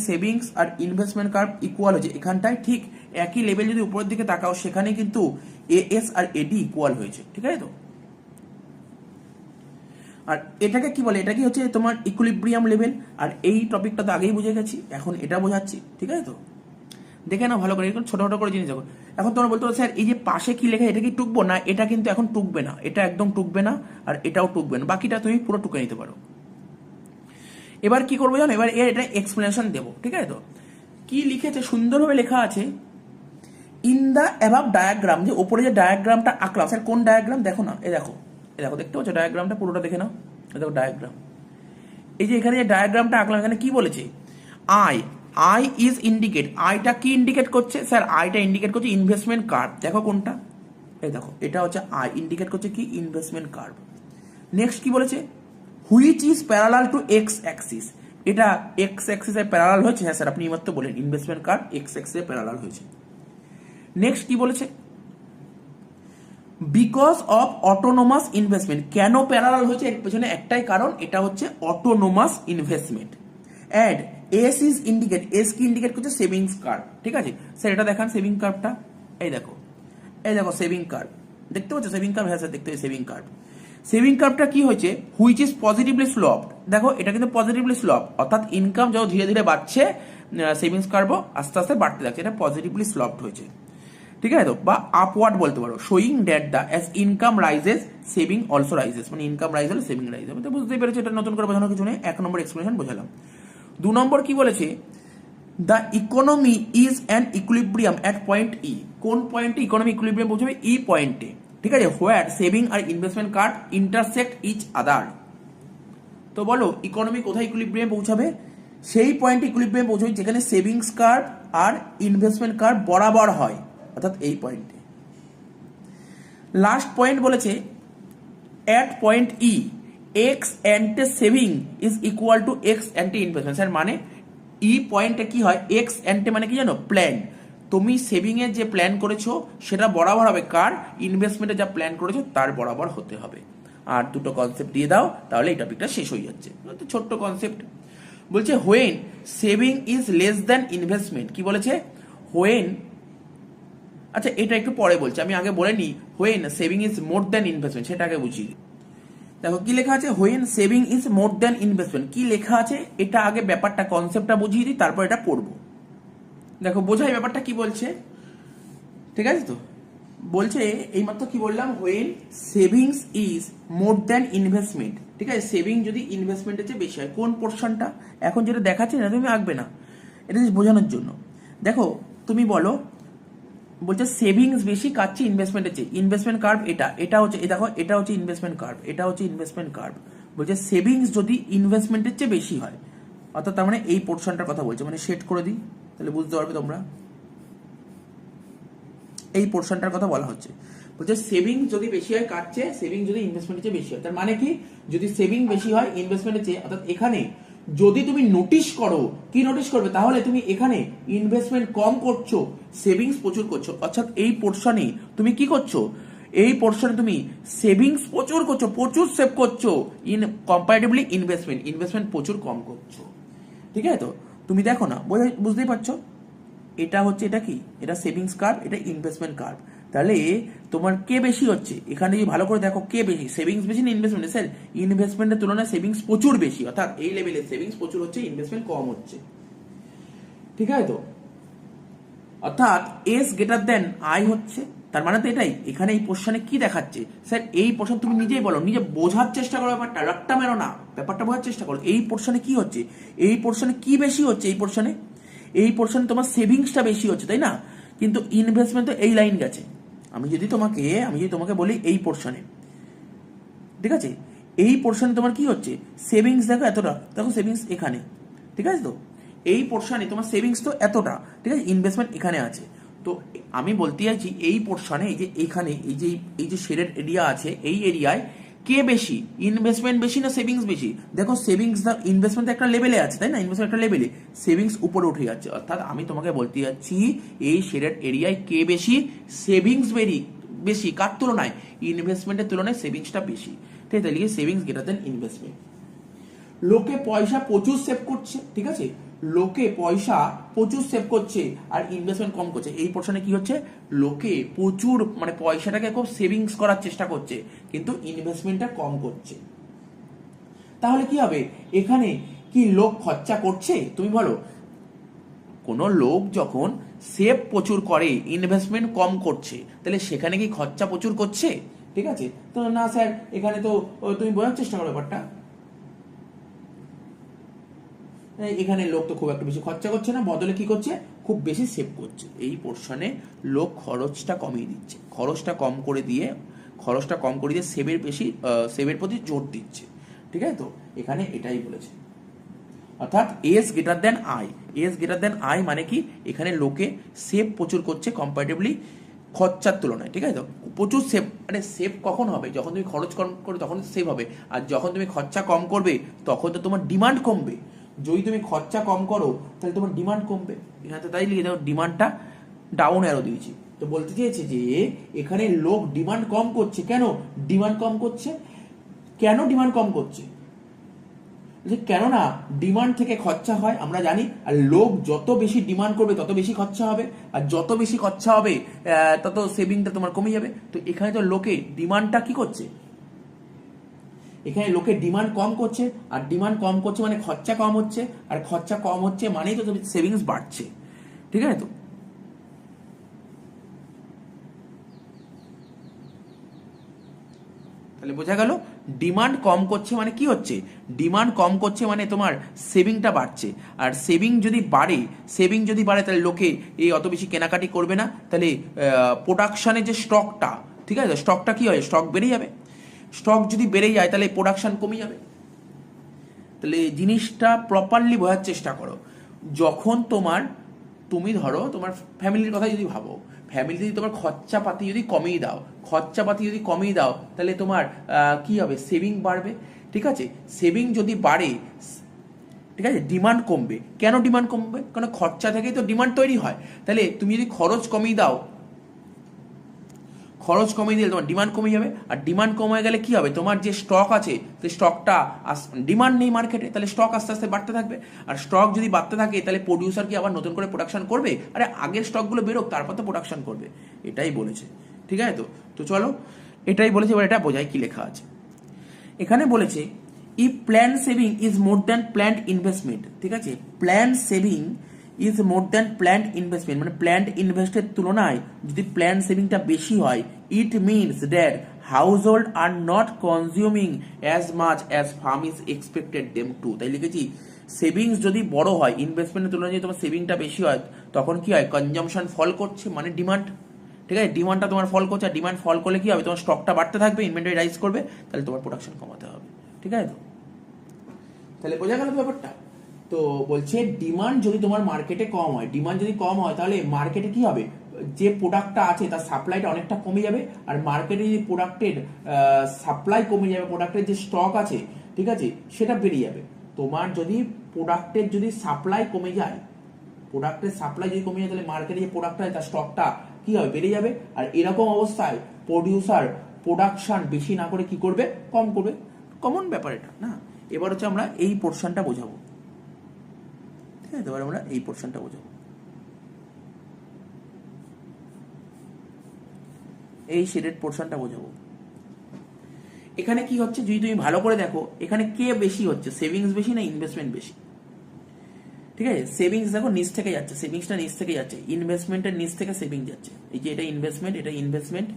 সেভিংস আর ইনভেস্টমেন্ট কার্ভ ইকুয়াল হয়েছে, এখানটায় ঠিক একই লেভেল যদি উপরের দিকে তাকাও, সেখানে কিন্তু এএস আর এডি ইকুয়াল হয়েছে, ঠিক আছে তো। আর এটাকে কি বলে, এটা কি হচ্ছে তোমার ইকুইলিব্রিয়াম লেভেল। আর এই টপিকটা তো আগেই বুঝে গেছি, এখন এটা বোঝাচ্ছি, ঠিক আছে তো। দেখে না ভালো করে, এরকম ছোট ছোট করে জিনিস দেখো। এখন তোমরা বলতে পারো স্যার এই যে পাশে কি লেখা, এটা কি টুকবো না? এটা কিন্তু এখন টুকবে না, এটা একদম টুকবে না, আর এটাও টুকবে না, বাকিটা তুমি পুরো টুকে নিতে পারো। এবার কি করবো জানো, এবার এটা এক্সপ্লেনেশন দেবো, ঠিক আছে তো। কি লিখেছে, সুন্দরভাবে লেখা আছে, ইন দ্য অ্যাবাভ ডায়াগ্রাম, যে ওপরে যে ডায়াগ্রামটা আঁকলাম, স্যার কোন ডায়াগ্রাম, দেখো না, দেখো দেখতে পাচ্ছ ডায়াগ্রামটা, পুরোটা দেখে নাও, দেখো ডায়াগ্রাম, এই যে এখানে যে ডায়াগ্রামটা আঁকলাম, এখানে কি বলেছে, আই ইজ ইন্ডিকেট, আইটা কি ইন্ডিকেট করছে, স্যার আইটা ইন্ডিকেট করছে ইনভেস্টমেন্ট কার্ভ। দেখো কোনটা, এই দেখো এটা হচ্ছে আই, ইন্ডিকেট করছে কি, ইনভেস্টমেন্ট কার্ভ। নেক্সট কি বলেছে, which is parallel to x Axis, এটা এক্স অ্যাক্সিসের প্যারালাল হয়েছে। হ্যাঁ স্যার আপনি এইমাত্র বলেন ইনভেস্টমেন্ট কার্ভ এক্স অ্যাক্সিসের প্যারালাল হয়েছে। নেক্সট কি বলেছে, বিকজ অফ অটোনোমাস ইনভেস্টমেন্ট, কেন প্যারালাল হয়েছে, এর পেছনে একটাই কারণ, এটা হচ্ছে autonomous investment. And S is indicate, S কি ইন্ডিকেট করছে, সেভিংস কার্ভ, ঠিক আছে স্যার, এটা দেখান সেভিং কার্ভটা, এই দেখো সেভিং কার্ভ, দেখতে পাচ্ছ সেভিং কার্ভ, হ্যাঁ স্যার দেখতে পাচ্ছি সেভিং কার্ভ। সেভিং কার্ভটা কি হয়েছে, হুইচ ইজ পজিটিভলি স্লোপড, দেখো এটা কিন্তু পজিটিভলি স্লোপ, অর্থাৎ ইনকাম যত ধীরে ধীরে বাড়ছে, সেভিংস কার্ভও আস্তে আস্তে বাড়তে থাকছে, এটা পজিটিভলি স্লোপড হয়েছে, ঠিক আছে তো, বা আপওয়ার্ড বলতে পারো, showing that the as income rises saving also rises, মানে ইনকাম রাইজ হলে সেভিং রাইজ হবে। তো বুঝতেই পেরেছি, এটা নতুন করে বোঝানোর কিছু নেই, 1 নম্বর এক্সপ্লেনেশন বোঝালাম। 2 নম্বর কি বলেছে, the economy is an equilibrium at point E, কোন পয়েন্টে ইকোনমি ইকুইলিব্রিয়াম পৌঁছবে, ই পয়েন্টে, ঠিক আছে, হোয়ার সেভিং আর investment curve intersect each other. তো বলো ইকোনমি কোথায় ইকুইলিব্রিয়াম পৌঁছাবে, সেই পয়েন্টে ইকুইলিব্রিয়াম পৌঁছবে যেখানে সেভিংস কার্ভ আর ইনভেস্টমেন্ট কার্ভ বরাবর হয়, অর্থাৎ এই পয়েন্টে। লাস্ট পয়েন্ট বলেছে, at point E ex ante saving is equal to ex ante investment. Sir মানে ই পয়েন্টে কি হয়, এক্স অ্যান্টে মানে কি জানো, প্ল্যান, তুমি সেভিং এর যে প্ল্যান করেছো সেটা বরাবর হবে কার, ইনভেস্টমেন্টে যা প্ল্যান করেছো তার বরাবর হতে হবে। আর দুটো কনসেপ্ট দিয়ে দাও, তাহলে এই টপিকটা শেষ হয়ে যাচ্ছে, ছোট্ট কনসেপ্ট। বলছে when saving is less than investment, কি বলেছে, হোয়েন, আচ্ছা এটা একটু পরে বলছি, আমি আগে বলে নি, when saving is more than investment, সেটা আগে বুঝিয়ে। দেখো কি লেখা আছে, when saving is more than investment, কি লেখা আছে, এটা আগে ব্যাপারটা কনসেপ্টটা বুঝিয়ে দিই, তারপর এটা পড়বো। দেখো বোঝাই ব্যাপারটা কি বলছে, ঠিক আছে তো। বলছে এইমাত্র কি বললাম, when savings is more than investment, ঠিক আছে, সেভিং যদি ইনভেস্টমেন্টের চেয়ে বেশি হয়, কোন পোর্শনটা, এখন যেটা দেখাচ্ছে না তুমি আঁকবে না, এটা বোঝানোর জন্য। দেখো তুমি বলো, বলছে সেভিংস বেশি কাটছে ইনভেস্টমেন্টের চেয়ে, ইনভেস্টমেন্ট কার্ভ এটা হচ্ছে, দেখো এটা হচ্ছে ইনভেস্টমেন্ট কার্ভ, এটা হচ্ছে ইনভেস্টমেন্ট কার্ভ। বলছে সেভিংস যদি ইনভেস্টমেন্টের চেয়ে বেশি হয়, অর্থাৎ তার মানে এই পোর্শনটার কথা বলছে, মানে সেট করে দিই তাহলে বুঝতে পারবে তোমরা, এই পোর্শনটার কথা বলা হচ্ছে। বলছে সেভিং যদি বেশি হয় কাটছে, সেভিং যদি ইনভেস্টমেন্টের চেয়ে বেশি হয়, তার মানে কি, যদি সেভিং বেশি হয় ইনভেস্টমেন্টের চেয়ে, অর্থাৎ এখানে যদি তুমি নোটিশ করো, কি নোটিশ করবে, তাহলে তুমি এখানে ইনভেস্টমেন্ট কম করছো, সেভিংস প্রচুর করছো, অর্থাৎ এই পোর্শনে তুমি কি করছো, এই পোর্শনে তুমি সেভিংস প্রচুর করছো, প্রচুর সেভ করছো, ইন কম্পারেটিভলি ইনভেস্টমেন্ট প্রচুর কম করছো, ঠিক আছে তো। তুমি দেখো না, বুঝতেই পারছো, এটা হচ্ছে, এটা কি, এটা সেভিংস কার্ভ, এটা ইনভেস্টমেন্ট কার্ভ। তাহলে তোমার কে বেশি হচ্ছে, এখানে যদি ভালো করে দেখো কে বেশি, সেভিংস বেশি না ইনভেস্টমেন্ট? স্যার ইনভেস্টমেন্টের তুলনায় সেভিংস প্রচুর বেশি, অর্থাৎ এই লেভেলে সেভিংস প্রচুর হচ্ছে, ইনভেস্টমেন্ট কম হচ্ছে। ঠিক আছে তো, অর্থাৎ এস গ্রেটার দেন আই হচ্ছে, তার মানে তো এটাই। এখানে এই পোর্শনে কি দেখাচ্ছে স্যার, এই পোর্শন তুমি নিজেই বলো, নিজে বোঝার চেষ্টা করো ব্যাপারটা, রাট্টা মেরো না, ব্যাপারটা বোঝার চেষ্টা করো। এই পোর্শনে কি হচ্ছে, এই পোর্শনে কি বেশি হচ্ছে, এই পোর্শনে তোমার সেভিংসটা বেশি হচ্ছে, তাই না? কিন্তু ইনভেস্টমেন্ট তো এই লাইন গেছে। আমি যদি তোমাকে বলি এই পোর্শনে, ঠিক আছে, এই পোর্শনে তোমার কি হচ্ছে, সেভিংস দেখো এতটা, দেখো সেভিংস এখানে, ঠিক আছে তো, এই পোর্শনে তোমার সেভিংস তো এতটা, ঠিক আছে, ইনভেস্টমেন্ট এখানে আছে। তো আমি বলতে চাইছি এই পোর্শনে, এই যে এইখানে এই যে শেডেড এরিয়া আছে, এই এরিয়ায় কে বেশি, ইনভেস্টমেন্ট বেশি না সেভিংস বেশি? দেখো সেভিংস ইনভেস্টমেন্ট একটা লেভেলে আছে, তাই না, ইনভেস্টমেন্ট একটা লেভেলে, সেভিংস উপরে উঠে যাচ্ছে। অর্থাৎ আমি তোমাকে বলতে যাচ্ছি এই শেডেড এরিয়ায় কে বেশি, সেভিংস বেশি, কার তুলনায়, ইনভেস্টমেন্টের তুলনায় সেভিংসটা বেশি। ঠিক আছে, তাহলে সেভিংস গ্রেটার দেন ইনভেস্টমেন্ট। লোকে পয়সা প্রচুর সেভ করছে, ঠিক আছে, লোকে পয়সা প্রচুর সেভ করছে আর ইনভেস্টমেন্ট কম করছে। এই পোর্শনে কি হচ্ছে, লোকে প্রচুর মানে পয়সাটাকে খুব সেভিংস করার চেষ্টা করছে, কিন্তু ইনভেস্টমেন্টটা কম করছে। তাহলে কি হবে, এখানে কি লোক খরচা করছে? তুমি বলো, কোনো লোক যখন সেভ প্রচুর করে, ইনভেস্টমেন্ট কম করছে, তাহলে সেখানে কি খরচা প্রচুর করছে? ঠিক আছে, তো না স্যার, এখানে তো তুমি বোঝার চেষ্টা করো ব্যাপারটা, এখানে লোক তো খুব একটা বেশি খরচা করছে না, বদলে কি করছে, খুব বেশি সেভ করছে। এই পোর্শনে লোক খরচটা কমিয়ে দিচ্ছে, খরচটা কম করে দিয়ে সেভের প্রতি জোর দিচ্ছে। ঠিক আছে তো, এখানে এটাই বলেছে। অর্থাৎ S greater than I, S greater than I মানে কি, এখানে লোকে সেভ প্রচুর করছে কম্পারেটিভলি খরচার তুলনায়। ঠিক আছে তো, প্রচুর সেভ, মানে সেভ কখন হবে, যখন তুমি খরচ কম করবে তখন সেভ হবে, আর যখন তুমি খরচা কম করবে তখন তো তোমার ডিমান্ড কমবে। যদি তুমি খরচা কম করো তাহলে তোমার ডিমান্ড কমবে। এখানে তো তাই লিখে দাও, ডিমান্ডটা ডাউন অ্যারো দিয়েছি। তো বলতে চেয়েছে যে এখানে লোক ডিমান্ড কম করছে, কেন ডিমান্ড কম করছে, কেন ডিমান্ড কম করছে, কেননা ডিমান্ড থেকে খরচা হয় আমরা জানি, আর লোক যত বেশি ডিমান্ড করবে তত বেশি খরচা হবে, আর যত বেশি খরচা হবে তত সেভিংটা তোমার কমে যাবে। তো এখানে তো লোকে ডিমান্ডটা কি করছে, এখানে লোকে ডিমান্ড কম করছে, আর ডিমান্ড কম করছে মানে খরচা কম হচ্ছে, আর খরচা কম হচ্ছে মানেই তো সেভিংস বাড়ছে। ঠিক আছে তো, তাহলে বোঝা গেল, ডিমান্ড কম করছে মানে কি হচ্ছে, ডিমান্ড কম করছে মানে তোমার সেভিংটা বাড়ছে, আর সেভিং যদি বাড়ে তাহলে লোকে এই অত বেশি কেনাকাটি করবে না, তাহলে প্রোডাকশনের যে স্টকটা, ঠিক আছে, স্টকটা কি হয়, স্টক বেড়ে যাবে, স্টক যদি বেড়ে যায় তাহলে প্রোডাকশন কমে যাবে। তাহলে জিনিসটা প্রপারলি বোঝার চেষ্টা করো। যখন তুমি ধরো তোমার ফ্যামিলির কথা যদি ভাবো, ফ্যামিলিতে যদি তোমার খরচাপাতি যদি কমিয়ে দাও তাহলে তোমার কি হবে, সেভিং বাড়বে। ঠিক আছে, সেভিং যদি বাড়ে, ঠিক আছে, ডিমান্ড কমবে। কেন ডিমান্ড কমবে, কারণ খরচা থেকেই তো ডিমান্ড তৈরি হয়। তাহলে তুমি যদি খরচ কমিয়ে দিলে তোমার ডিমান্ড কমে যাবে, আর ডিমান্ড কমে গেলে কি হবে, তোমার যে স্টক আছে সেই স্টকটা, ডিমান্ড নেই মার্কেটে, তাহলে স্টক আস্তে আস্তে বাড়তে থাকবে, আর স্টক যদি বাড়তে থাকে তাহলে প্রডিউসার কি আবার নতুন করে প্রোডাকশন করবে, আরে আগের স্টকগুলো বেরোক তারপর তো প্রোডাকশন করবে। এটাই বলেছে। ঠিক আছে তো, চলো এটাই বলেছে, এবার এটা বোঝাই কি লেখা আছে। এখানে বলেছে if plan saving is more than planned investment. ঠিক আছে, plan saving is more than planned investment, মানে প্ল্যান্ড ইনভেস্টের তুলনায় যদি প্ল্যান সেভিংটা বেশি হয়, ইট means that household are not consuming as much as farm is expected them two. তাই লিখেছি সেভিংস যদি বড় হয়, ইনভেস্টমেন্টের তুলনায় যদি তোমার সেভিংটা বেশি হয়, তখন কি হয়, কনজামশন ফল করছে, মানে ডিমান্ড। ঠিক আছে, ডিমান্ডটা তোমার ফল করছে, আর ডিমান্ড ফল করলে কি হবে, তোমার স্টকটা বাড়তে থাকবে, ইনভেন্টরি রাইজ করবে, তাহলে তোমার প্রোডাকশন কমাতে হবে। ঠিক আছে তো, তাহলে বোঝা গেল ব্যাপারটা। তো বলছে ডিমান্ড যদি তোমার মার্কেটে কম হয়, ডিমান্ড যদি কম হয় তাহলে মার্কেটে কি হবে, যে প্রোডাক্টটা আছে তার সাপ্লাইটা অনেকটা কমে যাবে, আর মার্কেটে যদি প্রোডাক্টের সাপ্লাই কমে যাবে, প্রোডাক্টের যে স্টক আছে, ঠিক আছে, সেটা বেড়ে যাবে। তোমার যদি প্রোডাক্টের যদি সাপ্লাই কমে যায়, তাহলে মার্কেটে যে প্রোডাক্টটা আছে তার স্টকটা কি হবে, বেড়ে যাবে, আর এরকম অবস্থায় প্রডিউসার প্রোডাকশন বেশি না করে কি করবে, কম করবে। কমন ব্যাপার এটা না। এবার হচ্ছে আমরা এই পোর্শনটা বোঝাবো। ঠিক আছে, এবার আমরা এই পোর্শনটা বোঝাবো। এই শেডেড পোর্শনটা বোঝাবো। এখানে কি হচ্ছে যদি তুমি ভালো করে দেখো, এখানে কে বেশি হচ্ছে, সেভিংস বেশি না ইনভেস্টমেন্ট বেশি? ঠিক আছে, সেভিংস দেখো নিচ থেকে যাচ্ছে, সেভিংসটা নিচ থেকে যাচ্ছে, ইনভেস্টমেন্টের নিচ থেকে সেভিং যাচ্ছে। এই যে এটা ইনভেস্টমেন্ট, এটা ইনভেস্টমেন্ট,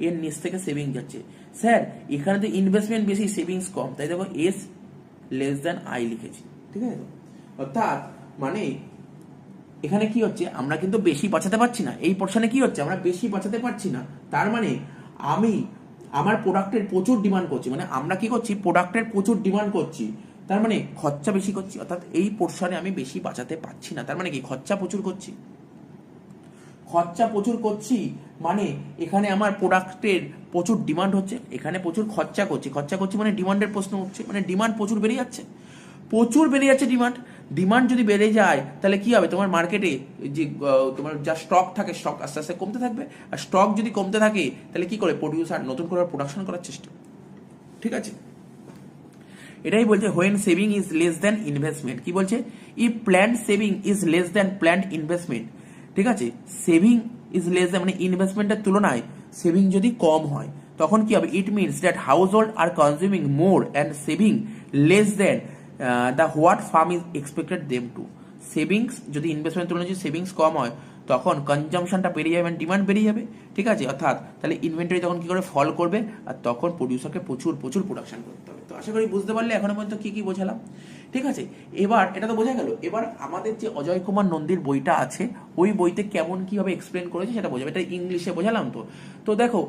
এর নিচ থেকে সেভিং যাচ্ছে। স্যার এখানে তো ইনভেস্টমেন্ট বেশি সেভিংস কম, তাই দেখো এস লেস দ্যান আই লিখেছি। ঠিক আছে, অর্থাৎ মানে এখানে কি হচ্ছে, আমরা কিন্তু বেশি বাঁচাতে পারছি না, এই পোর্শনে কি হচ্ছে আমরা বেশি বাঁচাতে পারছি না, তার মানে আমি আমার প্রোডাক্টের প্রচুর ডিমান্ড করছি, মানে আমরা কি করছি প্রোডাক্টের প্রচুর ডিমান্ড করছি, তার মানে খরচা বেশি করছি, অর্থাৎ এই পোর্শনে আমি বেশি বাঁচাতে পারছি না, তার মানে কি খরচা প্রচুর করছি, খরচা প্রচুর করছি মানে এখানে আমার প্রোডাক্টের প্রচুর ডিমান্ড হচ্ছে, এখানে প্রচুর খরচা করছি, খরচা করছি মানে ডিমান্ডের প্রশ্ন উঠছে, মানে ডিমান্ড প্রচুর বেড়ে যাচ্ছে, প্রচুর বেড়ে যাচ্ছে ডিমান্ড। ডিমান্ড যদি বেড়ে যায় তাহলে কি হবে, তোমার মার্কেটে যে তোমার যা স্টক থাকে স্টক আস্তে আস্তে কমতে থাকবে, আর স্টক যদি কমতে থাকে তাহলে কি করে প্রডিউসার নতুন করে প্রোডাকশন করার চেষ্টা। ঠিক আছে, এটাই বলছে when saving is less than investment. কি বলছে, if planned saving is less than planned investment. ঠিক আছে, সেভিং ইজ লেস দ্যান মানে ইনভেস্টমেন্টের তুলনায় সেভিং যদি কম হয় তখন কি হবে, it means that household are consuming more and saving less than the what firm is expected them to. Savings যদি ইনভেস্টমেন্ট তুলনায় যদি সেভিংস কম হয় তখন কনজামশনটা বেড়ে যাবে, ডিমান্ড বেড়ে যাবে। ঠিক আছে, অর্থাৎ তাহলে ইনভেন্টরি তখন কি করে ফল করবে, আর তখন প্রডিউসারকে প্রচুর প্রচুর প্রোডাকশন করতে হবে। তো আশা করি বুঝতে পারলে এখনো পর্যন্ত কি কি বোঝালাম। ঠিক আছে, এবার এটা তো বোঝা গেল, এবার আমাদের যে অজয় কুমার নন্দীর বইটা আছে ওই বইতে কেমন কিভাবে এক্সপ্লেন করেছে সেটা বোঝাবে। এটা ইংলিশে বোঝালাম। তো দেখো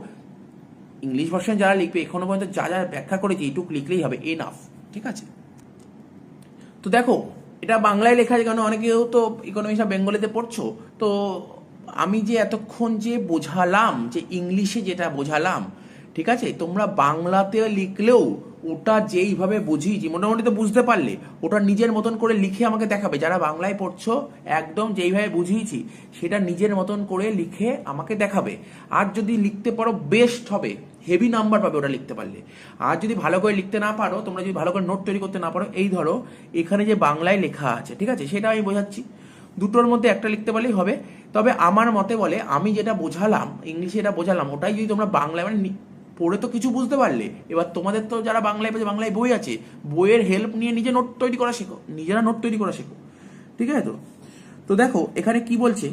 ইংলিশ ভার্সন যারা লিখবে এখনো পর্যন্ত যা যা ব্যাখ্যা করেছে এইটুক লিখলেই হবে, এনাফ। ঠিক আছে, তো দেখো এটা বাংলায় লেখা আছে, কারণ অনেকেও তো ইকোনমিক্স বেঙ্গলিতে পড়ছো, তো আমি যে এতক্ষণ যে বোঝালাম, যে ইংলিশে যেটা বোঝালাম, ঠিক আছে, তোমরা বাংলাতে লিখলেও ওটা যেইভাবে বুঝিয়েছি মোটামুটি তো বুঝতে পারলে, ওটা নিজের মতন করে লিখে আমাকে দেখাবে। যারা বাংলায় পড়ছো একদম যেইভাবে বুঝিয়েছি সেটা নিজের মতন করে লিখে আমাকে দেখাবে। আর যদি লিখতে পারো বেস্ট হবে, হেভি নাম্বার পাবে ওটা লিখতে পারলে। আর যদি ভালো করে লিখতে না পারো, তোমরা যদি ভালো করে নোট তৈরি করতে না পারো, এই ধরো এখানে যে বাংলায় লেখা আছে, ঠিক আছে, সেটা আমি বোঝাচ্ছি, দুটোর মধ্যে একটা লিখতে পারলেই হবে। তবে আমার মতে বলে আমি যেটা বোঝালাম ইংলিশে, এটা বোঝালাম, ওটাই যদি তোমরা বাংলায় মানে পড়ে তো কিছু বুঝতে পারলে, এবার তোমাদের তো যারা বাংলায় পড়ছে, বাংলায় বই আছে, বইয়ের হেল্প নিয়ে নিজে নোট তৈরি করা শেখো, নিজেরা নোট তৈরি করা শেখো। ঠিক আছে, তো দেখো এখানে কি বলছে,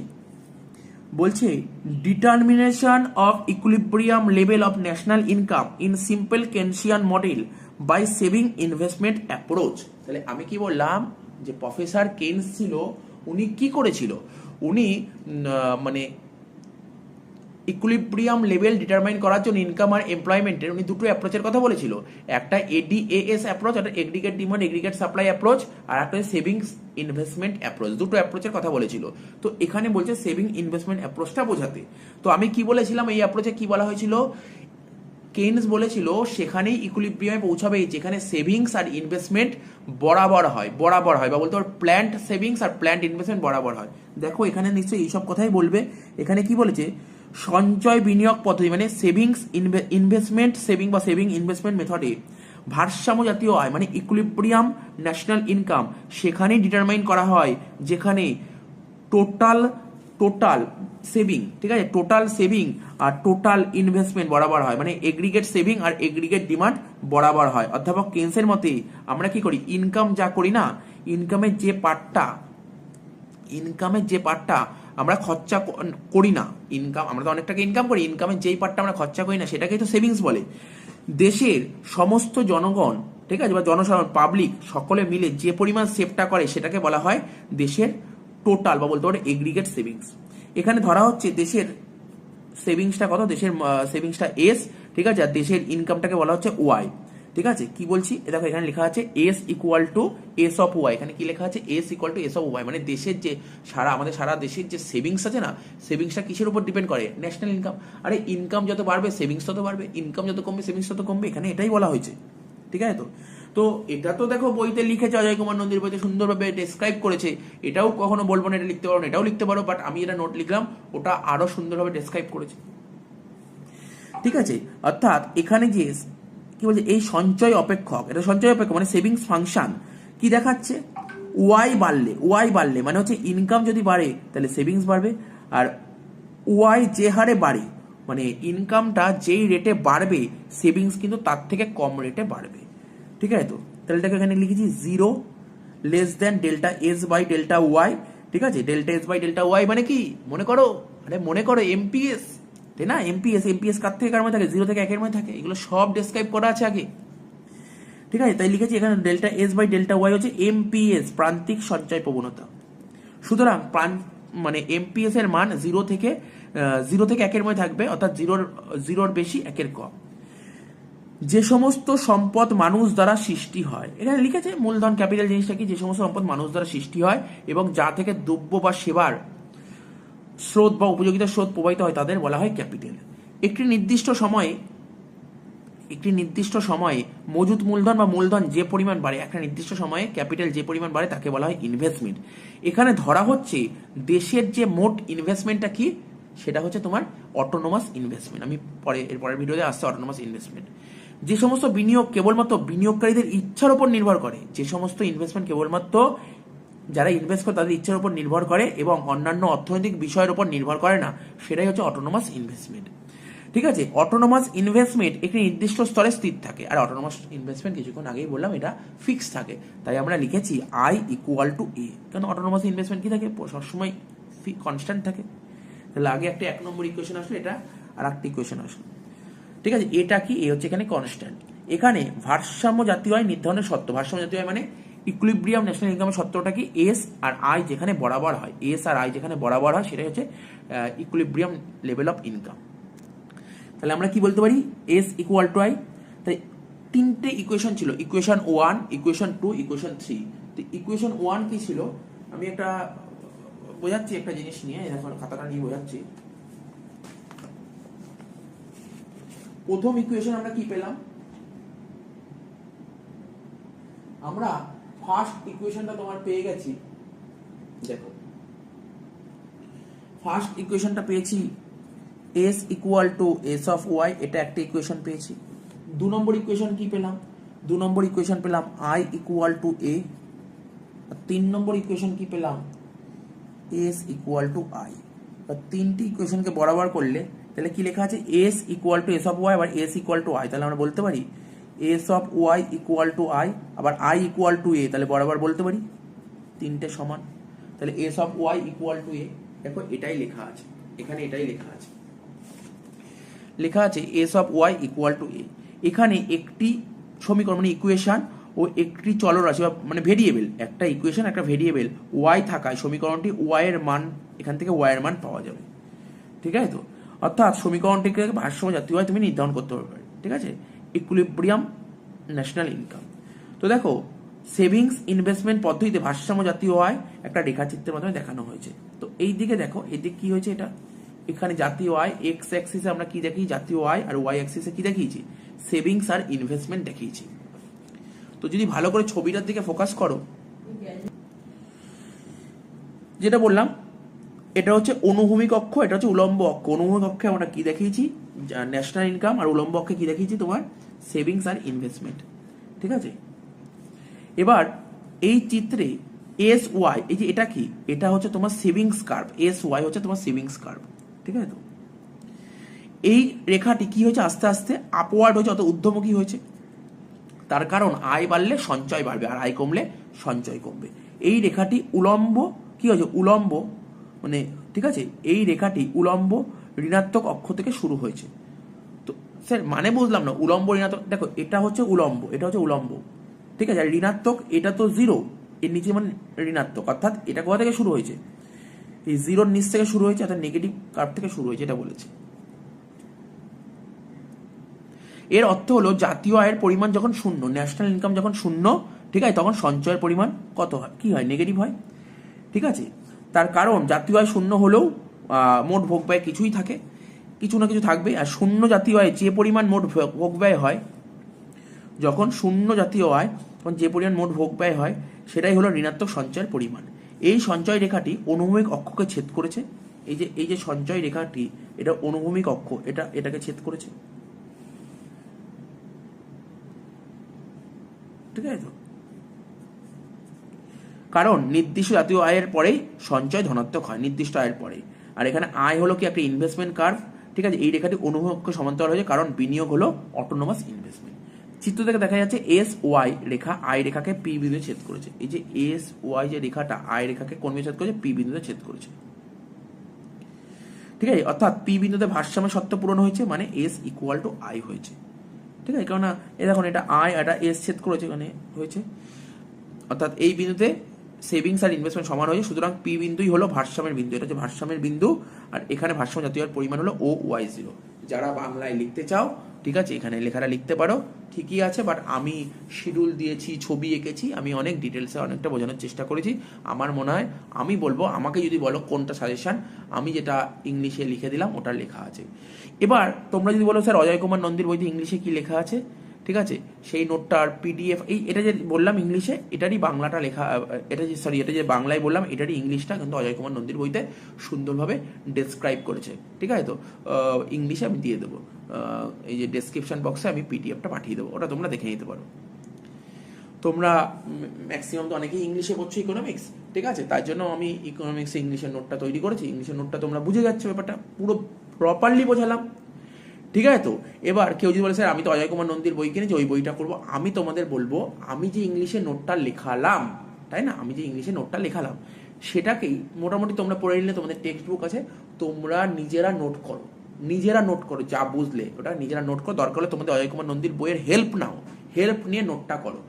বলছে determination of equilibrium level of national income in simple Keynesian model by saving investment approach. তাহলে আমি কি বললাম, যে প্রফেসর কেনস ছিল, উনি কি করেছিল, উনি মানে ইকুইলিব্রিয়াম লেভেল ডিটারমাইন করার জন্য ইনকাম আর এমপ্লয়মেন্টের উনি দুটো অ্যাপ্রোচের কথা বলেছিল। একটা এডিএএস অ্যাপ্রোচ, একটা aggregate demand aggregate supply approach, আর একটা সেভিংস ইনভেস্টমেন্ট অ্যাপ্রোচ, দুটো অ্যাপ্রোচের কথা বলেছিল। তো এখানে বলছে সেভিং ইনভেস্টমেন্ট অ্যাপ্রোচটা বোঝাতে। তো আমি কি বলেছিলাম, এই অ্যাপ্রোচে কি বলা হয়েছিল, কেনস বলেছিল সেখানেই ইকুইলিব্রিয়ামে পৌঁছাবে যেখানে সেভিংস আর ইনভেস্টমেন্ট বরাবর হয়, বা বলতে পারো প্ল্যান্ট সেভিংস আর প্ল্যান্ট ইনভেস্টমেন্ট বরাবর হয়। দেখো এখানে নিশ্চয়ই এইসব কথাই বলবে। এখানে কি বলেছে, সঞ্চয় বিনিয়োগ পদ্ধতি মানে সেভিংস ইনভেস্টমেন্ট সেভিং বা সেভিং ইনভেস্টমেন্ট মেথডে ভারসাম্য জাতীয় আয় মানে ইকুইলিব্রিয়াম ন্যাশনাল ইনকাম সেখানেই ডিটারমাইন করা হয় যেখানে টোটাল সেভিং, ঠিক আছে, টোটাল সেভিং আর টোটাল ইনভেস্টমেন্ট বরাবর হয়, মানে এগ্রিগেট সেভিং আর এগ্রিগেট ডিমান্ড বরাবর হয়। অধ্যাপক কেনসের মতে আমরা কি করি, ইনকাম যা করি না, ইনকামের যে পার্টটা আমরা খরচা করি না, ইনকাম আমরা তো অনেক টাকা ইনকাম করি, ইনকামের যেই পার্টটা আমরা খরচা করি না সেটাকেই তো সেভিংস বলে। দেশের সমস্ত জনগণ, ঠিক আছে, বা জনসাধারণ পাবলিক সকলে মিলে যে পরিমাণ সেভটা করে সেটাকে বলা হয় দেশের টোটাল বা বলতে পারে এগ্রিগেট সেভিংস। এখানে ধরা হচ্ছে দেশের সেভিংসটা কত, দেশের সেভিংসটা এস, ঠিক আছে, আর দেশের ইনকামটাকে বলা হচ্ছে ওয়াই। ঠিক আছে, কি বলছি, দেখো এখানে লেখা আছে S equal to S of Y. এখানে কি লেখা আছে, S equal to S of Y, মানে দেশের যে আমাদের সারা দেশের যে সেভিংস আছে না, সেভিংসটা কিসের উপর ডিপেন্ড করে, ন্যাশনাল ইনকাম। আরে ইনকাম যত বাড়বে সেভিংস তত বাড়বে, ইনকাম যত কমবে সেভিংস তত কমবে, এখানে এটাই বলা হয়েছে। ঠিক আছে, তো এটা তো দেখো বইতে লিখেছে, অজয় কুমার নন্দীর বইতে সুন্দরভাবে ডেসক্রাইব করেছে। এটাও কখনো বলবো না এটা লিখতে পারো না, এটাও লিখতে পারো, বাট আমি এটা নোট লিখলাম, ওটা আরো সুন্দরভাবে ডেসক্রাইব করেছে। ঠিক আছে, অর্থাৎ এখানে যে কি বলছে, এই সঞ্চয় অপেক্ষক, এটা সঞ্চয় অপেক্ষক মানে সেভিংস ফাংশন কি দেখাচ্ছে, ওয়াই বাড়লে মানে হচ্ছে ইনকাম যদি বাড়ে তাহলে সেভিংস বাড়বে, আর ওয়াই যে হারে বাড়ে মানে ইনকামটা যেই রেটে বাড়বে সেভিংস কিন্তু তার থেকে কম রেটে বাড়বে। ঠিক আছে, তো তাহলে এটাকে এখানে লিখেছি 0 less than delta S by delta Y. ঠিক আছে, delta S by delta Y মানে কি মনে করো এমপিএস, তাই না? এমপিএস কার থেকে কার মধ্যে থাকে? 0 থেকে 1 এর মধ্যে থাকে। এগুলো সব ডেসক্রাইব করা আছে আগে। ঠিক আছে, তাই লিখেছি এখানে delta S by delta Y হচ্ছে এমপিএস, প্রান্তিক সঞ্চয় প্রবণতা। সুতরাং মানে এমপিএস এর মান 0 থেকে 1 এর মধ্যে থাকবে, অর্থাৎ 0 বেশি 1 কম। যে সমস্ত সম্পদ মানুষ দ্বারা সৃষ্টি হয়, এখানে লিখেছে মূলধন ক্যাপিটাল জিনিসটা কি, যে সমস্ত সম্পদ মানুষ দ্বারা সৃষ্টি হয় এবং যা থেকে দ্রব্য বা সেবার স্রোত বা উপযোগিতার স্রোত প্রবাহিত হয় তাদের বলা হয় ক্যাপিটাল। একটি নির্দিষ্ট সময়ে মজুত মূলধন বা মূলধন যে পরিমাণ বাড়ে, একটা নির্দিষ্ট সময়ে ক্যাপিটাল যে পরিমাণ বাড়ে তাকে বলা হয় ইনভেস্টমেন্ট। এখানে ধরা হচ্ছে দেশের যে মোট ইনভেস্টমেন্টটা কি, সেটা হচ্ছে তোমার অটোনোমাস ইনভেস্টমেন্ট। আমি পরের ভিডিওতে আসছে অটোনোমাস ইনভেস্টমেন্ট। যে সমস্ত বিনিয়োগ কেবলমাত্র বিনিয়োগকারীদের ইচ্ছার উপর নির্ভর করে, যে সমস্ত ইনভেস্টমেন্ট কেবলমাত্র যারা ইনভেস্ট করে তাদের ইচ্ছার উপর নির্ভর করে এবং অন্যান্য অর্থনৈতিক বিষয়ের উপর নির্ভর করে না, সেটাই হচ্ছে অটোনোমাস ইনভেস্টমেন্ট। ঠিক আছে, অটোনোমাস ইনভেস্টমেন্ট একটি নির্দিষ্ট স্তরে স্থির থাকে, আর অটোনোমাস ইনভেস্টমেন্ট কিছুক্ষণ আগেই বললাম এটা ফিক্স থাকে। তাই আমরা লিখেছি আই ইকুয়াল টু এ, কারণ অটোনোমাস ইনভেস্টমেন্ট কি থাকে, সবসময় কনস্ট্যান্ট থাকে। তাহলে আগে একটা 1 নম্বর ইকুয়েশন আসলো, এটা আর একটা ইকুয়েশন আসলো। ঠিক আছে, এটা কি, এ হচ্ছে এখানে কনস্ট্যান্ট। এখানে ভারসাম্য জাতীয় আয় নির্ধারণের শর্ত, ভারসাম্য জাতীয় আয় মানে ইকুইলিব্রিয়াম ন্যাশনাল ইনকামের শর্তটা কি, এস আর আই যেখানে বরাবর হয়, এস আর আই যেখানে বরাবর হয় সেটাই হচ্ছে ইকুইলিব্রিয়াম লেভেল অফ ইনকাম। তাহলে আমরা কি বলতে পারি, এস ইকুয়াল টু আই। তাই 3টে ইকুয়েশন ছিল, ইকুয়েশন 1, ইকুয়েশন 2, ইকুয়েশন 3। তো ইকুয়েশন 1 কি ছিল, আমি একটা বোঝাচ্ছি একটা জিনিস নিয়ে, এখন খাতাটা নিয়ে বোঝাচ্ছি। প্রথম ইকুয়েশন আমরা কি পেলাম, আমরা ফার্স্ট ইকুয়েশনটা তোমার পেয়ে গেছি। দেখো ফার্স্ট ইকুয়েশনটা পেয়েছি S equal to S of Y, এটা একটা ইকুয়েশন পেয়েছি। 2 নম্বর ইকুয়েশন কি পেলাম, 2 নম্বর ইকুয়েশন পেলাম I equal to A. 3 number equation কি পেলাম, এস ইকুয়াল টু আই। 3টি ইকুয়েশনকে বরাবর করলে তাহলে কি লেখা আছে, S equal to S of Y, আবার এস ইকুয়াল টু আই। তাহলে আমরা বলতে পারি S of Y equal to I, আবার আই ইকুয়াল টু এ, তাহলে বরাবর বলতে পারি 3টে সমান। তাহলে S of Y equal to A, দেখো এটাই লেখা আছে, এখানে এটাই লেখা আছে, S of Y equal to A. এখানে একটি সমীকরণ মানে ইকুয়েশন ও একটি চলরাশি মানে ভেরিয়েবল, একটা ইকুয়েশন একটা ভেরিয়েবল ওয়াই থাকায় সমীকরণটি ওয়াই এর মান, এখান থেকে ওয়াই এর মান পাওয়া যাবে। ঠিক আছে, তো অর্থাৎ সমীকরণটিকে ভারসাম্য জাতীয় আয় তুমি নির্ধারণ করতে পারবে। ঠিক আছে, ইকুইলিব্রিয়াম ন্যাশনাল ইনকাম। তো দেখো সেভিংস ইনভেস্টমেন্ট পদ্ধতিতে ভারসাম্য জাতীয় আয় একটা রেখাচিত্রের মাধ্যমে দেখানো হয়েছে। তো এই দিকে দেখো, এদিক কি হয়েছে, এটা এখানে জাতীয় আয়, এক্স অ্যাক্সিসে আমরা কি দেখি, জাতীয় আয়, আর ওয়াই অ্যাক্সিসে কি দেখিয়েছি, সেভিংস আর ইনভেস্টমেন্ট দেখিয়েছি। তো যদি ভালো করে ছবিটার দিকে ফোকাস করো, যেটা বললাম এটা হচ্ছে অনুভূমিক অক্ষ, এটা হচ্ছে উলম্ব অক্ষ। অনুভূমিক অক্ষে আমরা কি দেখিয়েছি, ন্যাশনাল ইনকাম, আর উলম্ব অক্ষে কি দেখিয়েছি, তোমার সেভিংস আর ইনভেস্টমেন্ট। ঠিক আছে, এবার এই চিত্রে এস ওয়াই, এই যে এটা কি, এটা হচ্ছে তোমার সেভিংস কার্ভ, এস ওয়াই হচ্ছে তোমার সেভিংস কার্ভ। ঠিক আছে, তো এই রেখাটি কি হয়েছে, আস্তে আস্তে আপওয়ার্ড হয়েছে, অত ঊর্ধ্বমুখী হয়েছে। তার কারণ আয় বাড়লে সঞ্চয় বাড়বে, আর আয় কমলে সঞ্চয় কমবে। এই রেখাটি উলম্ব কি হয়েছে, উলম্ব মানে ঠিক আছে, এই রেখাটি উলম্ব ঋণাত্মক অক্ষ থেকে শুরু হয়েছে। তো স্যার মানে বুঝলাম না, উলম্ব ঋণাত্মক, দেখো এটা হচ্ছে উলম্ব, এটা হচ্ছে উলম্ব। ঠিক আছে, আর ঋণাত্মক এটা তো 0, এর নিচে মানে ঋণাত্মক, অর্থাৎ এটা কোথা থেকে শুরু হয়েছে, এই 0-র নিচ থেকে শুরু হয়েছে, অর্থাৎ নেগেটিভ কার্ভ থেকে শুরু হয়েছে, এটা বলেছে। এর অর্থ হলো জাতীয় আয়ের পরিমাণ যখন শূন্য, ন্যাশনাল ইনকাম যখন শূন্য, ঠিক আছে, তখন সঞ্চয়ের পরিমাণ কত হয়, কি হয়, নেগেটিভ হয়। ঠিক আছে, তার কারণ জাতীয় আয় শূন্য হলেও মোট ভোগ ব্যয় কিছুই থাকে, কিছু না কিছু থাকবে। আর শূন্য জাতীয় আয় যে পরিমাণ মোট ভোগ ব্যয় হয়, যখন শূন্য জাতীয় আয় তখন যে পরিমাণ মোট ভোগ ব্যয় হয় সেটাই হলো ঋণাত্মক সঞ্চয়ের পরিমাণ। এই সঞ্চয় রেখাটি অনুভূমিক অক্ষকে ছেদ করেছে। এই যে সঞ্চয় রেখাটি, এটা অনুভূমিক অক্ষ, এটাকে ছেদ করেছে। ঠিক আছে, তো কারণ নির্দিষ্ট জাতীয় আয়ের পরেই সঞ্চয় ধনাত্মক হয়, নির্দিষ্ট আয়ের পরেই। আর এখানে আয় হলো কি একটা ইনভেস্টমেন্ট কার্ভ, ঠিক আছে, এই রেখাটি অনুভবকে সমান্তরাল হয়েছে, কারণ বিনিয়োগ হলো অটোনোমাস ইনভেস্টমেন্ট। চিত্র থেকে দেখা যাচ্ছে এস ওয়াই রেখা আয় রেখাকে পি বিন্দুতে ছেদ করেছে। এই যে এস ওয়াই যে রেখাটা আয় রেখাকে কোন বিন্দুতে ছেদ করেছে? পি বিন্দুতে ছেদ করেছে, ঠিক আছে। অর্থাৎ পি বিন্দুতে ভারসাম্য শর্ত পূরণ হয়েছে, মানে এস ইকুয়াল টু আই হয়েছে, ঠিক আছে। কেননা দেখুন এটা আই এটা এস ছেদ করেছে, এখানে হয়েছে, অর্থাৎ এই বিন্দুতে সেভিংস আর ইনভেস্টমেন্ট সমান হয়েছে। সুতরাং পি বিন্দুই হলো ভারসাম্যের বিন্দু, এটা হচ্ছে ভারসাম্যের বিন্দু। আর এখানে ভারসাম্য জাতীয় আয়ের পরিমাণ হলো ও ওয়াই জিরো। যারা বাংলায় লিখতে চাও, ঠিক আছে, এখানে লেখাটা লিখতে পারো, ঠিকই আছে। বাট আমি শিডিউল দিয়েছি, ছবি এঁকেছি, আমি অনেক ডিটেলসে অনেকটা বোঝানোর চেষ্টা করেছি। আমার মনে হয়, আমি বলবো, আমাকে যদি বলো কোনটা সাজেশন, আমি যেটা ইংলিশে লিখে দিলাম ওটা লেখা আছে। এবার তোমরা যদি বলো স্যার অজয় কুমার নন্দীর বইতে ইংলিশে কি লেখা আছে, ঠিক আছে, সেই নোটটার পিডিএফ, এটা যে বললাম ইংলিশে, এটারই বাংলাটা লেখা, এটা যে বাংলায় বললাম এটারই ইংলিশটা কিন্তু অজয় কুমার নন্দীর বইতে সুন্দরভাবে ডেসক্রাইব করেছে, ঠিক আছে। তো ইংলিশে আমি দিয়ে দেবো, এই যে ডেসক্রিপশন বক্সে আমি পিডিএফটা পাঠিয়ে দেবো, ওটা তোমরা দেখে নিতে পারো। তোমরা ম্যাক্সিমাম তো অনেকেই ইংলিশে পড়ছো ইকোনমিক্স, ঠিক আছে, তার জন্য আমি ইকোনমিক্সে ইংলিশের নোটটা তৈরি করেছি। ইংলিশের নোটটা তোমরা বুঝে যাচ্ছে, ব্যাপারটা পুরো প্রপারলি বোঝালাম, ঠিক আছে। তো এবার কেউ যদি বলে স্যার আমি তো অজয় কুমার নন্দীর বই কিনেছি, ওই বইটা করবো, আমি তোমাদের বলবো, আমি যে ইংলিশে নোটটা লেখালাম, তাই না, আমি যে ইংলিশে নোটটা লেখালাম সেটাকেই মোটামুটি তোমরা পড়ে নিলে, তোমাদের টেক্সট বুক আছে, তোমরা নিজেরা নোট করো, যা বুঝলে ওটা নিজেরা নোট করো। দরকার হলে তোমাদের অজয় কুমার নন্দীর বইয়ের হেল্প নাও, হেল্প নিয়ে নোটটা করো,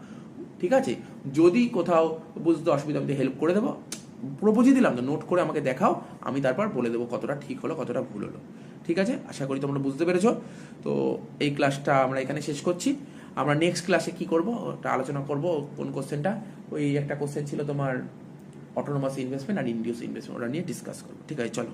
ঠিক আছে। যদি কোথাও বুঝতে অসুবিধা, আমি হেল্প করে দেবো, পুরো বুঝিয়ে দিলাম তো, নোট করে আমাকে দেখাও, আমি তারপর বলে দেবো কতটা ঠিক হলো কতটা ভুল হলো, ঠিক আছে। আশা করি তোমরা বুঝতে পেরেছো। তো এই ক্লাসটা আমরা এখানে শেষ করছি। আমরা নেক্সট ক্লাসে কি করবো ওটা আলোচনা করব। কোন কোশ্চেনটা? ওই একটা কোশ্চেন ছিল তোমার অটোনোমাস ইনভেস্টমেন্ট আর ইন্ডিউস ইনভেস্টমেন্ট, ওটা নিয়ে ডিসকাস করবো, ঠিক আছে। চলো।